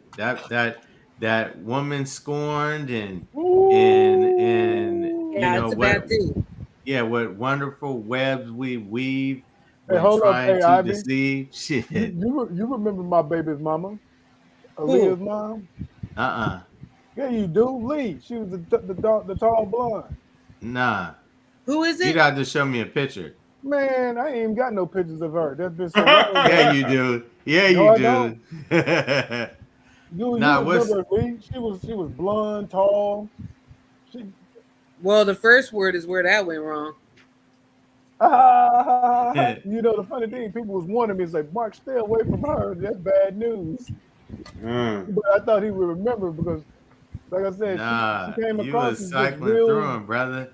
[SPEAKER 14] That woman scorned and you
[SPEAKER 9] Yeah,
[SPEAKER 14] know
[SPEAKER 9] it's a
[SPEAKER 14] what?
[SPEAKER 9] bad thing.
[SPEAKER 14] Yeah, what wonderful webs we weave
[SPEAKER 13] Hey,
[SPEAKER 14] when
[SPEAKER 13] hold up.
[SPEAKER 14] trying
[SPEAKER 13] Hey,
[SPEAKER 14] to
[SPEAKER 13] Ivy.
[SPEAKER 14] deceive. Shit.
[SPEAKER 13] You remember my baby's mama?
[SPEAKER 9] Who?
[SPEAKER 13] Aaliyah's mom?
[SPEAKER 14] Uh-uh.
[SPEAKER 13] Yeah, you do. Lee. She was the tall blonde.
[SPEAKER 14] Nah.
[SPEAKER 9] Who is
[SPEAKER 14] You'd
[SPEAKER 9] it?
[SPEAKER 14] have to show me a picture.
[SPEAKER 13] Man, I ain't even got no pictures of her. That's been so long
[SPEAKER 14] Yeah,
[SPEAKER 13] ago.
[SPEAKER 14] you do. Yeah,
[SPEAKER 13] No,
[SPEAKER 14] you
[SPEAKER 13] I
[SPEAKER 14] do.
[SPEAKER 13] don't. You
[SPEAKER 14] Nah, what's
[SPEAKER 13] remember Lee? She was blonde, tall. She
[SPEAKER 9] Well, the first word is where that went wrong.
[SPEAKER 13] you know the funny thing, people was warning me, it's like, Mark, stay away from her. That's bad news. But I thought he would remember because, like I said, she
[SPEAKER 14] Nah,
[SPEAKER 13] came
[SPEAKER 14] you
[SPEAKER 13] across
[SPEAKER 14] was
[SPEAKER 13] as this
[SPEAKER 14] cycling through
[SPEAKER 13] real.
[SPEAKER 14] them, brother.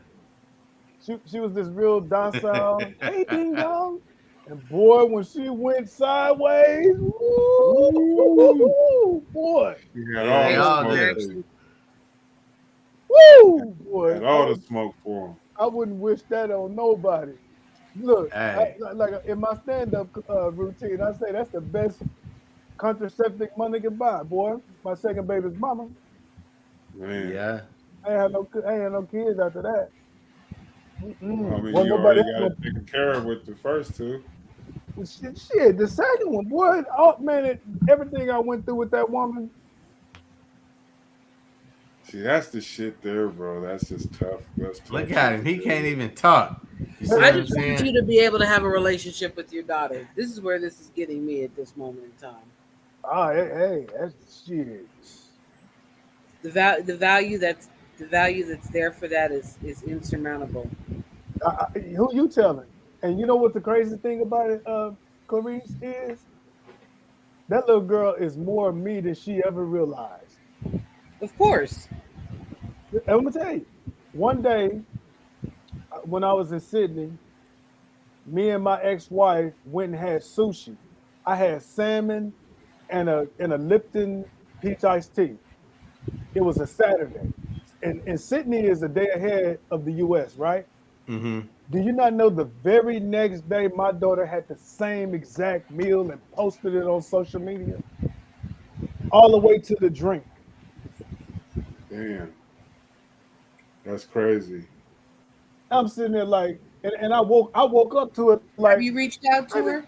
[SPEAKER 13] She was this real docile. Hey, ding dong. And boy, when she went sideways, woo, boy,
[SPEAKER 6] You had
[SPEAKER 14] Yeah,
[SPEAKER 6] all
[SPEAKER 14] they
[SPEAKER 6] the
[SPEAKER 14] all
[SPEAKER 6] smoke
[SPEAKER 14] do.
[SPEAKER 6] for you.
[SPEAKER 13] woo, boy.
[SPEAKER 6] Had all the smoke for him.
[SPEAKER 13] I wouldn't wish that on nobody. Look,
[SPEAKER 14] Hey,
[SPEAKER 13] like in my stand-up routine, I say that's the best contraceptive money can buy, boy. My second baby's mama.
[SPEAKER 6] Man.
[SPEAKER 14] yeah.
[SPEAKER 13] I ain't had no kids after that.
[SPEAKER 6] Well, I mean,
[SPEAKER 13] Wasn't
[SPEAKER 6] you
[SPEAKER 13] nobody
[SPEAKER 6] already
[SPEAKER 13] else
[SPEAKER 6] got it taken care of with the first two.
[SPEAKER 13] shit, the second one, boy. Oh man, everything I went through with that woman.
[SPEAKER 6] See, that's the shit there, bro. That's just tough. That's tough
[SPEAKER 14] Look
[SPEAKER 6] shit
[SPEAKER 14] at him.
[SPEAKER 6] to
[SPEAKER 14] He
[SPEAKER 6] deal
[SPEAKER 14] can't
[SPEAKER 6] with.
[SPEAKER 14] even talk. You see
[SPEAKER 9] I
[SPEAKER 14] what I'm
[SPEAKER 9] just want
[SPEAKER 14] saying?
[SPEAKER 9] you to be able to have a relationship with your daughter. This is where this is getting me at this moment in time.
[SPEAKER 13] Oh, hey, that's shit.
[SPEAKER 9] The value that's there for that is insurmountable.
[SPEAKER 13] Who you telling? And you know what the crazy thing about it, Clarice, is that little girl is more me than she ever realized.
[SPEAKER 9] Of course.
[SPEAKER 13] I'm gonna tell you, one day when I was in Sydney, me and my ex-wife went and had sushi. I had salmon and a Lipton peach iced tea. It was a Saturday. And Sydney is a day ahead of the US, right?
[SPEAKER 14] Mm-hmm.
[SPEAKER 13] Do you not know the very next day my daughter had the same exact meal and posted it on social media? All the way to the drink.
[SPEAKER 6] Damn. That's crazy.
[SPEAKER 13] I'm sitting there like, and I woke up to it like.
[SPEAKER 9] Have you reached out to her?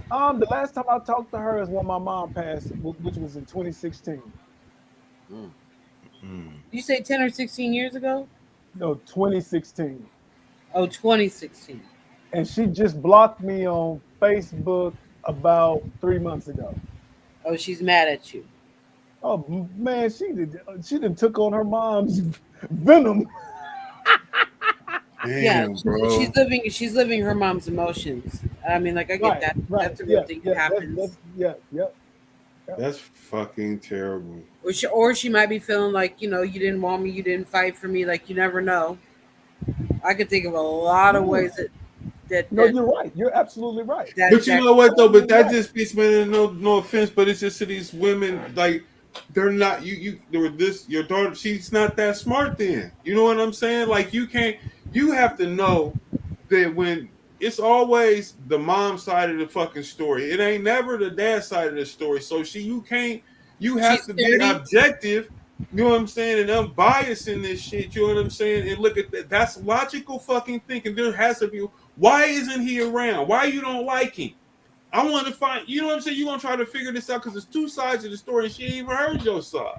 [SPEAKER 13] The last time I talked to her is when my mom passed, which was in 2016.
[SPEAKER 9] You say 10 or 16 years ago?
[SPEAKER 13] No, 2016.
[SPEAKER 9] Oh, 2016.
[SPEAKER 13] And she just blocked me on Facebook about 3 months ago.
[SPEAKER 9] Oh, she's mad at you.
[SPEAKER 13] Oh man, she done took on her mom's venom.
[SPEAKER 6] Damn, bro.
[SPEAKER 9] She's living her mom's emotions. I mean, like I get
[SPEAKER 13] Right,
[SPEAKER 9] that.
[SPEAKER 13] right.
[SPEAKER 9] That's a real thing that happens.
[SPEAKER 6] That's fucking terrible.
[SPEAKER 9] Or she might be feeling like, you didn't want me, you didn't fight for me, like you never know. I could think of a lot of ways that
[SPEAKER 13] No, you're right. You're absolutely right.
[SPEAKER 6] But you know what though? But that just beats me. No offense, but it's just to these women, like they're not your daughter. She's not that smart. Then you know what I'm saying? Like you can't. You have to know that when it's always the mom side of the fucking story. It ain't never the dad side of the story. So you can't. You have
[SPEAKER 9] She's
[SPEAKER 6] to be
[SPEAKER 9] 30.
[SPEAKER 6] objective. You know what I'm saying? And unbiased in this shit. You know what I'm saying? And look at that. That's logical fucking thinking. There has to be. Why isn't he around? Why you don't like him? I want to find. You know what I'm saying? You're gonna try to figure this out because there's two sides of the story, and she ain't even heard your side.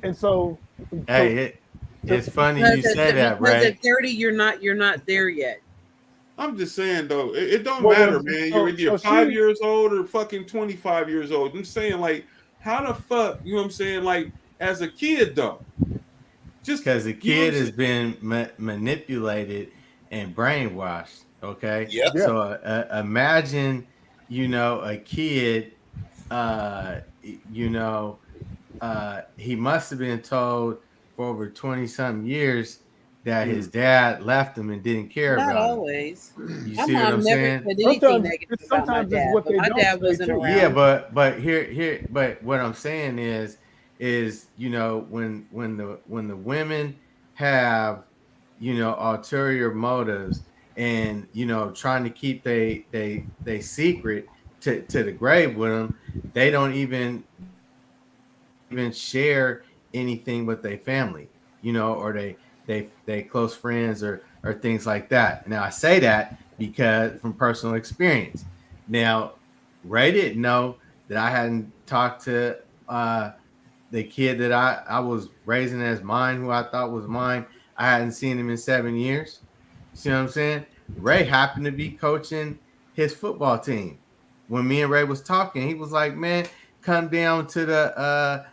[SPEAKER 13] And so.
[SPEAKER 14] Hey, it's funny you say that,
[SPEAKER 9] because
[SPEAKER 14] right?
[SPEAKER 9] at 30, you're not there yet.
[SPEAKER 6] I'm just saying though, it don't matter, man. You're 5 years old or fucking 25 years old. I'm saying like, how the fuck, you know what I'm saying? Like as a kid though, just
[SPEAKER 14] because the kid has been manipulated and brainwashed. Okay.
[SPEAKER 12] Yep.
[SPEAKER 14] So imagine a kid, he must have been told for over 20 something years that his dad left him and didn't care
[SPEAKER 9] Not
[SPEAKER 14] about him.
[SPEAKER 9] always.
[SPEAKER 14] You
[SPEAKER 9] My
[SPEAKER 14] see what I'm
[SPEAKER 9] mom never
[SPEAKER 14] saying?
[SPEAKER 9] said anything negative about my
[SPEAKER 13] Sometimes it's
[SPEAKER 9] dad,
[SPEAKER 13] what
[SPEAKER 9] but
[SPEAKER 13] they
[SPEAKER 9] my
[SPEAKER 13] don't
[SPEAKER 9] dad
[SPEAKER 13] say
[SPEAKER 9] wasn't
[SPEAKER 13] too.
[SPEAKER 9] around.
[SPEAKER 14] Yeah, but what I'm saying is when the women have ulterior motives and trying to keep they secret to the grave with them, they don't even share anything with their family, or they close friends or things like that. Now I say that because from personal experience. Now Ray didn't know that I hadn't talked to the kid that I was raising as mine, who I thought was mine. I hadn't seen him in 7 years. You see what I'm saying? Ray happened to be coaching his football team. When me and Ray was talking, he was like, "Man, come down to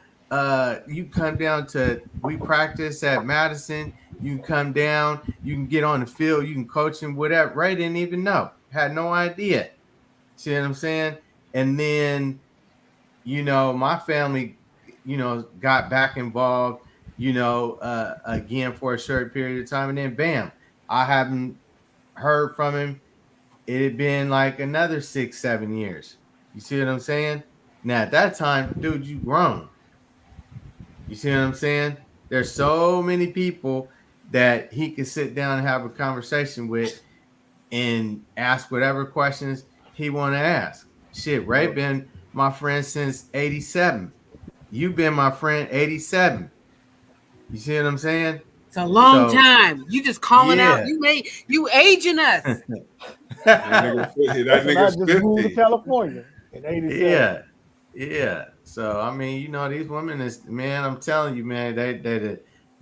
[SPEAKER 14] you come down to we practice at Madison. You can come down, you can get on the field, you can coach him, whatever." Ray didn't even know, had no idea. See what I'm saying? And then my family, got back involved, again for a short period of time, and then bam, I haven't heard from him. It had been like another 6-7 years. You see what I'm saying? Now at that time, dude, you grown. You see what I'm saying? There's so many people that he could sit down and have a conversation with and ask whatever questions he want to ask. Shit, Ray been my friend since 87. You've been my friend 87. You see what I'm saying?
[SPEAKER 9] It's a long time. You just calling out. You aging us.
[SPEAKER 6] That nigga's
[SPEAKER 13] I just
[SPEAKER 6] 50.
[SPEAKER 13] moved to California in '87.
[SPEAKER 14] Yeah. So I mean, these women is, man, I'm telling you, man, they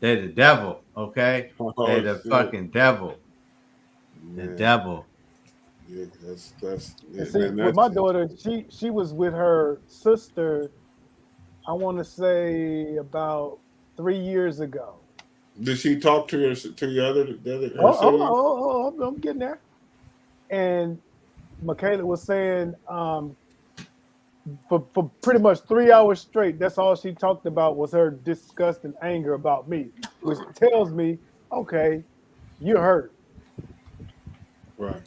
[SPEAKER 14] the devil. Okay, they the fucking devil. The devil.
[SPEAKER 6] Yeah, that's.
[SPEAKER 13] And see, with my daughter, she was with her sister. I want to say about 3 years ago.
[SPEAKER 6] Did she talk to your other siblings?
[SPEAKER 13] I'm getting there. And Michaela was saying, for pretty much 3 hours straight, that's all she talked about was her disgust and anger about me, which tells me, okay, you're hurt.
[SPEAKER 6] Right.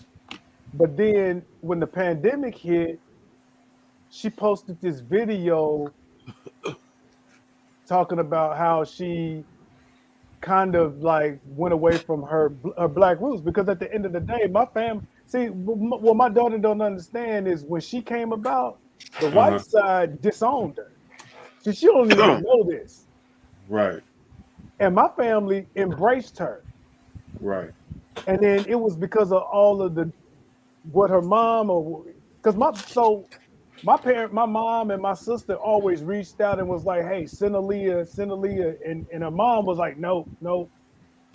[SPEAKER 13] But then when the pandemic hit, she posted this video talking about how she kind of like went away from her black roots, because at the end of the day, my family, see, what my daughter don't understand is when she came about, the white side disowned her. She don't even know this.
[SPEAKER 6] Right.
[SPEAKER 13] And my family embraced her.
[SPEAKER 6] Right.
[SPEAKER 13] And then it was because of all of what her mom, or because my mom and my sister always reached out and was like, hey, send Aaliyah. And her mom was like, no,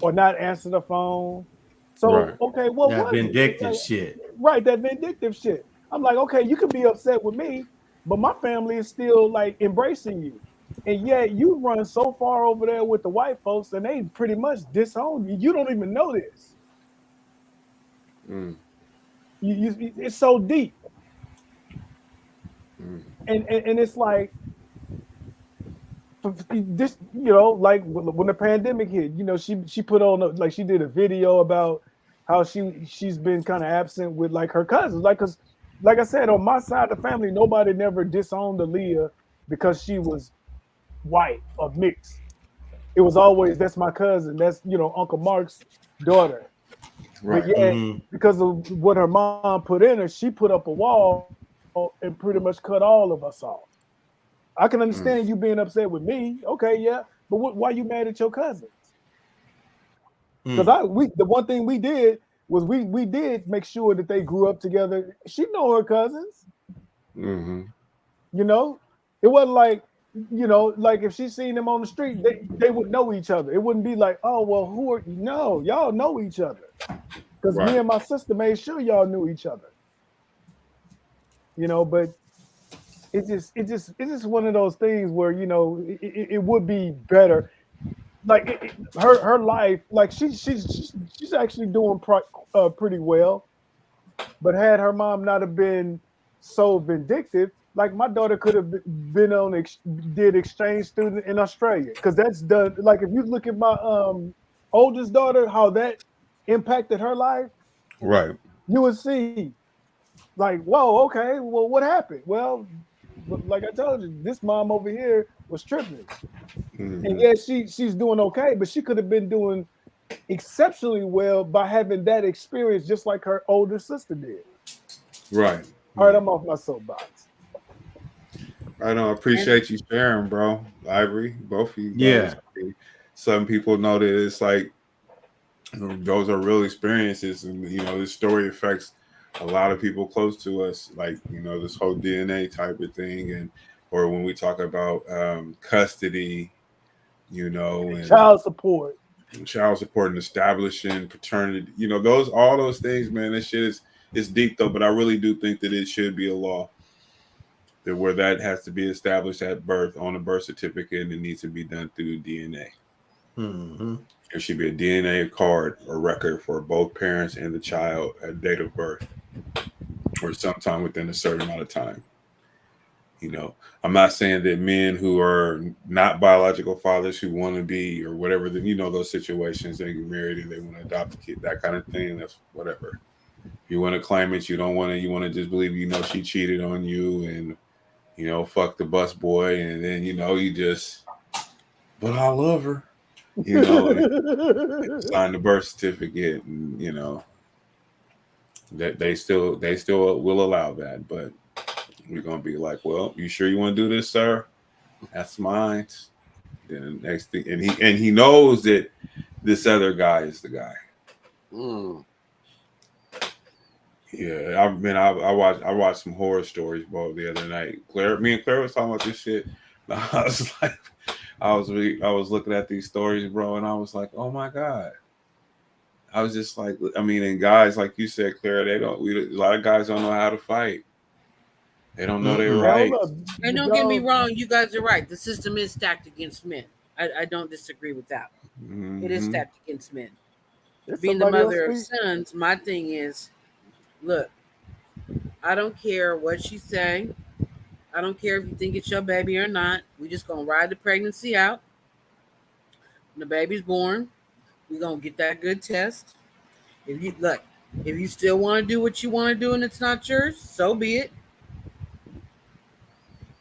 [SPEAKER 13] or not answer the phone. So, okay, what
[SPEAKER 14] that
[SPEAKER 13] was
[SPEAKER 14] vindictive
[SPEAKER 13] it?
[SPEAKER 14] shit.
[SPEAKER 13] Right, that vindictive shit. I'm like, okay, you can be upset with me, but my family is still like embracing you. And yet you run so far over there with the white folks and they pretty much disown you. You don't even know this. It's so deep. And it's like this, like when the pandemic hit, she put on like she did a video about how she's been kind of absent with like her cousins, because like I said, on my side of the family, nobody never disowned Aaliyah because she was white or mixed. It was always, that's my cousin, that's Uncle Mark's daughter. Right. But yet, because of what her mom put in her, she put up a wall and pretty much cut all of us off. I can understand you being upset with me. Okay, yeah. But why you mad at your cousins? Because the one thing we did was we did make sure that they grew up together. She know her cousins. It wasn't like, like if she seen them on the street, they would know each other. It wouldn't be like, oh, well, who are you? No, y'all know each other. Because me and my sister made sure y'all knew each other. But it's just one of those things where it would be better. Like her life, like she's actually doing pretty well. But had her mom not have been so vindictive. Like my daughter could have been did exchange student in Australia, because that's done. Like if you look at my oldest daughter, how that impacted her life,
[SPEAKER 6] Right.
[SPEAKER 13] you would see, like, whoa, okay, well, what happened? Well, like I told you, this mom over here was tripping, and yeah, she's doing okay, but she could have been doing exceptionally well by having that experience, just like her older sister did.
[SPEAKER 6] Right.
[SPEAKER 13] All right, I'm off my soapbox.
[SPEAKER 6] I know. I appreciate you sharing, bro. Ivory, both of you guys.
[SPEAKER 14] Yeah.
[SPEAKER 6] Some people know that it's like those are real experiences, and this story affects a lot of people close to us. Like this whole DNA type of thing, or when we talk about custody, and
[SPEAKER 13] child support
[SPEAKER 6] and establishing paternity. All those things, man. That shit is deep though, but I really do think that it should be a law that where that has to be established at birth on a birth certificate, and it needs to be done through DNA.
[SPEAKER 14] Mm-hmm.
[SPEAKER 6] There should be a DNA card or record for both parents and the child at date of birth, or sometime within a certain amount of time. I'm not saying that men who are not biological fathers who want to be or whatever, those situations, they get married and they want to adopt a kid, that kind of thing. That's whatever. You want to claim it, you don't want to. You want to just believe she cheated on you and fuck the bus boy, and then you just, but I love her, sign the birth certificate, and that they still will allow that, but we're gonna be like, well, you sure you want to do this, sir? That's mine. Then the next thing, and he knows that this other guy is the guy. Yeah, I watched some horror stories, bro, the other night. Me and Claire was talking about this shit. I was like, I was looking at these stories, bro, and I was like, oh my God. I was just like, and guys, like you said, Claire, a lot of guys don't know how to fight. They don't know their rights.
[SPEAKER 9] And don't get me wrong, you guys are right. The system is stacked against men. I don't disagree with that. It is stacked against men. Being the mother of sons, my thing is, look, I don't care what you say. I don't care if you think it's your baby or not. We just gonna ride the pregnancy out. When the baby's born, we're gonna get that good test. If you still want to do what you want to do and it's not yours, so be it.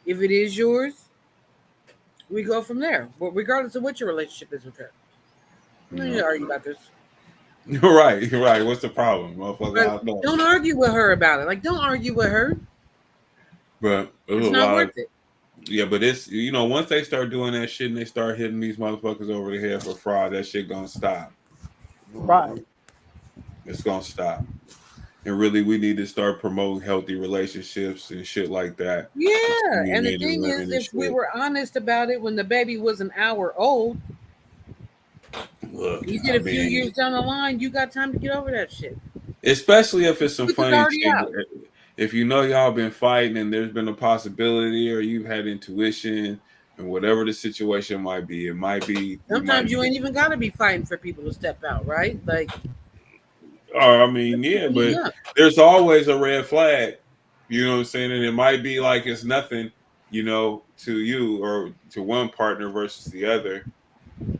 [SPEAKER 9] If it is yours, we go from there. But regardless of what your relationship is with her. I'm not going to argue about this.
[SPEAKER 6] You're right. What's the problem, motherfucker?
[SPEAKER 9] Don't argue with her about it. Like, don't argue with her.
[SPEAKER 6] But
[SPEAKER 9] it's not worth it.
[SPEAKER 6] Yeah, but it's once they start doing that shit and they start hitting these motherfuckers over the head for fraud, that shit gonna stop.
[SPEAKER 13] Right.
[SPEAKER 6] It's gonna stop. And really, we need to start promoting healthy relationships and shit like that.
[SPEAKER 9] Yeah, and the thing is, if we were honest about it when the baby was an hour old, you get a few years down the line, you got time to get over that shit.
[SPEAKER 6] Especially if it's some funny shit. If y'all been fighting and there's been a possibility, or you've had intuition, and whatever the situation might be, it might be.
[SPEAKER 9] Sometimes you ain't even got to be fighting for people to step out, right? Like.
[SPEAKER 6] But there's always a red flag, you know what I'm saying? And it might be like it's nothing, to you or to one partner versus the other.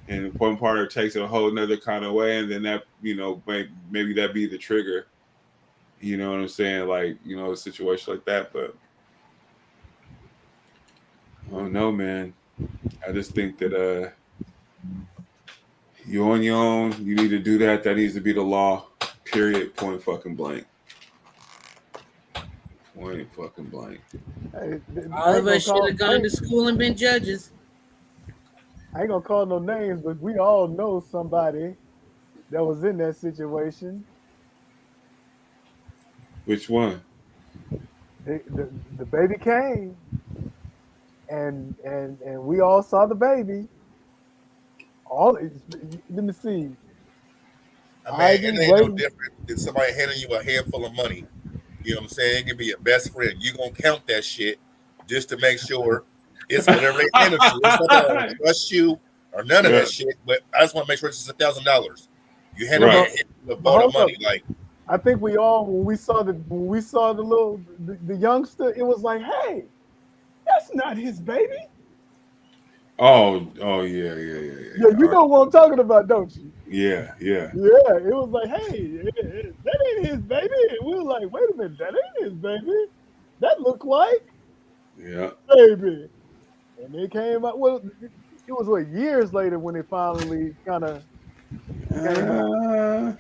[SPEAKER 6] And one partner takes it a whole nother kind of way, and then that, maybe that be the trigger. You know what I'm saying? Like, a situation like that. But I don't know, man. I just think that you on your own, you need to do that. That needs to be the law. Period. Point fucking blank. Point fucking blank.
[SPEAKER 13] Hey,
[SPEAKER 9] all of us should have gone to school and been judges.
[SPEAKER 13] I ain't gonna call no names, but we all know somebody that was in that situation.
[SPEAKER 6] Which one?
[SPEAKER 13] The baby came, and we all saw the baby. Let me see.
[SPEAKER 12] I mean, it ain't no different than somebody handing you a handful of money. You know what I'm saying? It can be your best friend. You're going to count that shit just to make sure it's whatever they handed you. It's not that I don't trust you or none of that shit, but I just want to make sure it's $1,000. You hand them a boat of money. Like,
[SPEAKER 13] I think we all when we saw the youngster, it was like, hey, that's not his baby.
[SPEAKER 6] Oh, yeah.
[SPEAKER 13] Yeah, you know what I'm talking about, don't you?
[SPEAKER 6] Yeah.
[SPEAKER 13] Yeah, it was like, hey, that ain't his baby. And we were like, wait a minute, that ain't his baby. That looked like baby. And it came out. Well, it was what years later when it finally kind of came out.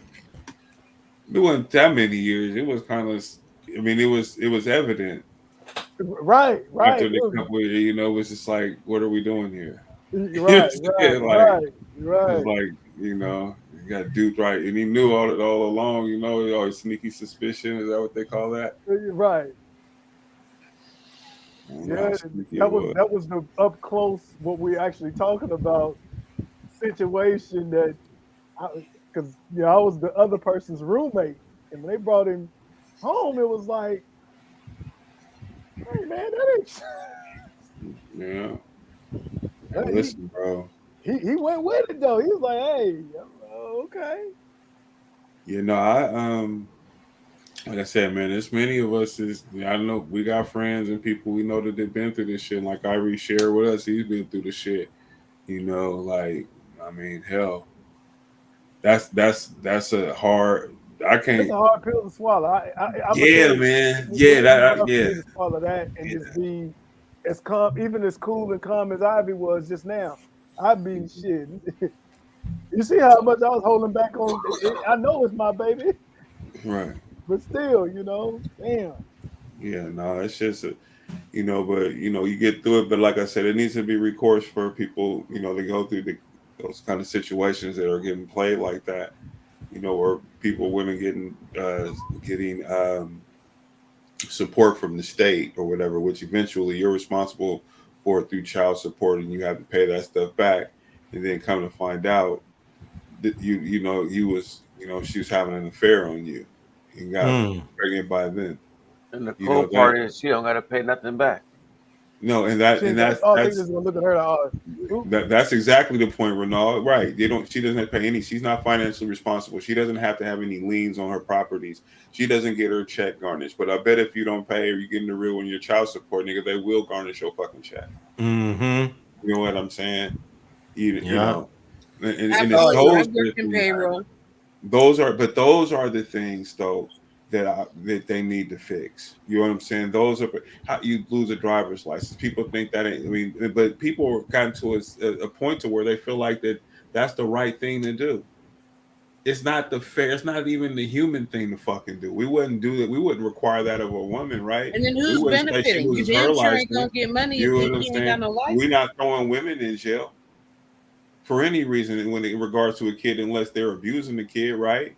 [SPEAKER 6] It wasn't that many years. It was kind of. I mean, it was evident.
[SPEAKER 13] Right.
[SPEAKER 6] After the couple, it was just like, what are we doing here?
[SPEAKER 13] Right.
[SPEAKER 6] It's like, you got dude right, and he knew all along. Always sneaky suspicion. Is that what they call that?
[SPEAKER 13] Right. Yeah, that was the up close what we actually talking about situation that because I was the other person's roommate, and when they brought him home, it was like, hey man, that ain't.
[SPEAKER 6] Yeah. Hey, listen, bro.
[SPEAKER 13] He went with it though. He was like, hey, okay.
[SPEAKER 6] Like I said, man, there's many of us. I know we got friends and people we know that they've been through this shit. Like Irie shared with us, he's been through the shit. Like, I mean, hell, that's a hard. I can't.
[SPEAKER 13] It's a hard pill to swallow.
[SPEAKER 6] Man. Yeah,
[SPEAKER 13] to swallow that and just be as calm, even as cool and calm as Ivy was just now. I'd be shit. You see how much I was holding back on? I know it's my baby,
[SPEAKER 6] right?
[SPEAKER 13] But still, damn.
[SPEAKER 6] Yeah, no, it's just but you get through it. But like I said, it needs to be recourse for people, to go through those kind of situations that are getting played like that, or women getting support from the state or whatever, which eventually you're responsible for it through child support, and you have to pay that stuff back, and then come to find out that she was having an affair on you. You got pregnant by then.
[SPEAKER 8] And the cool part is she don't got to pay nothing back.
[SPEAKER 6] No, that's
[SPEAKER 13] just gonna look at her.
[SPEAKER 6] That's exactly the point, Renald. Right? She doesn't have to pay any. She's not financially responsible. She doesn't have to have any liens on her properties. She doesn't get her check garnished. But I bet if you don't pay or you get in the real on your child support, nigga, they will garnish your fucking check.
[SPEAKER 14] Mm-hmm.
[SPEAKER 6] You know what I'm saying? You know. And
[SPEAKER 9] payroll.
[SPEAKER 6] Those are the things though that they need to fix. You know what I'm saying? Those are how you lose a driver's license. People think that ain't. I mean, but people gotten to a point to where they feel like that's the right thing to do. It's not it's not even the human thing to fucking do. We wouldn't do that. We wouldn't require that of a woman, right?
[SPEAKER 9] And then who's benefiting? You damn sure ain't gonna get money if you ain't got no license.
[SPEAKER 6] We're not throwing women in jail for any reason in regards to a kid, unless they're abusing the kid, right?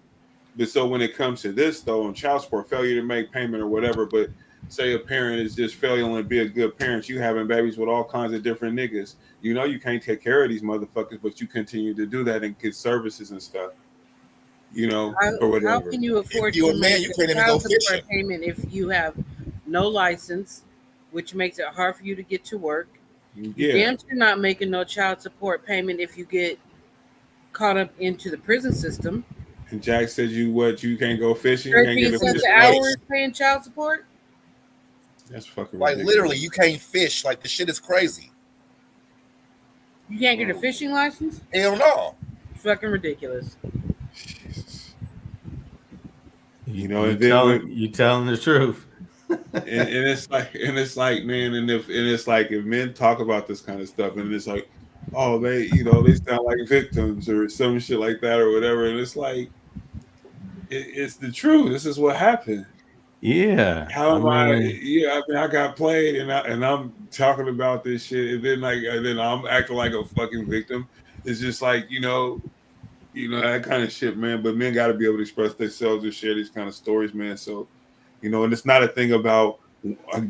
[SPEAKER 6] But so when it comes to this, though, on child support, failure to make payment or whatever, but say a parent is just failing to be a good parent, you having babies with all kinds of different niggas. You can't take care of these motherfuckers, but you continue to do that and get services and stuff. Or whatever.
[SPEAKER 9] How can you afford to make a child support payment if you have no license, which makes it hard for you to get to work?
[SPEAKER 6] Yeah.
[SPEAKER 9] Damn sure not making no child support payment if you get caught up into the prison system.
[SPEAKER 6] And Jack said you can't go fishing.
[SPEAKER 9] 13 cents an hour is paying child support.
[SPEAKER 6] That's fucking
[SPEAKER 12] like
[SPEAKER 6] ridiculous.
[SPEAKER 12] Literally, you can't fish. Like the shit is crazy.
[SPEAKER 9] You can't get a fishing license?
[SPEAKER 12] Hell no.
[SPEAKER 9] It's fucking ridiculous.
[SPEAKER 6] Jesus.
[SPEAKER 14] You telling the truth.
[SPEAKER 6] and it's like man, and it's like if men talk about this kind of stuff, and it's like, oh, they sound like victims or some shit like that or whatever, and it's like it's the truth. This is what happened.
[SPEAKER 14] Yeah.
[SPEAKER 6] I got played, and I'm talking about this shit, and then I'm acting like a fucking victim. It's just like that kind of shit, man. But men got to be able to express themselves and share these kind of stories, man. So, and it's not a thing about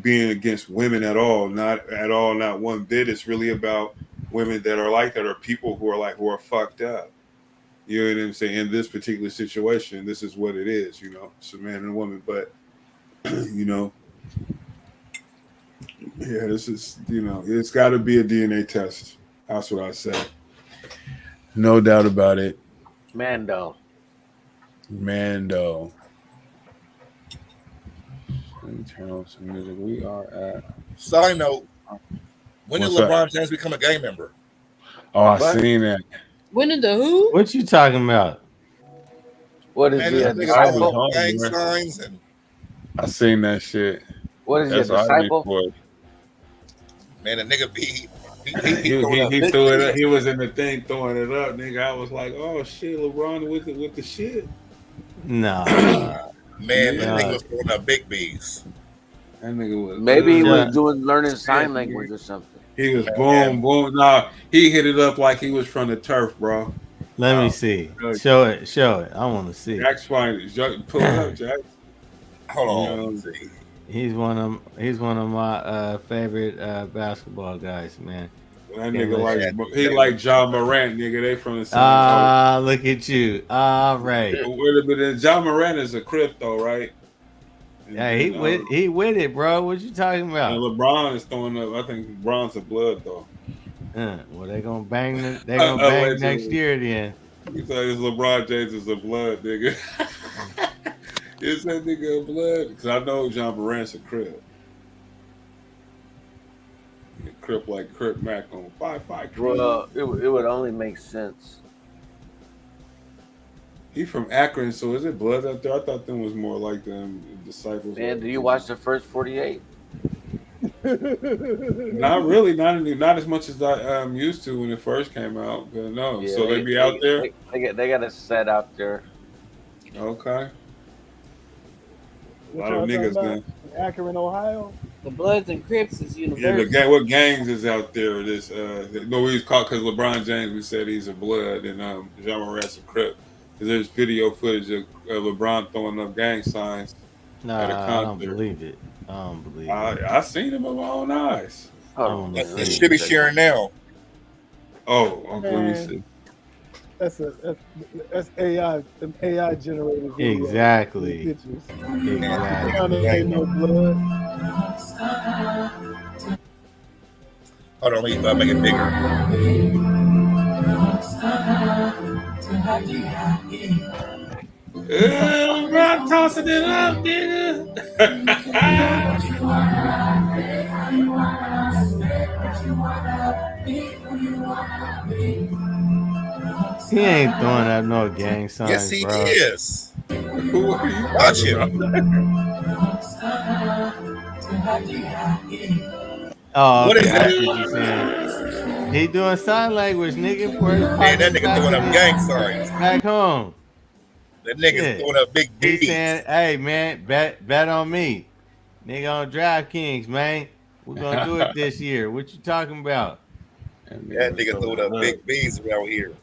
[SPEAKER 6] being against women at all, not at all, not one bit. It's really about women that are like that, or people who are fucked up. You know what I'm saying? In this particular situation, this is what it is. It's a man and a woman, but this is it's got to be a DNA test. That's what I say. No doubt about it.
[SPEAKER 8] Mando.
[SPEAKER 6] Let me turn on some music. We are at.
[SPEAKER 12] Side note: when did
[SPEAKER 6] What's that?
[SPEAKER 12] LeBron James become a gang member?
[SPEAKER 6] Oh, I
[SPEAKER 8] What?
[SPEAKER 6] seen that.
[SPEAKER 9] When did the who?
[SPEAKER 14] What you talking about?
[SPEAKER 8] What is
[SPEAKER 12] Man,
[SPEAKER 8] he,
[SPEAKER 12] this
[SPEAKER 8] a
[SPEAKER 12] nigga start
[SPEAKER 6] was
[SPEAKER 8] disciple?
[SPEAKER 12] posting
[SPEAKER 6] home,
[SPEAKER 12] gang
[SPEAKER 6] man.
[SPEAKER 12] signs and
[SPEAKER 6] I seen that shit.
[SPEAKER 8] What is he, a
[SPEAKER 6] That's all I need
[SPEAKER 8] disciple?
[SPEAKER 6] for it.
[SPEAKER 12] man, the nigga he throwing up
[SPEAKER 6] He
[SPEAKER 12] big
[SPEAKER 6] threw it up.
[SPEAKER 12] bees.
[SPEAKER 6] He was in the thing throwing it up, nigga. I was like, oh shit, LeBron with the shit.
[SPEAKER 14] Nah.
[SPEAKER 12] Man, the
[SPEAKER 6] Yeah.
[SPEAKER 12] nigga was throwing up big bees.
[SPEAKER 6] That nigga was
[SPEAKER 8] Maybe he
[SPEAKER 6] good.
[SPEAKER 8] was learning sign
[SPEAKER 6] Yeah,
[SPEAKER 8] language or something.
[SPEAKER 6] He was
[SPEAKER 12] Man.
[SPEAKER 6] boom. Nah, he hit it up like he was from the turf, bro.
[SPEAKER 14] Let me see. Show it. I want to see.
[SPEAKER 6] Jack's fine. Pull it up, Jack.
[SPEAKER 12] Hold
[SPEAKER 6] You
[SPEAKER 12] on.
[SPEAKER 6] know,
[SPEAKER 12] Let's see.
[SPEAKER 14] He's one of my favorite basketball guys, man.
[SPEAKER 6] that
[SPEAKER 14] Can't
[SPEAKER 6] nigga
[SPEAKER 14] let
[SPEAKER 6] like
[SPEAKER 14] you-
[SPEAKER 6] he like John Morant, nigga. They from the same.
[SPEAKER 14] Ah, look at you. All right.
[SPEAKER 6] But then John Morant is a crypto, right?
[SPEAKER 14] Yeah, he with it, bro. What you talking
[SPEAKER 6] And
[SPEAKER 14] about?
[SPEAKER 6] LeBron is throwing up. I think LeBron's a blood though.
[SPEAKER 14] Well, they gonna bang. They gonna bang next year then.
[SPEAKER 6] You thought it's LeBron James is a blood, nigga. Is that nigga a blood? Because I know John Morant's a crip. Crip like Crip Mac on 5-5.
[SPEAKER 8] Well, it would only make sense.
[SPEAKER 6] He from Akron, so is it Bloods out there? I thought them was more like them disciples.
[SPEAKER 8] Man, do you watch the first 48?
[SPEAKER 6] Not really, not as much as I used to when it first came out. But no,
[SPEAKER 8] Yeah,
[SPEAKER 6] so they be out there.
[SPEAKER 8] They got a set out there.
[SPEAKER 6] Okay. A
[SPEAKER 13] What
[SPEAKER 6] lot of
[SPEAKER 13] y'all
[SPEAKER 6] niggas
[SPEAKER 13] talking
[SPEAKER 6] then.
[SPEAKER 13] about? Akron, Ohio.
[SPEAKER 9] The Bloods and Crips is
[SPEAKER 6] Yeah,
[SPEAKER 9] universal.
[SPEAKER 6] what gangs is out there? This no, he's caught because LeBron James. We said he's a blood, and John Morant's a crip. Because there's video footage of LeBron throwing up gang signs at a concert.
[SPEAKER 14] I don't believe it.
[SPEAKER 6] I seen him with my own eyes.
[SPEAKER 12] They should be sharing now.
[SPEAKER 6] Oh, okay, let me
[SPEAKER 13] Man.
[SPEAKER 6] see.
[SPEAKER 13] That's AI. Them AI generated videos.
[SPEAKER 14] Exactly.
[SPEAKER 13] Pictures.
[SPEAKER 14] Exactly.
[SPEAKER 13] Ain't no blood.
[SPEAKER 12] Hold on, let me make it bigger.
[SPEAKER 6] I'm tossing it up, nigga.
[SPEAKER 14] He ain't throwing up no gang signs,
[SPEAKER 12] Yes, he
[SPEAKER 14] bro.
[SPEAKER 12] is.
[SPEAKER 6] Who are you
[SPEAKER 12] Watch
[SPEAKER 6] talking
[SPEAKER 14] Oh,
[SPEAKER 12] What
[SPEAKER 14] okay.
[SPEAKER 12] is
[SPEAKER 14] I
[SPEAKER 12] that?
[SPEAKER 14] see what you're saying. He doing sign language, nigga, for his
[SPEAKER 12] Man, that nigga throwing up gang signs.
[SPEAKER 14] back home.
[SPEAKER 12] That nigga's
[SPEAKER 14] Shit.
[SPEAKER 12] throwing up big
[SPEAKER 14] He's
[SPEAKER 12] bees.
[SPEAKER 14] saying, "Hey, man, bet on me, nigga, on DraftKings, man. We're gonna do it this year. What you talking about?"
[SPEAKER 12] That nigga throwing up big bees around here.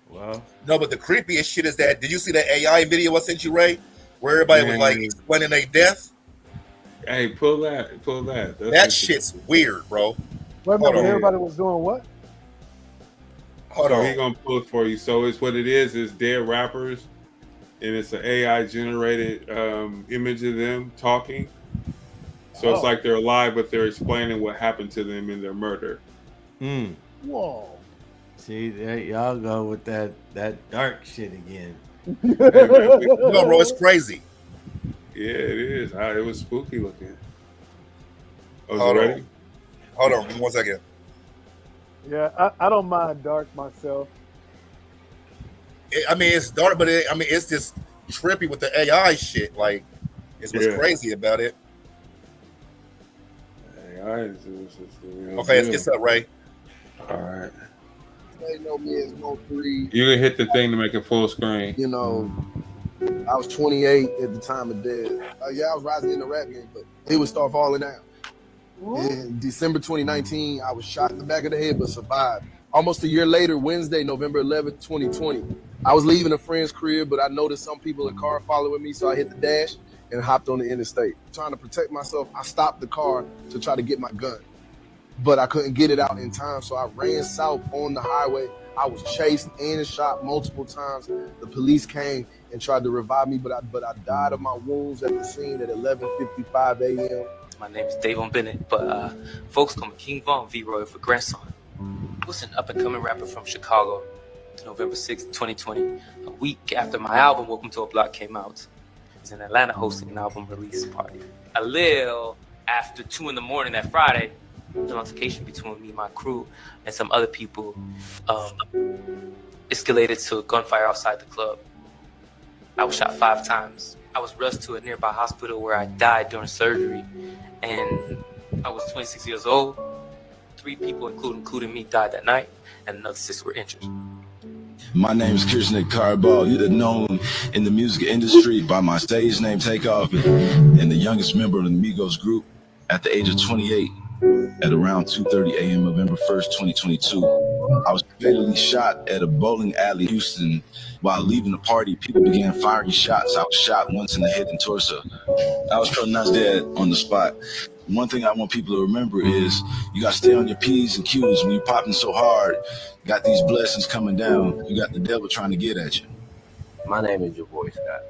[SPEAKER 14] Well,
[SPEAKER 12] no, but the creepiest shit is that. Did you see that AI video I sent you, Ray? Where everybody was like explaining their death.
[SPEAKER 6] Hey, pull that.
[SPEAKER 12] That shit's weird, bro.
[SPEAKER 13] Wait a minute, everybody was doing what?
[SPEAKER 12] Hold on.
[SPEAKER 6] He gonna pull it for you. So it's what it is dead rappers, and it's an AI generated image of them talking. So it's like they're alive, but they're explaining what happened to them in their murder.
[SPEAKER 13] Whoa.
[SPEAKER 14] See, there y'all go with that dark shit again.
[SPEAKER 12] No, bro, it's crazy.
[SPEAKER 6] Yeah, it is. It was spooky looking. Oh,
[SPEAKER 12] Hold
[SPEAKER 6] is it ready?
[SPEAKER 12] Hold on, give me 1 second.
[SPEAKER 13] Yeah, I don't mind dark myself.
[SPEAKER 12] I mean, it's dark, but it's just trippy with the AI shit. Like, it's what's crazy about it.
[SPEAKER 6] AI is
[SPEAKER 12] okay, it's up, Ray.
[SPEAKER 6] All right.
[SPEAKER 15] They know me as No 3.
[SPEAKER 6] You can hit the thing to make it full screen.
[SPEAKER 15] You know, I was 28 at the time of death. Yeah, I was rising in the rap game, but it would start falling down. In December 2019, I was shot in the back of the head, but survived. Almost a year later, Wednesday, November 11th, 2020, I was leaving a friend's crib, but I noticed some people in the car following me, so I hit the dash and hopped on the interstate. Trying to protect myself, I stopped the car to try to get my gun, but I couldn't get it out in time, so I ran south on the highway. I was chased and shot multiple times. The police came and tried to revive me, but I died of my wounds at the scene at 11:55 a.m.
[SPEAKER 16] My name is Davon Bennett, but folks call me King Von V-Roy for grandson. I was an up-and-coming rapper from Chicago. November 6th, 2020, a week after my album Welcome to a Block came out. is in Atlanta hosting an album release party. A little after 2 a.m. that Friday, an altercation between me and my crew and some other people escalated to a gunfire outside the club. I was shot 5 times. I was rushed to a nearby hospital where I died during surgery, and I was 26 years old. 3 people, including me, died that night, and another 6 were injured.
[SPEAKER 17] My name is Kirshnik Karbal. You're known in the music industry by my stage name Takeoff, and the youngest member of the Migos group at the age of 28 at around 2:30 a.m. November 1st, 2022. I was fatally shot at a bowling alley in Houston. While leaving the party, people began firing shots. I was shot once in the head and torso. I was pronounced dead on the spot. One thing I want people to remember is you got to stay on your P's and Q's. When you're popping so hard, got these blessings coming down, you got the devil trying to get at you.
[SPEAKER 18] My name is your boy Scott.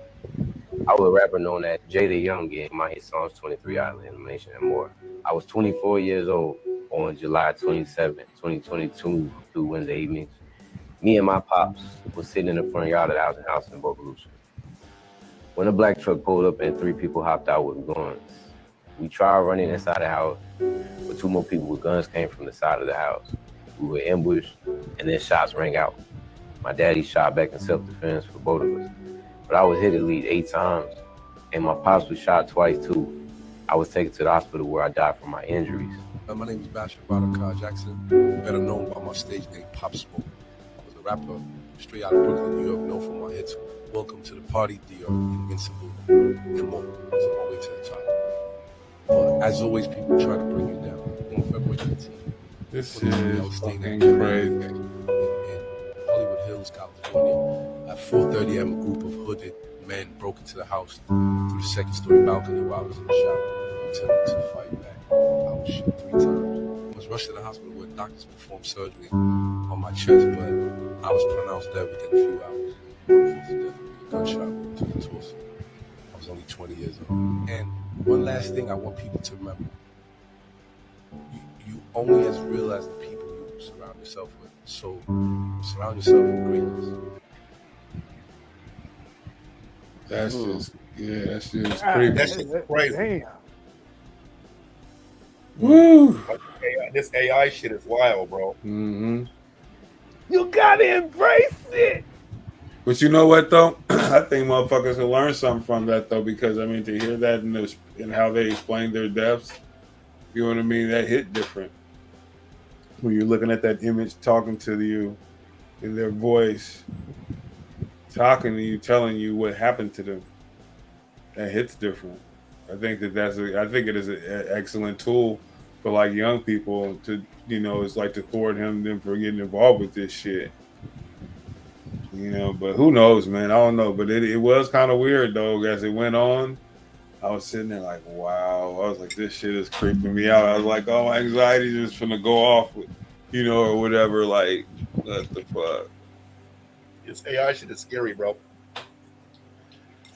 [SPEAKER 18] I was a rapper known as Jada Youngin. My hit songs 23 Island, Animation, and more. I was 24 years old on July 27, 2022 through Wednesday evenings. Me and my pops was sitting in the front yard of the housing house in Bogalusa when a black truck pulled up and 3 people hopped out with guns. We tried running inside the house, but 2 more people with guns came from the side of the house. We were ambushed, and then shots rang out. My daddy shot back in self-defense for both of us, but I was hit at least 8 times, and my pops was shot twice too. I was taken to the hospital where I died from my injuries.
[SPEAKER 19] My name is Bashir Barakar Jackson, better known by my stage name Pop Smoke. I was a rapper straight out of Brooklyn, New York, known for my hits Welcome to the Party, Dior, Invincible, and more. It's on my way to the top. But as always, people try to bring you down. On February 15th,
[SPEAKER 6] this is fucking crazy.
[SPEAKER 19] In Hollywood Hills, California, at 4:30 a.m., a group of hooded men broke into the house through the second-story balcony while I was in the shop, attempting to fight back. I was shot 3 times. I was rushed to the hospital where doctors performed surgery on my chest, but I was pronounced dead within a few hours. A gunshot wound to the torso. I was only 20 years old. And one last thing I want people to remember. You only as real as the people you surround yourself with. So surround yourself with greatness.
[SPEAKER 6] That's just, yeah, that's just creepy.
[SPEAKER 12] That shit's crazy.
[SPEAKER 13] Damn.
[SPEAKER 6] Woo!
[SPEAKER 12] This AI shit is wild, bro.
[SPEAKER 6] Mm-hmm.
[SPEAKER 13] You gotta embrace it.
[SPEAKER 6] But you know what though? I think motherfuckers will learn something from that though, because I mean to hear that in how they explain their deaths, you know what I mean? That hit different. When you're looking at that image talking to you in their voice, talking to you, telling you what happened to them, that hits different. I think I think it is an excellent tool for like young people to, you know, it's like to thwart them for getting involved with this shit. You know, but who knows, man? I don't know. But it was kind of weird though. As it went on, I was sitting there like, wow. I was like, this shit is creeping me out. I was like, oh, my anxiety is just finna go off, you know, or whatever. Like, what the fuck?
[SPEAKER 12] This AI shit is scary, bro.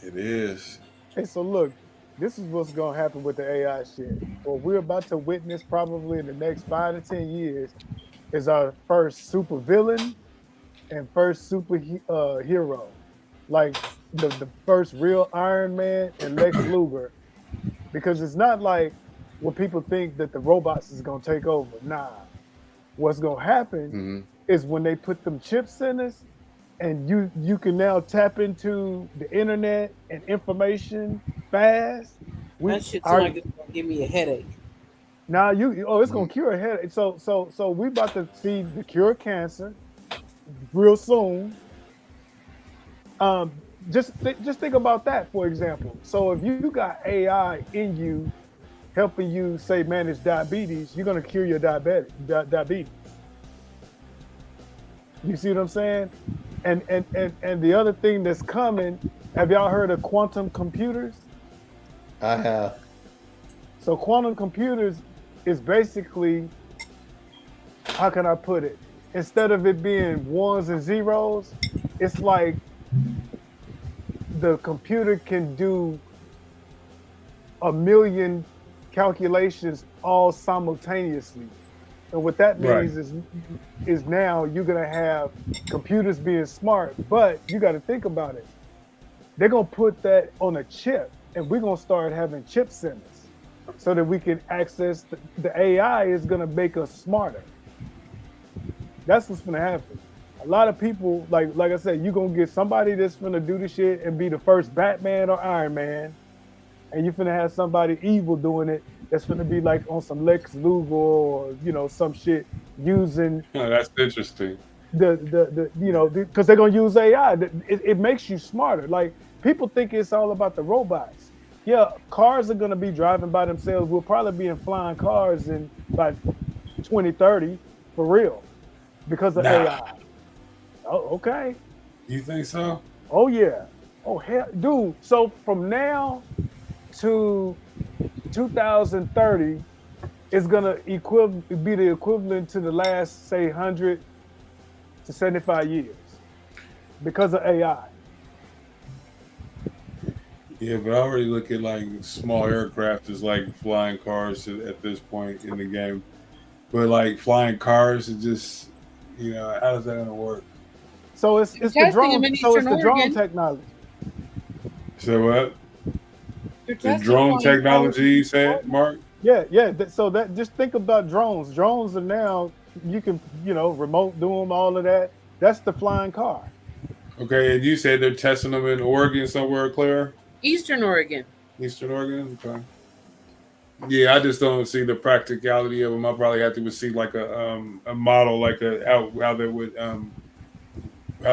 [SPEAKER 6] It is.
[SPEAKER 13] Hey, so look, this is what's gonna happen with the AI shit. What we're about to witness probably in the next 5 to 10 years is our first super villain and first super hero. Like the first real Iron Man and Lex Luger. Because it's not like what people think that the robots is gonna take over. Nah. What's gonna happen is when they put them chips in us, and you can now tap into the internet and information fast.
[SPEAKER 9] That shit sounds like it's gonna give me a headache.
[SPEAKER 13] Now it's gonna cure a headache. So we about to see the cure of cancer real soon. Just think about that, for example. So if you got AI in you helping you say manage diabetes, you're gonna cure your diabetes. You see what I'm saying? And the other thing that's coming, have y'all heard of quantum computers?
[SPEAKER 14] I have.
[SPEAKER 13] So quantum computers is basically, how can I put it? Instead of it being ones and zeros, it's like the computer can do 1 million calculations all simultaneously. And what that means is now you're gonna have computers being smart, but you gotta think about it. they're gonna put that on a chip, and we're gonna start having chip centers so that we can access the AI is gonna make us smarter. That's what's gonna happen. A lot of people, like I said, you're gonna get somebody that's gonna do the shit and be the first Batman or Iron Man, and you're gonna have somebody evil doing it that's gonna be like on some Lex Luthor or some shit using.
[SPEAKER 6] That's interesting.
[SPEAKER 13] Because they're gonna use AI. It makes you smarter. Like people think it's all about the robots. Yeah, cars are gonna be driving by themselves. We'll probably be in flying cars in by 2030 for real because of AI. Oh, okay.
[SPEAKER 6] You think so?
[SPEAKER 13] Oh yeah. Oh hell, dude. So from now to 2030 is gonna be the equivalent to the last, say, 100 to 75 years because of AI.
[SPEAKER 6] Yeah, but I already look at like small aircraft as like flying cars at this point in the game. But like flying cars is just, how is that gonna work?
[SPEAKER 13] So it's the drone. So it's the drone technology.
[SPEAKER 6] So what? The drone technology, you said, Mark?
[SPEAKER 13] Yeah. So that just think about drones. Drones are now you can remote do them, all of that. That's the flying car.
[SPEAKER 6] Okay, and you said they're testing them in Oregon somewhere, Claire?
[SPEAKER 9] Eastern Oregon.
[SPEAKER 6] Eastern Oregon, okay. Yeah, I just don't see the practicality of them. I probably have to see like a model, like how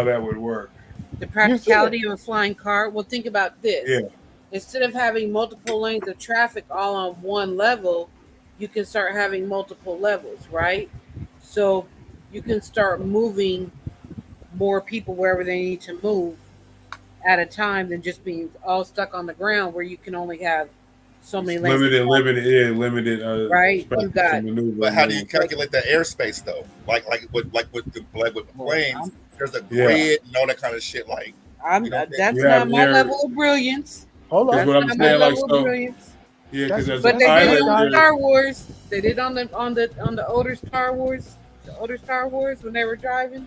[SPEAKER 6] that would work.
[SPEAKER 9] The practicality of a flying car. Well, think about this.
[SPEAKER 6] Yeah.
[SPEAKER 9] Instead of having multiple lanes of traffic all on one level, you can start having multiple levels, right? So you can start moving more people wherever they need to move at a time than just being all stuck on the ground where you can only have so many lanes.
[SPEAKER 6] Limited.
[SPEAKER 9] Right. You got.
[SPEAKER 12] But how do you calculate that airspace though? Like with the planes, there's a grid and all that kind of shit. Like
[SPEAKER 9] that's not my level of brilliance.
[SPEAKER 13] Hold on.
[SPEAKER 6] That's what I'm saying. Yeah, because
[SPEAKER 9] but they did it on Star Wars. They did on the older Star Wars. The older Star Wars when they were driving.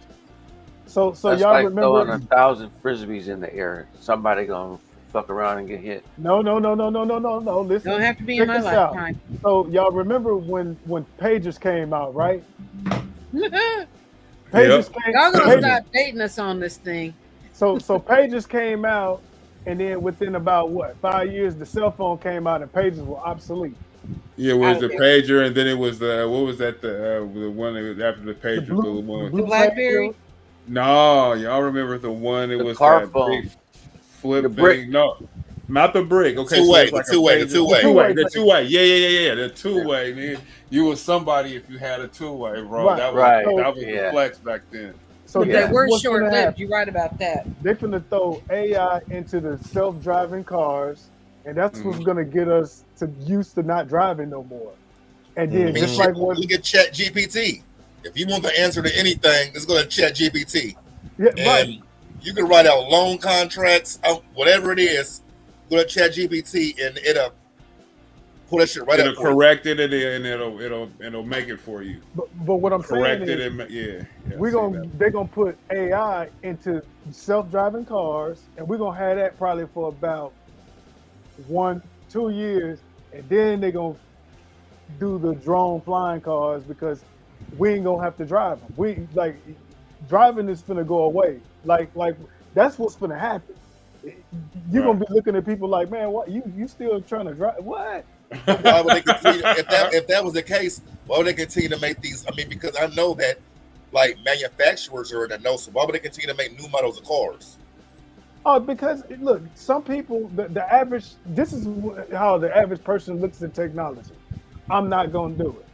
[SPEAKER 13] So
[SPEAKER 8] that's
[SPEAKER 13] y'all
[SPEAKER 8] like
[SPEAKER 13] remember
[SPEAKER 8] throwing 1,000 frisbees in the air. Somebody gonna fuck around and get hit.
[SPEAKER 13] No. Listen.
[SPEAKER 9] Don't have to be in my lifetime.
[SPEAKER 13] So y'all remember when pagers came out, right?
[SPEAKER 9] Y'all gonna stop dating us on this thing.
[SPEAKER 13] So pagers came out, and then within about 5 years, the cell phone came out, and pagers were obsolete.
[SPEAKER 6] Yeah, it was the pager, and then it was the what was that the one that was after the pager?
[SPEAKER 9] The BlackBerry.
[SPEAKER 6] No, y'all remember the one? It was
[SPEAKER 8] car
[SPEAKER 6] that
[SPEAKER 8] phone.
[SPEAKER 6] big flip
[SPEAKER 8] The brick.
[SPEAKER 6] thing. No, not the brick. Okay,
[SPEAKER 12] two-way,
[SPEAKER 6] so
[SPEAKER 12] the two-way.
[SPEAKER 6] The two-way. The two-way, man. You was somebody if you had a two-way, bro.
[SPEAKER 13] Right.
[SPEAKER 6] That was the flex back then.
[SPEAKER 13] So
[SPEAKER 9] they were short-lived. You're right about that.
[SPEAKER 13] They're gonna throw AI into the self-driving cars, and that's what's gonna get us used to not driving no more. And then just like when
[SPEAKER 12] look at Chat GPT. If you want the answer to anything, it's going to Chat GPT.
[SPEAKER 13] Yeah,
[SPEAKER 12] and
[SPEAKER 13] right.
[SPEAKER 12] You can write out loan contracts, whatever it is. Go to Chat GPT and it'll pull that shit right up.
[SPEAKER 6] It'll correct it and it'll make it for you.
[SPEAKER 13] But what I'm saying is, they're gonna put AI into self-driving cars, and we're gonna have that probably for about 1-2 years, and then they're gonna do the drone flying cars because we ain't gonna have to drive them. Driving is gonna go away. Like that's what's gonna happen. You're gonna be looking at people like, man, what you still trying to drive? What?
[SPEAKER 12] Why would they continue? If that was the case, why would they continue to make these? I mean, because I know that like manufacturers are in the know, so why would they continue to make new models of cars?
[SPEAKER 13] Oh, because look, some people, the average. This is how the average person looks at technology. I'm not gonna do it.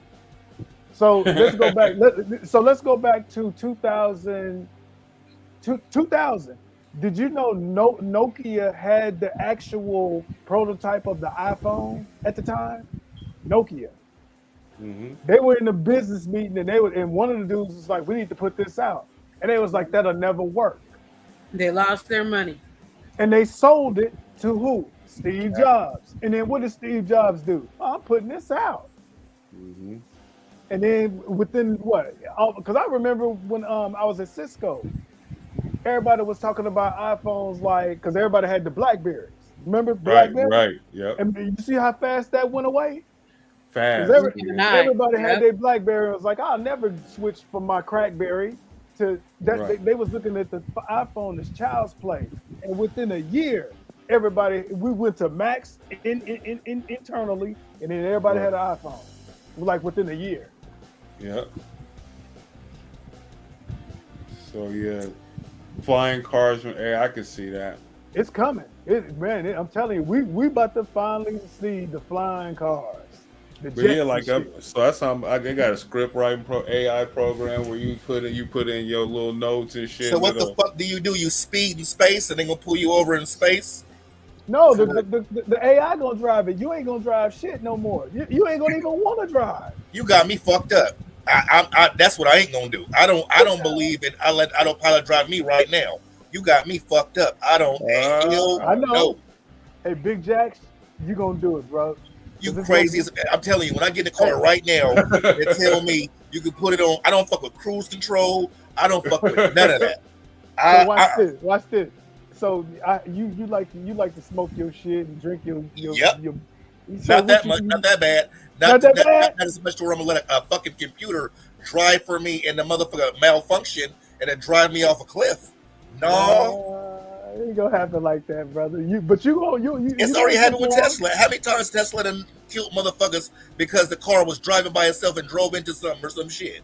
[SPEAKER 13] So let's go back. Let's go back to 2000. 2000. Did you know Nokia had the actual prototype of the iPhone at the time? Nokia.
[SPEAKER 6] Mm-hmm.
[SPEAKER 13] They were in a business meeting, and one of the dudes was like, "We need to put this out," and they was like, "That'll never work."
[SPEAKER 9] They lost their money,
[SPEAKER 13] and they sold it to who? Steve Jobs. And then what did Steve Jobs do? Oh, I'm putting this out.
[SPEAKER 6] Mm-hmm.
[SPEAKER 13] And then within what? Because I remember when I was at Cisco, everybody was talking about iPhones, like, because everybody had the Blackberries. Remember
[SPEAKER 6] Right,
[SPEAKER 13] Blackberry?
[SPEAKER 6] right, yep.
[SPEAKER 13] And you see how fast that went away?
[SPEAKER 6] Fast.
[SPEAKER 13] Everybody had their Blackberry. It was like, I'll never switch from my Crackberry to that.
[SPEAKER 6] Right.
[SPEAKER 13] They was looking at the iPhone as child's play, and within a year, we went to Max internally, and then everybody had an iPhone. Like within a year.
[SPEAKER 6] Yep. So yeah, flying cars from air, I can see that.
[SPEAKER 13] It's coming. I'm telling you, we about to finally see the flying cars. The
[SPEAKER 6] But yeah,
[SPEAKER 13] jets
[SPEAKER 6] like
[SPEAKER 13] and shit.
[SPEAKER 6] so that's how they got a script writing AI program where you put in your little notes and shit.
[SPEAKER 12] So what the fuck do? You speed in space and they gonna pull you over in space?
[SPEAKER 13] No, the AI gonna drive it. You ain't gonna drive shit no more. You ain't gonna even want to drive.
[SPEAKER 12] You got me fucked up. I that's what I ain't gonna do. I don't believe in I let autopilot drive me right now. You got me fucked up. I don't.
[SPEAKER 13] I know. Hey, Big Jacks, you gonna do it, bro.
[SPEAKER 12] You crazy as I'm telling you. When I get in the car right now, they tell me you can put it on. I don't fuck with cruise control. I don't fuck with none of that.
[SPEAKER 13] So watch this. So you like to smoke your shit and drink your
[SPEAKER 12] not that much, not that bad. Not as much to where I'm gonna let a fucking computer drive for me and the motherfucker malfunction and then drive me off a cliff. No.
[SPEAKER 13] It ain't gonna happen like that, brother.
[SPEAKER 12] It's already happened with Tesla. How many times Tesla done killed motherfuckers because the car was driving by itself and drove into something or some shit?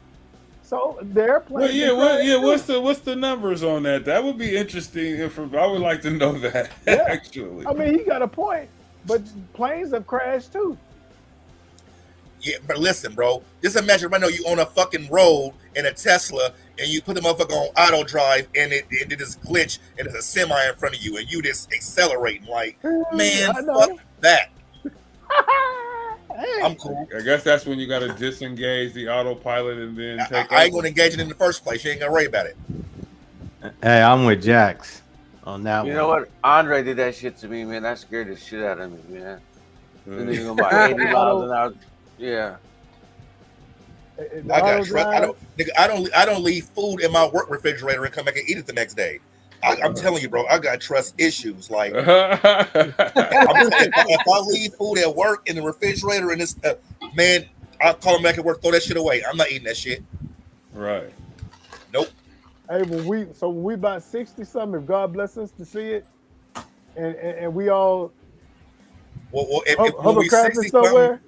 [SPEAKER 13] So they're playing.
[SPEAKER 6] What's the numbers on that? That would be interesting. I would like to know that.
[SPEAKER 13] Yeah.
[SPEAKER 6] Actually,
[SPEAKER 13] I mean, he got a point, but planes have crashed too.
[SPEAKER 12] Yeah, but listen, bro. Just imagine right now you on a fucking road in a Tesla and you put the motherfucker on auto drive and it just glitch and there's a semi in front of you and you just accelerating like, man, fuck that. I'm cool.
[SPEAKER 6] I guess that's when you got to disengage the autopilot and then take.
[SPEAKER 12] I ain't gonna engage it in the first place. You ain't gonna worry about it.
[SPEAKER 14] Hey, I'm with Jax on that one.
[SPEAKER 8] You know what? Andre did that shit to me, man. That scared the shit out of me, man. The nigga going about 80 miles an hour. Yeah.
[SPEAKER 12] I got trust. I don't leave food in my work refrigerator and come back and eat it the next day. I'm telling you, bro, I got trust issues. Like, if I leave food at work in the refrigerator and it's man, I'll call them back at work, throw that shit away. I'm not eating that shit.
[SPEAKER 6] Right.
[SPEAKER 12] Nope.
[SPEAKER 13] Hey, when we about 60 something, if God bless us to see it, and we all
[SPEAKER 12] if we 60 somewhere,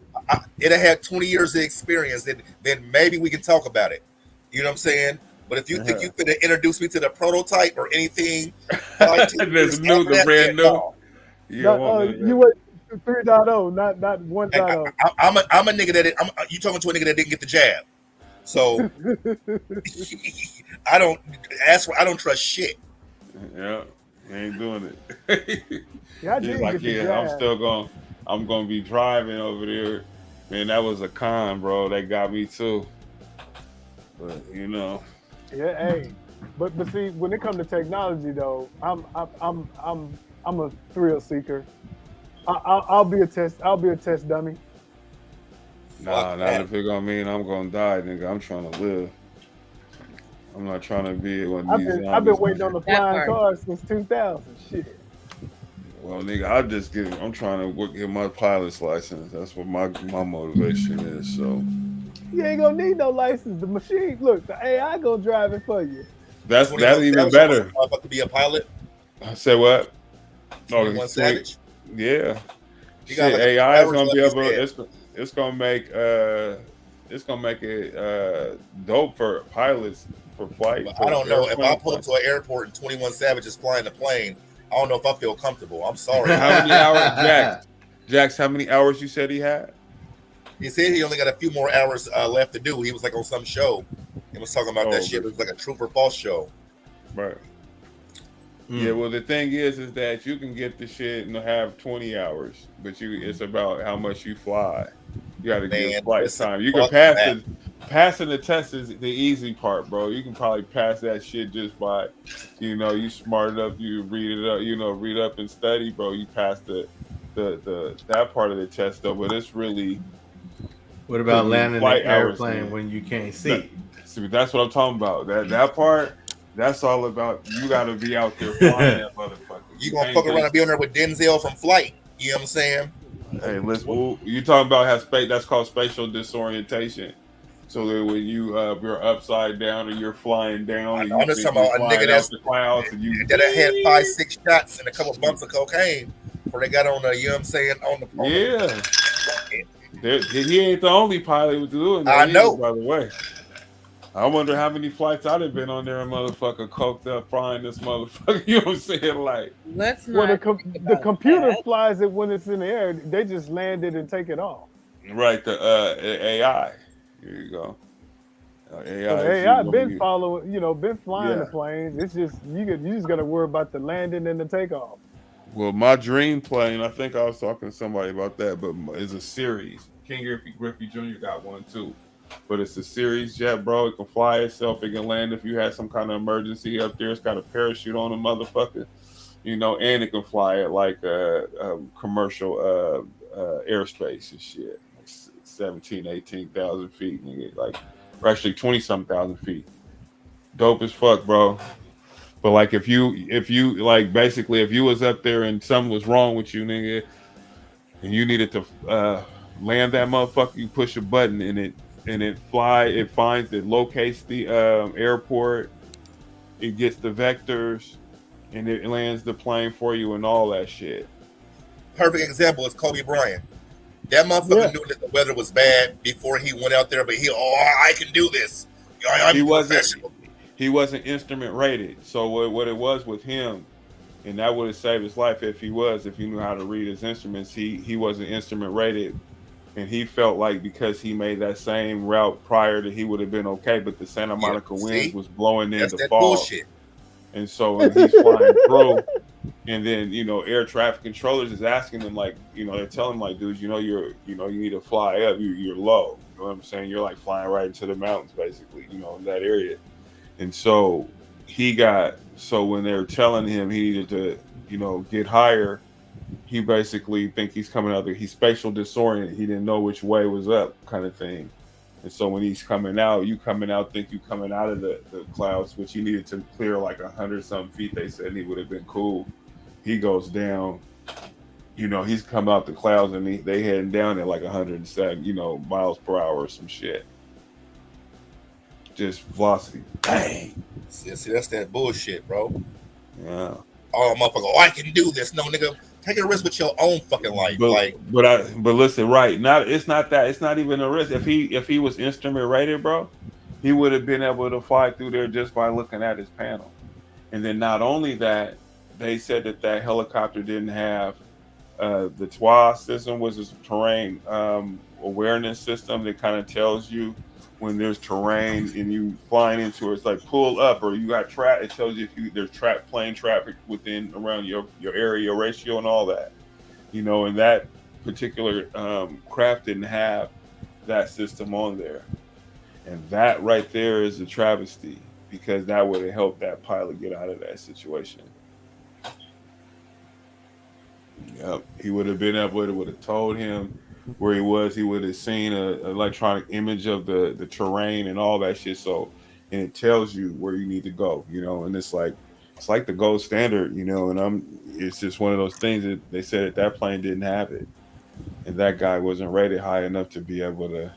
[SPEAKER 12] it'll have 20 years of experience, then maybe we can talk about it. You know what I'm saying? But if you think you could introduce me to the prototype or anything,
[SPEAKER 6] there's new, the brand new.
[SPEAKER 13] You went 3.0, not 1.0.
[SPEAKER 12] I'm a nigga that you talking to a nigga that didn't get the jab, so I don't trust shit.
[SPEAKER 6] Yeah, he ain't doing it.
[SPEAKER 13] Yeah, I did get the jab.
[SPEAKER 6] I'm gonna be driving over there. Man, that was a con, bro. That got me too. But you know.
[SPEAKER 13] Yeah, hey, but see, when it comes to technology, though, I'm a thrill seeker. I'll be a test dummy.
[SPEAKER 6] Nah, not if it gonna mean I'm gonna die, nigga. I'm trying to live. I'm not trying to be one of these.
[SPEAKER 13] I've been waiting on the flying cars since 2000. Shit.
[SPEAKER 6] Well, nigga, I'm trying to get my pilot's license. That's what my motivation is. So.
[SPEAKER 13] You ain't gonna need no license. The machine, look, the AI gonna drive it for you.
[SPEAKER 6] That's even better.
[SPEAKER 12] About to be a pilot.
[SPEAKER 6] I said what?
[SPEAKER 12] 21 Savage.
[SPEAKER 6] Yeah. Shit, AI is gonna be able. It's gonna make it dope for pilots for flight.
[SPEAKER 12] I don't know if I pull up to an airport and 21 Savage is flying the plane. I don't know if I feel comfortable. I'm sorry.
[SPEAKER 6] How many hours, Jax? How many hours you said he had?
[SPEAKER 12] He said he only got a few more hours left to do. He was like on some show. He was talking about that shit. It was like a true or false show.
[SPEAKER 6] Right. Yeah, well, the thing is that you can get the shit and have 20 hours, but it's about how much you fly. You got to get flight time. You can passing the test is the easy part, bro. You can probably pass that shit just by, you smart enough, you read it up, read up and study, bro. You pass that part of the test though, but it's really.
[SPEAKER 14] What about landing an airplane when you can't see?
[SPEAKER 6] See, that's what I'm talking about. That part, That's all about. You got to be out there flying that motherfucker.
[SPEAKER 12] You gonna fuck around and be on there with Denzel from Flight? You know what I'm saying?
[SPEAKER 6] Hey, listen. You talking about how space? That's called spatial disorientation. So that when you're upside down or you're flying down, and you
[SPEAKER 12] I'm just
[SPEAKER 6] think
[SPEAKER 12] talking
[SPEAKER 6] you're
[SPEAKER 12] about a
[SPEAKER 6] flying
[SPEAKER 12] nigga
[SPEAKER 6] out the clouds, and you
[SPEAKER 12] that had 5-6 shots and a couple bumps of cocaine before they got on the, you know what I'm saying, on
[SPEAKER 6] the he ain't the only pilot who's doing that.
[SPEAKER 12] I know.
[SPEAKER 6] By the way, I wonder how many flights I'd have been on there, and motherfucker coked up flying this motherfucker. You know what I'm saying? Like,
[SPEAKER 9] let's
[SPEAKER 13] well,
[SPEAKER 9] not.
[SPEAKER 13] the computer flies it when it's in the air. They just land it and take it off.
[SPEAKER 6] right, the AI. Here you go.
[SPEAKER 13] So
[SPEAKER 6] AI is
[SPEAKER 13] AI
[SPEAKER 6] you.
[SPEAKER 13] been following, been flying
[SPEAKER 6] Yeah.
[SPEAKER 13] the planes. It's just you just gotta worry about the landing and the takeoff.
[SPEAKER 6] Well, my dream plane, I think I was talking to somebody about that, but it's a series. King Griffey Jr. got one too. But it's a series jet, bro. It can fly itself. It can land if you had some kind of emergency up there. It's got a parachute on the motherfucker, and it can fly at like commercial airspace and shit. Like 17, 18,000 feet. Nigga. Like, or actually 20-something thousand feet. Dope as fuck, bro. But like if you like basically if you was up there and something was wrong with you, nigga, and you needed to land that motherfucker, you push a button and it locates the airport, it gets the vectors, and it lands the plane for you and all that shit.
[SPEAKER 12] Perfect example is Kobe Bryant. That motherfucker knew that the weather was bad before he went out there, but I can do this. I'm professional.
[SPEAKER 6] He wasn't instrument rated. So what it was with him, and that would have saved his life if he knew how to read his instruments. He wasn't instrument rated, and he felt like because he made that same route prior that he would have been okay, but the Santa Monica winds was blowing in the fog.
[SPEAKER 12] Bullshit.
[SPEAKER 6] And so when he's flying through, and then air traffic controllers is asking them like, they're telling him like, dude, you need to fly up. You're low. You know what I'm saying? You're like flying right into the mountains, basically. In that area. And so when they're telling him he needed to, get higher, he basically think he's coming out there. He's spatial disoriented. He didn't know which way was up, kind of thing. And so when he's coming out, think you coming out of the clouds, which he needed to clear like 100-something feet. They said he would have been cool. He goes down, he's come out the clouds and they heading down at like 107, miles per hour or some shit. Just velocity. Bang.
[SPEAKER 12] See, that's that bullshit, bro.
[SPEAKER 6] Yeah.
[SPEAKER 12] Oh, motherfucker, I can do this. No, nigga, take a risk with your own fucking life.
[SPEAKER 6] But listen, right. It's not that. It's not even a risk. If he was instrument rated, bro, he would have been able to fly through there just by looking at his panel. And then not only that, they said that helicopter didn't have the TWA system, was this terrain awareness system that kind of tells you when there's terrain and you flying into it. It's like pull up or you got trap. It tells you if there's plane traffic around your area ratio and all that. And that particular craft didn't have that system on there. And that right there is a travesty because that would have helped that pilot get out of that situation. Yep. He would have been able to would have told him where he was. He would have seen an electronic image of the terrain and all that shit. So, and it tells you where you need to go, and it's like the gold standard, and it's just one of those things that they said that plane didn't have it. And that guy wasn't rated high enough to be able to,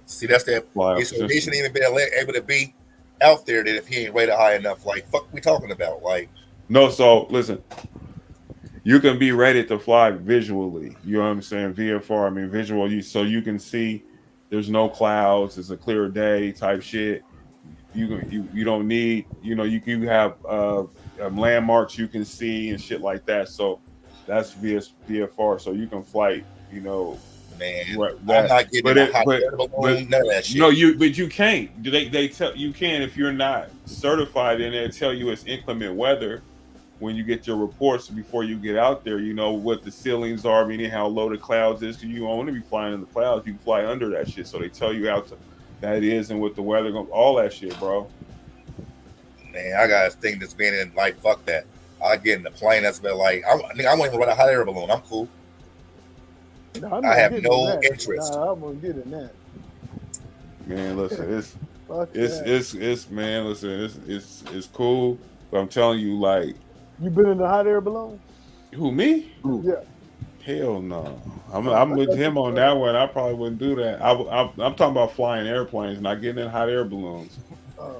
[SPEAKER 12] See, that's that. So he shouldn't even be able to be out there that if he ain't rated high enough. Like, fuck we talking about? Like,
[SPEAKER 6] no, so listen. You can be rated to fly visually. You know what I'm saying? VFR, I mean visual. So you can see there's no clouds. It's a clear day type shit. You don't need, you have landmarks you can see and shit like that. So that's VFR. So you can flight,
[SPEAKER 12] man, I'm not getting a hot air balloon, none of that shit.
[SPEAKER 6] No, you can't. They tell you can if you're not certified in it. Tell you it's inclement weather. When you get your reports before you get out there, what the ceilings are, meaning how low the clouds is. You don't want to be flying in the clouds. You can fly under that shit. So they tell you how that is and what the weather goes, all that shit, bro.
[SPEAKER 12] Man, I got a thing that's been in like fuck that. I get in the plane that's been like I won't even run a hot air balloon. I'm cool.
[SPEAKER 13] No,
[SPEAKER 12] I have no interest.
[SPEAKER 13] Nah, I'm gonna get in that.
[SPEAKER 6] Man, listen, It's man, listen, it's cool. But I'm telling you, like,
[SPEAKER 13] you been in the hot air balloon?
[SPEAKER 6] who, me?
[SPEAKER 13] Yeah.
[SPEAKER 6] Hell no. I'm with him on that one. I probably wouldn't do that. I'm talking about flying airplanes, not getting in hot air balloons.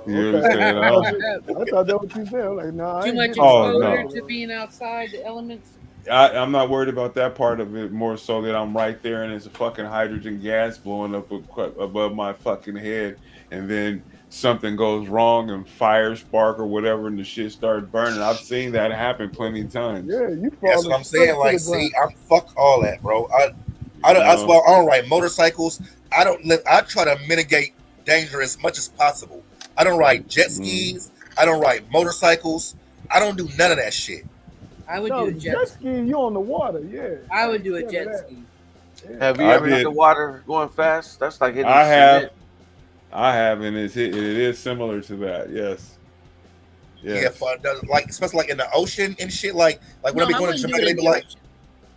[SPEAKER 6] You
[SPEAKER 13] Okay.
[SPEAKER 6] understand?
[SPEAKER 13] I thought that what you said. I'm like, no, I
[SPEAKER 9] Too
[SPEAKER 13] ain't
[SPEAKER 9] much
[SPEAKER 13] getting in
[SPEAKER 9] exposure
[SPEAKER 13] no.
[SPEAKER 9] to being outside the elements.
[SPEAKER 6] I'm not worried about that part of it. More so that I'm right there and it's a fucking hydrogen gas blowing up above my fucking head, and then something goes wrong and fire spark or whatever, and the shit starts burning. I've seen that happen plenty of times.
[SPEAKER 13] Yeah, you
[SPEAKER 12] That's what I'm saying. Like, see, I'm fuck all that, bro. That's why I don't ride motorcycles. I try to mitigate danger as much as possible. I don't ride jet skis. I don't ride motorcycles. I don't do none of that shit.
[SPEAKER 9] I would do a jet ski.
[SPEAKER 13] You on the water, yeah.
[SPEAKER 9] I would do a jet ski.
[SPEAKER 8] Have you ever hit the water going fast? That's like hitting
[SPEAKER 6] I
[SPEAKER 8] cement.
[SPEAKER 6] have, and it is similar to that. Yes.
[SPEAKER 12] Yeah, like especially like in the ocean and shit. Like when I be going to Jamaica, they be like,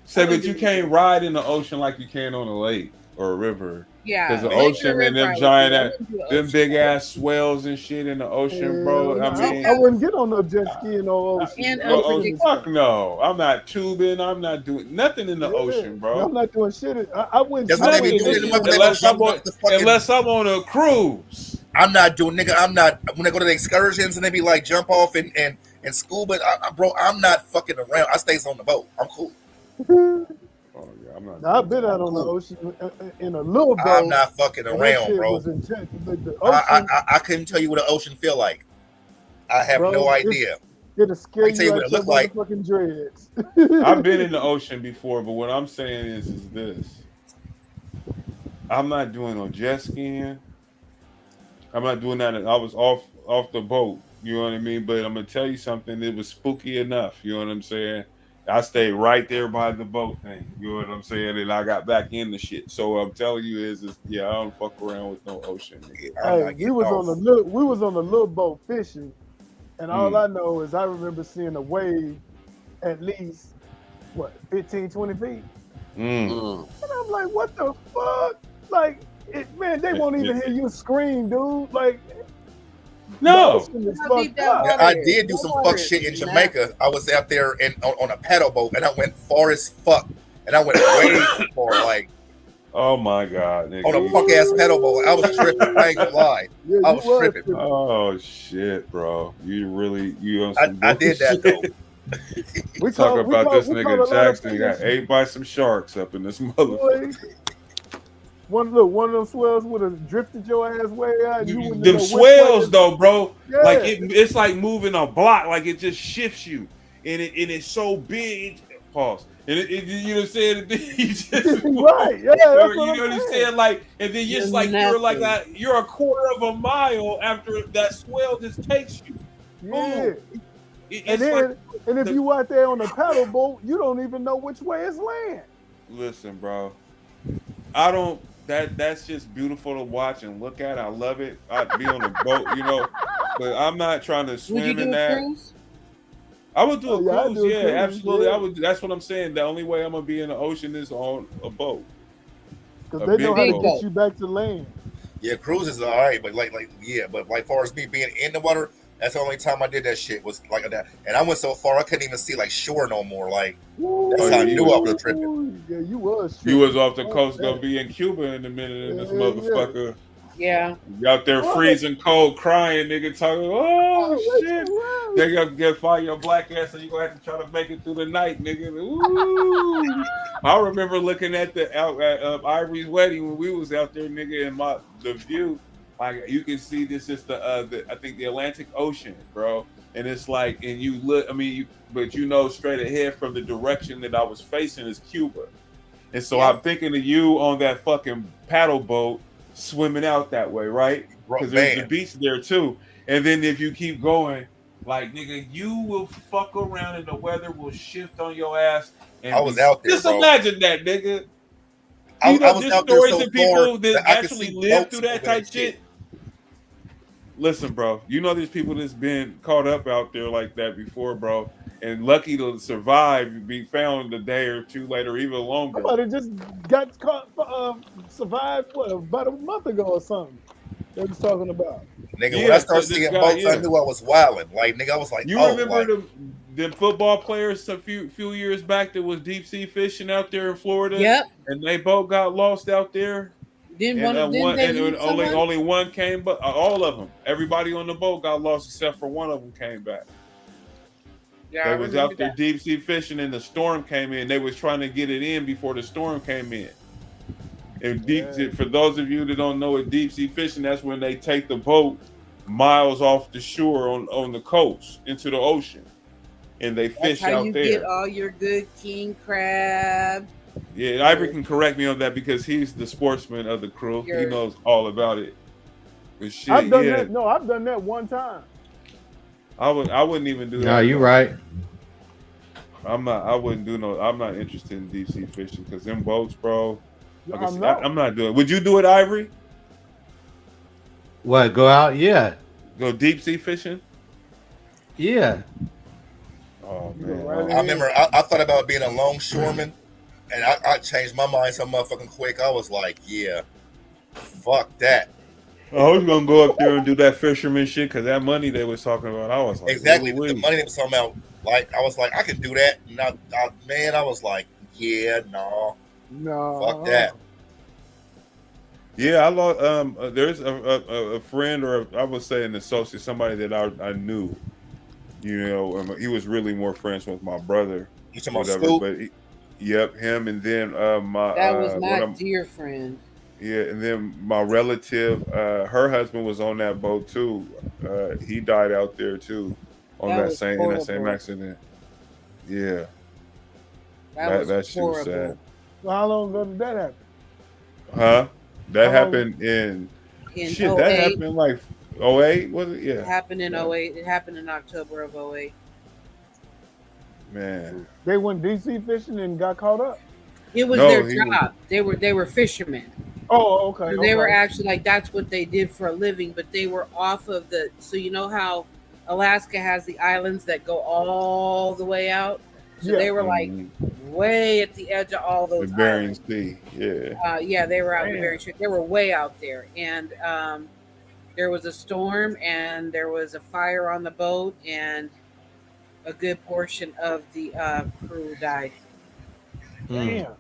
[SPEAKER 6] "Say, but you can't ride in the ocean like you can on a lake or a river."
[SPEAKER 9] Yeah,
[SPEAKER 6] because the ocean and them giant, them big ass swells and shit in the ocean, bro. I mean,
[SPEAKER 13] I wouldn't get on no jet ski in no ocean.
[SPEAKER 6] Fuck no, I'm not tubing. I'm not doing nothing in the ocean, bro.
[SPEAKER 13] I'm not doing shit. I wouldn't.
[SPEAKER 12] That's what they be doing
[SPEAKER 6] unless I'm on a cruise.
[SPEAKER 12] I'm not doing, nigga. I'm not when I go to the excursions and they be like jump off and scuba. Bro, I'm not fucking around. I stays on the boat. I'm cool.
[SPEAKER 13] I've been out on the ocean in a little boat.
[SPEAKER 12] I'm not fucking around, bro. I couldn't tell you what the ocean feel like. I have no idea.
[SPEAKER 13] It'll scare you
[SPEAKER 12] what it look like.
[SPEAKER 13] Fucking dreads.
[SPEAKER 6] I've been in the ocean before, but what I'm saying is this: I'm not doing no jet skiing. I'm not doing that. I was off the boat. You know what I mean? But I'm gonna tell you something. It was spooky enough. You know what I'm saying? I stayed right there by the boat thing. You know what I'm saying? And I got back in the shit. So what I'm telling you is yeah, I don't fuck around with no ocean.
[SPEAKER 13] Hey, we was on the little boat fishing, and all I know is I remember seeing a wave at least 15, 20 feet. And I'm like, what the fuck? Like, man, they won't even hear you scream, dude. Like,
[SPEAKER 6] no.
[SPEAKER 12] I did do some fuck shit in Jamaica. I was out there on a paddle boat, and I went far as fuck, and I went way too far, like.
[SPEAKER 6] Oh my god! Nigga.
[SPEAKER 12] On a fuck ass paddle boat, I was tripping. I ain't gonna lie, I was tripping.
[SPEAKER 6] Oh shit, bro!
[SPEAKER 12] I did that though.
[SPEAKER 6] We talk about this nigga Jackson got ate by some sharks up in this motherfucker.
[SPEAKER 13] One of them swells would have drifted your ass way out.
[SPEAKER 6] Them swells though, bro. Yeah. Like it's like moving a block. Like it just shifts you, and it's so big. Pause. And you know what I'm saying?
[SPEAKER 13] Right. Yeah.
[SPEAKER 6] You know what I'm saying? Like, and then just like you're a quarter of a mile after that swell just takes you.
[SPEAKER 13] Yeah. And if you out there on a paddle boat, you don't even know which way is land.
[SPEAKER 6] Listen, bro. I don't. That's just beautiful to watch and look at. I love it. I'd be on a boat, you know, but I'm not trying to swim in that.
[SPEAKER 9] Cruise?
[SPEAKER 6] I would do a cruise,
[SPEAKER 13] cruise,
[SPEAKER 6] absolutely.
[SPEAKER 13] yeah.
[SPEAKER 6] I would. That's what I'm saying. The only way I'm gonna be in the ocean is on a boat.
[SPEAKER 13] Because they know how to get you back to land.
[SPEAKER 12] Yeah, cruises are all right, but but far as me being in the water, that's the only time I did that shit was like that. And I went so far I couldn't even see like shore no more. Like that's how I knew I was tripping.
[SPEAKER 13] Yeah, you was.
[SPEAKER 6] You was off the coast gonna be in Cuba in a minute, and this motherfucker.
[SPEAKER 9] Yeah.
[SPEAKER 6] You out there freezing cold, crying, nigga, talking, oh shit. They gonna fire your black ass and you gonna have to try to make it through the night, nigga. Ooh. I remember looking at Ivory's wedding when we was out there, nigga, and the view, like you can see this is I think the Atlantic Ocean, bro. And it's like, and you look, but you know straight ahead from the direction that I was facing is Cuba. And so I'm thinking of you on that fucking paddle boat swimming out that way, right? Because there's the beach there too. And then if you keep going, like nigga, you will fuck around and the weather will shift on your ass. And
[SPEAKER 12] I was out there.
[SPEAKER 6] Just
[SPEAKER 12] bro.
[SPEAKER 6] imagine that, nigga.
[SPEAKER 12] I was out there so
[SPEAKER 6] of people
[SPEAKER 12] that
[SPEAKER 6] that
[SPEAKER 12] I could
[SPEAKER 6] actually
[SPEAKER 12] see
[SPEAKER 6] live
[SPEAKER 12] boats
[SPEAKER 6] through that
[SPEAKER 12] over
[SPEAKER 6] type
[SPEAKER 12] that
[SPEAKER 6] shit. Listen, bro, you know there's people that's been caught up out there like that before, bro. And lucky to survive, be found a day or two later, even longer.
[SPEAKER 13] Somebody just got caught, survived about a month ago or something. they was talking about.
[SPEAKER 12] Nigga, when I started seeing boats, I knew I was wilding. Like, nigga, I was like,
[SPEAKER 6] you remember the football players a few years back that was deep sea fishing out there in Florida?
[SPEAKER 9] Yep.
[SPEAKER 6] And they both got lost out there. Only one came, but all of them, everybody on the boat got lost except for one of them came back.
[SPEAKER 9] Yeah,
[SPEAKER 6] they was out there deep sea fishing, and the storm came in. They was trying to get it in before the storm came in. And for those of you that don't know what deep sea fishing, that's when they take the boat miles off the shore on the coast into the ocean, and they fish
[SPEAKER 9] how
[SPEAKER 6] out
[SPEAKER 9] you
[SPEAKER 6] there.
[SPEAKER 9] Get all your good king crab.
[SPEAKER 6] Yeah, Ivory can correct me on that because he's the sportsman of the crew. He knows all about it. But shit,
[SPEAKER 13] I've done that. No, I've done that one time.
[SPEAKER 6] I wouldn't even do that.
[SPEAKER 14] No, you're right.
[SPEAKER 6] I'm not interested in deep sea fishing because them boats, bro. Like I'm not doing it. Would you do it, Ivory?
[SPEAKER 14] What? Go out? Yeah.
[SPEAKER 6] Go deep sea fishing?
[SPEAKER 14] Yeah.
[SPEAKER 6] Oh man.
[SPEAKER 12] I remember I thought about being a longshoreman, and I changed my mind so motherfucking quick. I was like, yeah, fuck that.
[SPEAKER 6] I was gonna go up there and do that fisherman shit because that money they was talking about. I was like,
[SPEAKER 12] exactly the money they was talking about. Like I was like, I can do that. I was like, yeah, no, fuck that.
[SPEAKER 6] Yeah, I lost. There's a friend, or I would say an associate, somebody that I knew. You know, he was really more friends with my brother.
[SPEAKER 12] You talking about Scoop?
[SPEAKER 6] But him, and then
[SPEAKER 9] that was my dear friend.
[SPEAKER 6] Yeah, and then my relative, her husband was on that boat too. He died out there too on in that same accident. Yeah, that shit was sad.
[SPEAKER 13] Well, how long ago did that happen?
[SPEAKER 6] Huh? That happened in shit.
[SPEAKER 9] 08.
[SPEAKER 6] That happened like 08, was it? Yeah.
[SPEAKER 9] It happened in 08. It happened in October of 08.
[SPEAKER 6] Man.
[SPEAKER 13] They went DC fishing and got caught up.
[SPEAKER 9] It was their job. They were fishermen.
[SPEAKER 13] Oh, okay.
[SPEAKER 9] So they were actually like that's what they did for a living, but they were off of the. So you know how Alaska has the islands that go all the way out. So they were like way at the edge of all those.
[SPEAKER 6] The Bering Sea, yeah.
[SPEAKER 9] Yeah, they were out in the Bering Sea. They were way out there, and there was a storm, and there was a fire on the boat, and a good portion of the crew died.
[SPEAKER 13] Damn.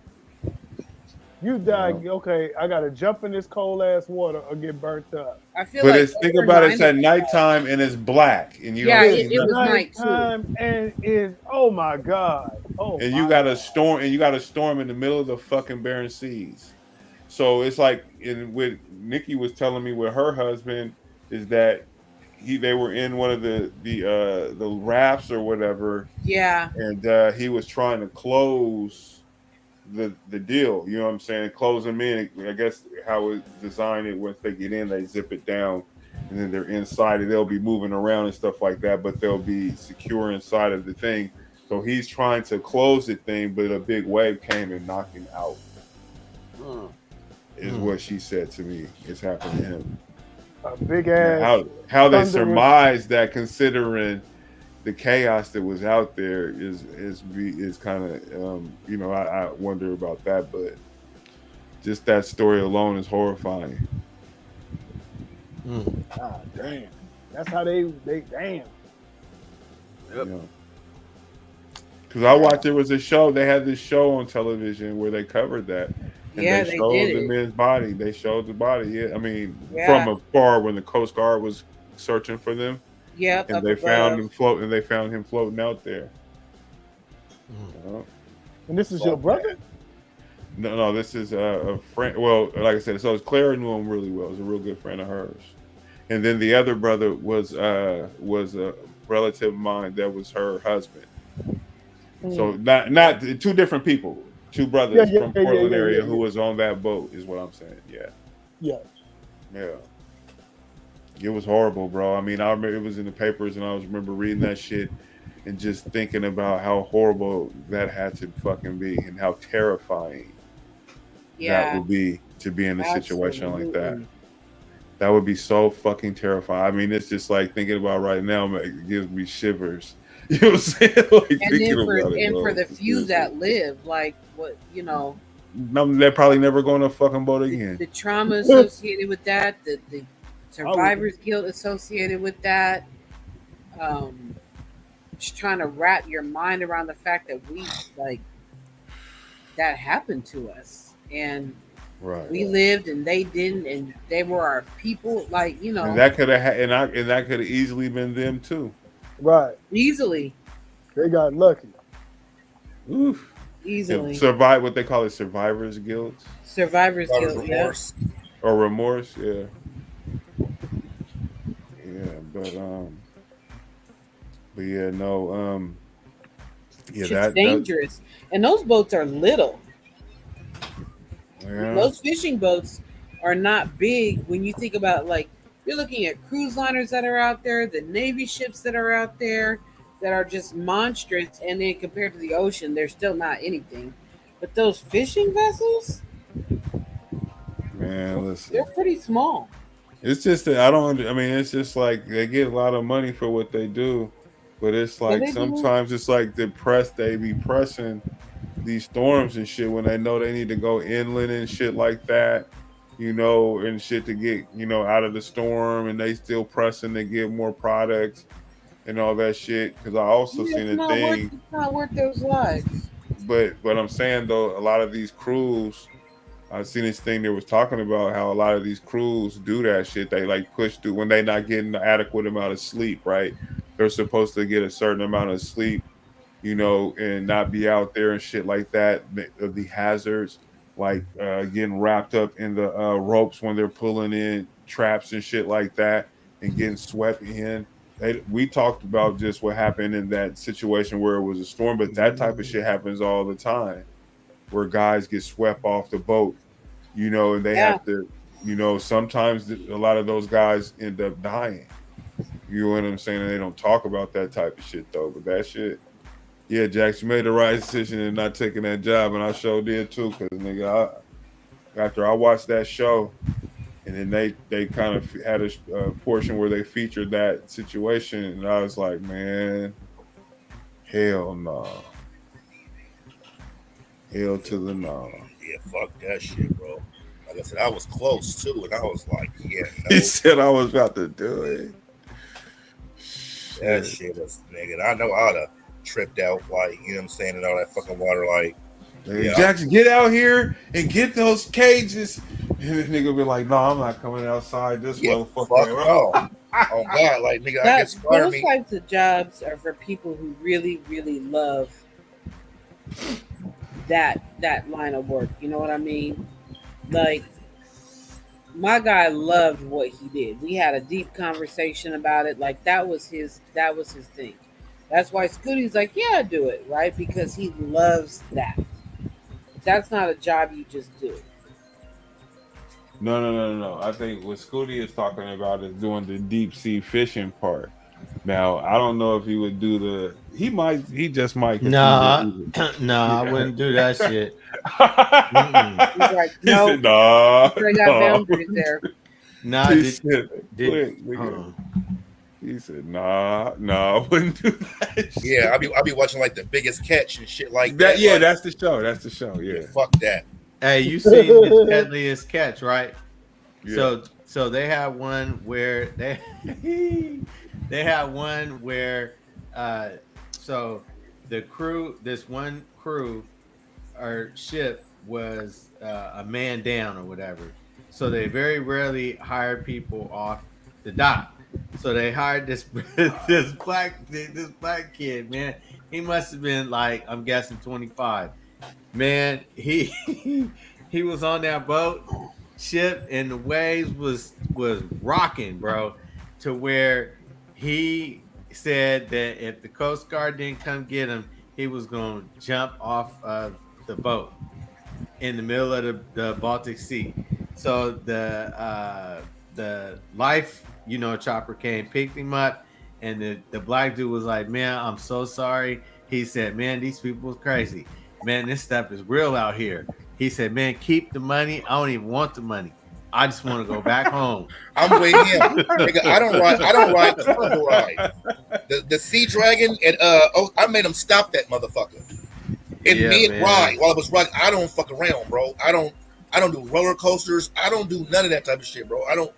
[SPEAKER 13] You died. Okay, I gotta jump in this cold ass water or get burnt up.
[SPEAKER 9] I feel
[SPEAKER 6] but think about it, it's at nighttime and it's black, and you
[SPEAKER 9] it was
[SPEAKER 13] nighttime and it's oh my god,
[SPEAKER 6] and you got a storm, in the middle of the fucking Bering Seas. So it's like, what Nikki was telling me with her husband is that they were in one of the rafts or whatever.
[SPEAKER 9] Yeah,
[SPEAKER 6] and he was trying to close the deal, you know what I'm saying? Close them in. I guess how it's designed it, once they get in, they zip it down, and then they're inside, and they'll be moving around and stuff like that, but they'll be secure inside of the thing. So he's trying to close the thing, but a big wave came and knocked him out. Is what she said to me. It's happened to him.
[SPEAKER 13] A big ass.
[SPEAKER 6] How they surmised that, considering the chaos that was out there, is kind of I wonder about that, but just that story alone is horrifying.
[SPEAKER 13] God damn, that's how they damn.
[SPEAKER 6] Yep. Because I watched, there was a show, they had this show on television where they covered that. And they showed the man's body. They showed the body. Yeah, I mean, from afar when the Coast Guard was searching for them.
[SPEAKER 9] Yep,
[SPEAKER 6] and they found him floating. They found him floating out there.
[SPEAKER 13] And this is your brother?
[SPEAKER 6] No, this is a friend. Well, like I said, so Clara knew him really well. It was a real good friend of hers. And then the other brother was a relative of mine that was her husband. So not two different people. Two brothers from Portland area who was on that boat is what I'm saying. Yeah. It was horrible, bro. I mean, I remember it was in the papers, and I remember reading that shit and just thinking about how horrible that had to fucking be, and how terrifying that would be to be in a situation like that. That would be so fucking terrifying. I mean, it's just like thinking about right now, it gives me shivers. You know what I'm saying? Like,
[SPEAKER 9] and for the few that live, like what
[SPEAKER 6] they're probably never going to a fucking boat again.
[SPEAKER 9] The trauma associated with that, the survivor's guilt associated with that. Just trying to wrap your mind around the fact that we like that happened to us, and we lived and they didn't, and they were our people. Like, you know,
[SPEAKER 6] and that could have and that could have easily been them too.
[SPEAKER 13] Right.
[SPEAKER 9] Easily.
[SPEAKER 13] They got lucky.
[SPEAKER 6] Oof.
[SPEAKER 9] Easily.
[SPEAKER 6] Survive what they call it, survivor's guilt.
[SPEAKER 9] Survivor's guilt, remorse.
[SPEAKER 6] Yeah. Or remorse, yeah. Yeah, but yeah, no, yeah,
[SPEAKER 9] It's dangerous. And those boats are little.
[SPEAKER 6] Yeah.
[SPEAKER 9] Those fishing boats are not big when you think about, like, you're looking at cruise liners that are out there, the Navy ships that are out there that are just monstrous, and then compared to the ocean, they're still not anything. But those fishing vessels,
[SPEAKER 6] man, listen,
[SPEAKER 9] they're pretty small.
[SPEAKER 6] It's just that I mean, it's just like they get a lot of money for what they do, but it's like sometimes it's like the press, they be pressing these storms and shit when they know they need to go inland and shit like that, you know, and shit to get, you know, out of the storm, and they still pressing to get more products and all that shit. Because I also seen a thing.
[SPEAKER 9] It's not worth those lives.
[SPEAKER 6] But I'm saying though, a lot of these crews, I've seen this thing that was talking about how a lot of these crews do that shit. They like push through when they're not getting the adequate amount of sleep, right? They're supposed to get a certain amount of sleep, you know, and not be out there and shit like that. The hazards, like getting wrapped up in the ropes when they're pulling in traps and shit like that and getting swept in. We talked about just what happened in that situation where it was a storm, but that type of shit happens all the time where guys get swept off the boat, you know, and they have to, you know, sometimes a lot of those guys end up dying. You know what I'm saying? And they don't talk about that type of shit though, but that shit, yeah, Jax, you made the right decision in not taking that job, and I sure did too. Cause nigga, after I watched that show, and then they kind of had a portion where they featured that situation, and I was like, man, hell no, hell to the no.
[SPEAKER 12] Yeah, fuck that shit, bro. Like I said, I was close too, and I was like, yeah. No.
[SPEAKER 6] He said I was about to do it.
[SPEAKER 12] That shit was, nigga. I know I'd have tripped out, like, you know what I'm saying, and all that fucking water, like,
[SPEAKER 6] yeah. Jackson, get out here and get those cages. And the nigga be like, no, I'm not coming outside this motherfucker.
[SPEAKER 12] Fuck no. Oh God, like, nigga, I guess
[SPEAKER 9] those types of jobs are for people who really, really love that line of work. You know what I mean? Like, my guy loved what he did. We had a deep conversation about it. Like, that was his thing. That's why Scooty's like, yeah, do it, right? Because he loves that. That's not a job you just do.
[SPEAKER 6] No. I think what Scooty is talking about is doing the deep sea fishing part. Now, I don't know if he would do he just might.
[SPEAKER 14] Nah, I wouldn't do that shit.
[SPEAKER 9] He's like, no,
[SPEAKER 6] nah,
[SPEAKER 9] I got boundaries there.
[SPEAKER 14] Nah,
[SPEAKER 6] he said, nah, I wouldn't do that shit.
[SPEAKER 12] Yeah, I'll be watching like The Biggest Catch and shit like
[SPEAKER 6] that.
[SPEAKER 12] that.
[SPEAKER 6] Yeah,
[SPEAKER 12] like,
[SPEAKER 6] that's the show. Yeah,
[SPEAKER 12] fuck that.
[SPEAKER 14] Hey, you seen The Deadliest Catch, right?
[SPEAKER 6] Yeah.
[SPEAKER 14] So they have one where so the crew, this one crew or ship was a man down or whatever. So they very rarely hire people off the dock. So they hired this black kid, man. He must have been like, I'm guessing 25. Man, he was on that boat ship and the waves was rocking, bro, to where he said that if the Coast Guard didn't come get him, he was gonna jump off of the boat in the middle of the Baltic Sea. So the life, you know, chopper came, picked him up, and the black dude was like, man, I'm so sorry. He said, man, these people is crazy. Man, this stuff is real out here. He said, man, keep the money. I don't even want the money. I just want to go back home.
[SPEAKER 12] I'm with him. Nigga, I don't ride carnival ride. The Sea Dragon and I made him stop that motherfucker. And mid-ride, while I was riding, I don't fuck around, bro. I don't do roller coasters. I don't do none of that type of shit, bro. I don't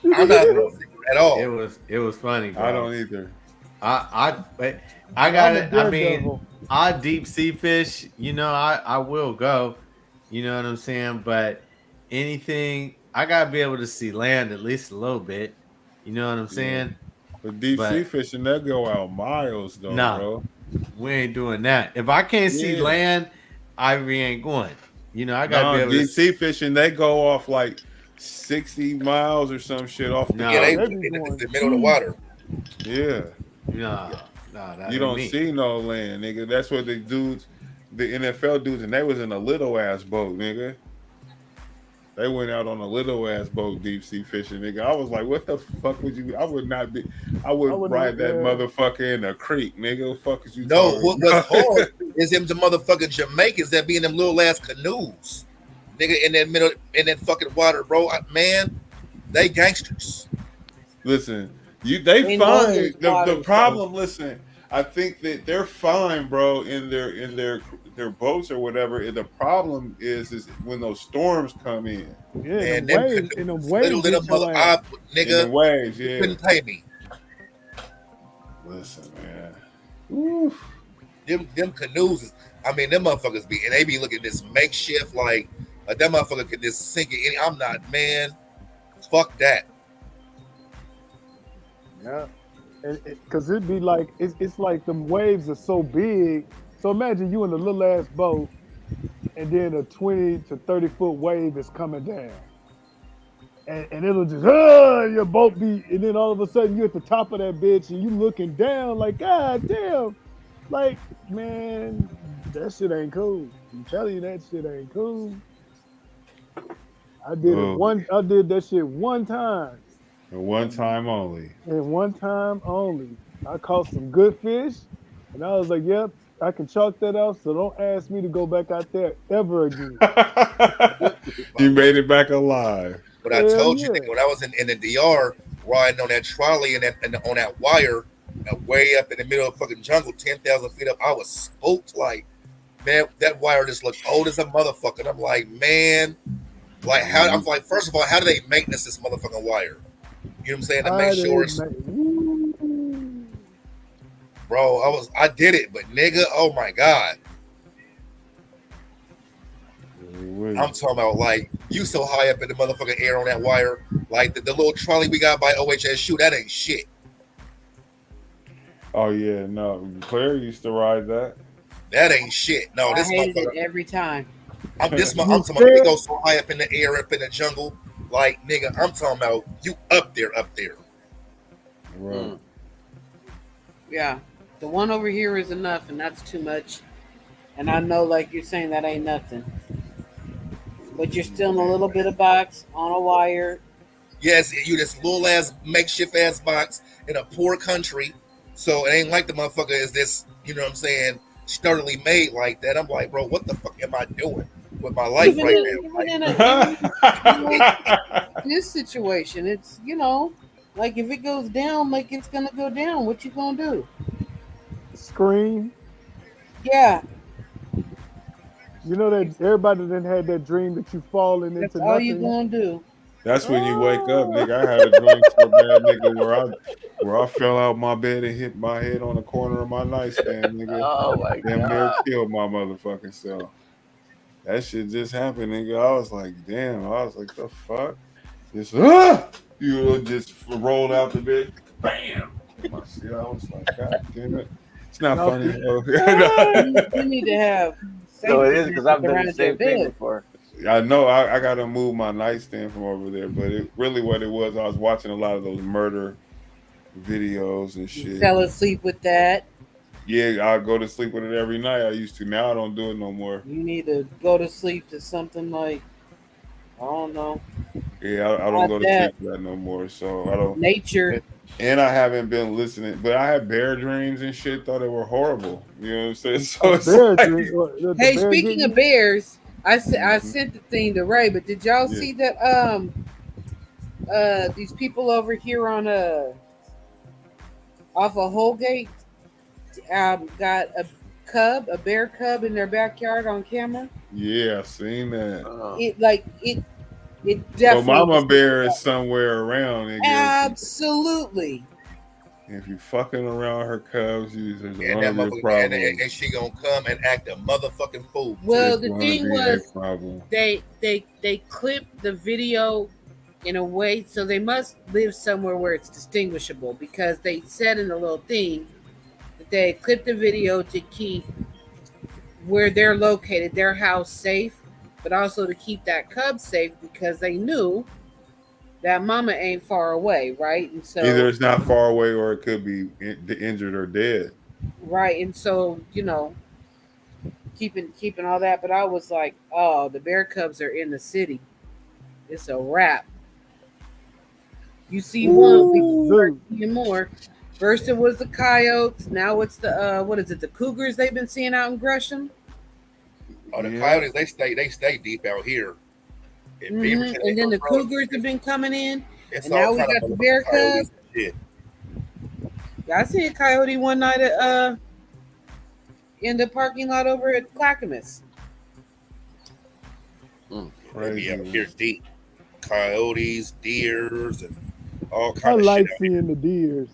[SPEAKER 12] I'm not at all.
[SPEAKER 14] It was funny, bro.
[SPEAKER 6] I don't either.
[SPEAKER 14] I got it. I mean, I deep sea fish. You know, I will go. You know what I'm saying? But anything, I gotta be able to see land at least a little bit. You know what I'm saying?
[SPEAKER 6] But deep sea fishing, they go out miles though, bro.
[SPEAKER 14] We ain't doing that. If I can't see land, we ain't going. You know, I gotta be able
[SPEAKER 6] deep
[SPEAKER 14] to
[SPEAKER 6] sea fishing, they go off like 60 miles or some shit off the
[SPEAKER 12] Yeah, they in the middle of the water.
[SPEAKER 6] Yeah.
[SPEAKER 14] No, that
[SPEAKER 6] you don't
[SPEAKER 14] me.
[SPEAKER 6] see no land, nigga. That's what the dudes, the NFL dudes, and they was in a little ass boat, nigga. They went out on a little ass boat deep sea fishing, nigga. I was like, what the fuck would you? I would not be. I would ride that motherfucker in a creek, nigga. What the fuck is you
[SPEAKER 12] No,
[SPEAKER 6] talking
[SPEAKER 12] what
[SPEAKER 6] about?
[SPEAKER 12] was hard is them the motherfucking Jamaicans that be in them little ass canoes, nigga, in that middle in that fucking water, bro. Man, they gangsters.
[SPEAKER 6] Listen, they fine. The problem, listen, I think that they're fine, bro, in their boats or whatever. The problem is when those storms come in.
[SPEAKER 13] Yeah, and them waves,
[SPEAKER 12] little mother nigga.
[SPEAKER 6] In the waves,
[SPEAKER 12] you couldn't pay me.
[SPEAKER 6] Listen, man. Oof.
[SPEAKER 12] Them canoes is, I mean, them motherfuckers be, and they be looking at this makeshift like that motherfucker could just sink it. I'm not, man. Fuck that.
[SPEAKER 13] Yeah, because it'd be like it's like them waves are so big. So imagine you in a little ass boat, and then a 20 to 30-foot wave is coming down, and it'll just your boat be, and then all of a sudden you're at the top of that bitch and you looking down like, God damn, like, man, that shit ain't cool. I'm telling you, that shit ain't cool. I did that shit one time.
[SPEAKER 6] And one time only.
[SPEAKER 13] And one time only. I caught some good fish, and I was like, yep, I can chalk that up, so don't ask me to go back out there ever again.
[SPEAKER 6] You made it back alive.
[SPEAKER 12] But I told you, nigga, when I was in the DR riding on that trolley and on that wire, way up in the middle of fucking jungle, 10,000 feet up, I was spooked. Like, man, that wire just looked old as a motherfucker. And I'm like, man, like, how? I'm like, first of all, how do they maintenance this motherfucking wire? You know what I'm saying? To make sure it's, bro. I did it, but nigga, oh my god, I'm talking about like you so high up in the motherfucking air on that wire, like the little trolley we got by OHSU, that ain't shit.
[SPEAKER 6] Oh yeah, no, Claire used to ride that.
[SPEAKER 12] That ain't shit. No, this
[SPEAKER 9] hated
[SPEAKER 12] motherfucker
[SPEAKER 9] it every time.
[SPEAKER 12] I'm talking about we go so high up in the air, up in the jungle. Like, nigga, I'm talking about you up there.
[SPEAKER 6] Right.
[SPEAKER 9] Yeah. The one over here is enough, and that's too much. And I know, like you're saying, that ain't nothing. But you're still in a little bit of box on a wire.
[SPEAKER 12] Yes, you this little ass makeshift ass box in a poor country. So it ain't like the motherfucker is this, you know what I'm saying, sturdily made like that. I'm like, bro, what the fuck am I doing with my life
[SPEAKER 9] now? This situation, it's, you know, like if it goes down, like it's gonna go down. What you gonna do?
[SPEAKER 13] Scream.
[SPEAKER 9] Yeah.
[SPEAKER 13] You know that everybody done had that dream that you falling into nothing.
[SPEAKER 9] All you gonna do.
[SPEAKER 6] That's when you wake up, nigga. I had a dream so bad, nigga, where I fell out my bed and hit my head on the corner of my nightstand, nigga.
[SPEAKER 8] Oh my god.
[SPEAKER 6] Damn near killed my motherfucking self. That shit just happened, nigga. I was like, damn. I was like, the fuck? Just you just rolled out the bed, bam. I was like, god damn it. It's not funny.
[SPEAKER 9] You need to have.
[SPEAKER 8] So it is because I've done the same thing before.
[SPEAKER 6] I know I got to move my nightstand from over there, but what it was, I was watching a lot of those murder videos and shit.
[SPEAKER 9] You fell asleep with that.
[SPEAKER 6] Yeah, I go to sleep with it every night. I used to. Now I don't do it no more.
[SPEAKER 9] You need to go to sleep to something like, I don't know.
[SPEAKER 6] Yeah, I don't go to sleep to that no more. So I don't.
[SPEAKER 9] Nature.
[SPEAKER 6] And I haven't been listening, but I had bear dreams and shit. Thought they were horrible. You know what I'm saying? So it's
[SPEAKER 9] hey, speaking of bears, I sent the thing to Ray, but did y'all see that? These people over here on off of Holgate, got a bear cub in their backyard on camera.
[SPEAKER 6] Yeah, I seen that.
[SPEAKER 9] It definitely.
[SPEAKER 6] So Mama Bear is somewhere around. Nigga.
[SPEAKER 9] Absolutely.
[SPEAKER 6] If you fucking around her cubs, there's
[SPEAKER 12] And
[SPEAKER 6] gonna
[SPEAKER 12] that
[SPEAKER 6] be a problem.
[SPEAKER 12] and she gonna come and act a motherfucking fool.
[SPEAKER 9] Well, the thing was, they clipped the video in a way, so they must live somewhere where it's distinguishable, because they said in the little thing that they clipped the video to keep where they're located, their house, safe, but also to keep that cub safe, because they knew that mama ain't far away, right? And so
[SPEAKER 6] either it's not far away or it could be injured or dead.
[SPEAKER 9] Right, and so, you know, keeping all that, but I was like, oh, the bear cubs are in the city. It's a wrap. You see one, we start seeing more. First it was the coyotes, now it's the what is it, the cougars they've been seeing out in Gresham?
[SPEAKER 12] Oh, the coyotes, they stay deep out here.
[SPEAKER 9] Mm-hmm. And then the cougars have been coming in,
[SPEAKER 12] and
[SPEAKER 9] now we got the bear cubs. I seen a coyote one night at in the parking lot over at Clackamas.
[SPEAKER 12] They be out here deep. Coyotes, deers, and all kinds
[SPEAKER 13] I
[SPEAKER 12] of
[SPEAKER 13] like
[SPEAKER 12] shit.
[SPEAKER 13] seeing the deers.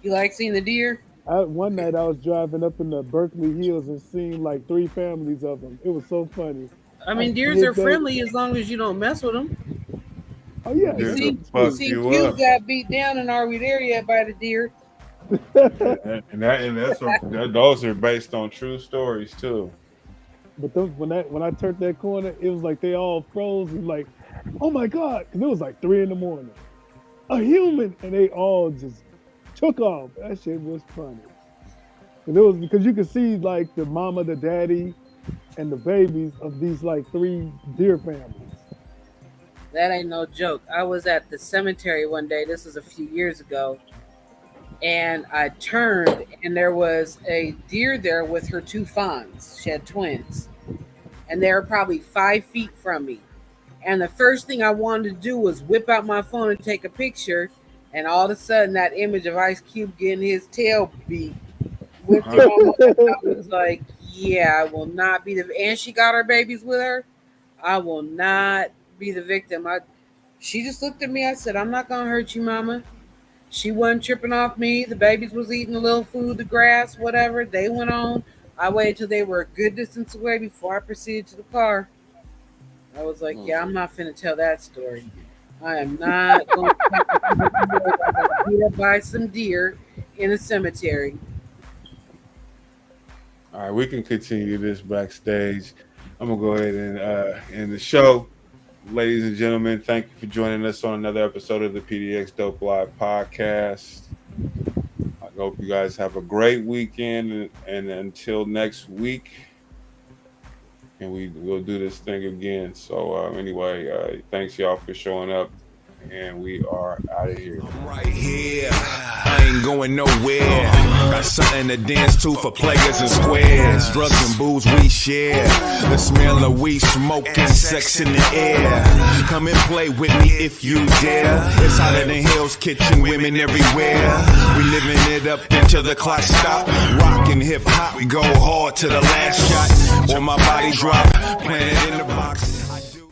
[SPEAKER 9] You like seeing the deer?
[SPEAKER 13] One night I was driving up in the Berkeley Hills and seeing like 3 families of them. It was so funny.
[SPEAKER 9] I mean, deers are friendly as long as you don't mess with them.
[SPEAKER 13] Oh yeah,
[SPEAKER 9] you see, Q got beat down, and are we there yet by the deer?
[SPEAKER 6] and those are based on true stories too.
[SPEAKER 13] But when I turned that corner, it was like they all froze and like, oh my God, because it was like 3 a.m. A human, and they all just took off. That shit was funny. And it was because you could see like the mama, the daddy, and the babies of these like 3 deer families.
[SPEAKER 9] That ain't no joke. I was at the cemetery one day. This was a few years ago. And I turned, and there was a deer there with her 2 fawns. She had twins. And they were probably 5 feet from me. And the first thing I wanted to do was whip out my phone and take a picture. And all of a sudden, that image of Ice Cube getting his tail beat whipped him on my phone. I was like, yeah, I will not be the... And she got her babies with her. I will not be the victim. She just looked at me. I said, I'm not going to hurt you, mama. She wasn't tripping off me. The babies was eating a little food, the grass, whatever. They went on. I waited till they were a good distance away before I proceeded to the car. I was like, yeah, I'm not finna tell that story. I am not going to beat up by some deer in a cemetery.
[SPEAKER 6] All right, we can continue this backstage. I'm going to go ahead and end the show. Ladies and gentlemen, thank you for joining us on another episode of the PDXDOPE Live podcast. I hope you guys have a great weekend, and until next week, and we'll do this thing again. So anyway, thanks y'all for showing up, and we are out of here.
[SPEAKER 20] I'm right here. I ain't going nowhere. Got something to dance to for players and squares. Drugs and booze we share. The smell of weed smoke and sex in the air. Come and play with me if you dare. It's hotter than Hell's Kitchen, women everywhere. We living it up until the clock stop. Rockin' hip hop, we go hard to the last shot. Till my body drop, playing in the box. I do.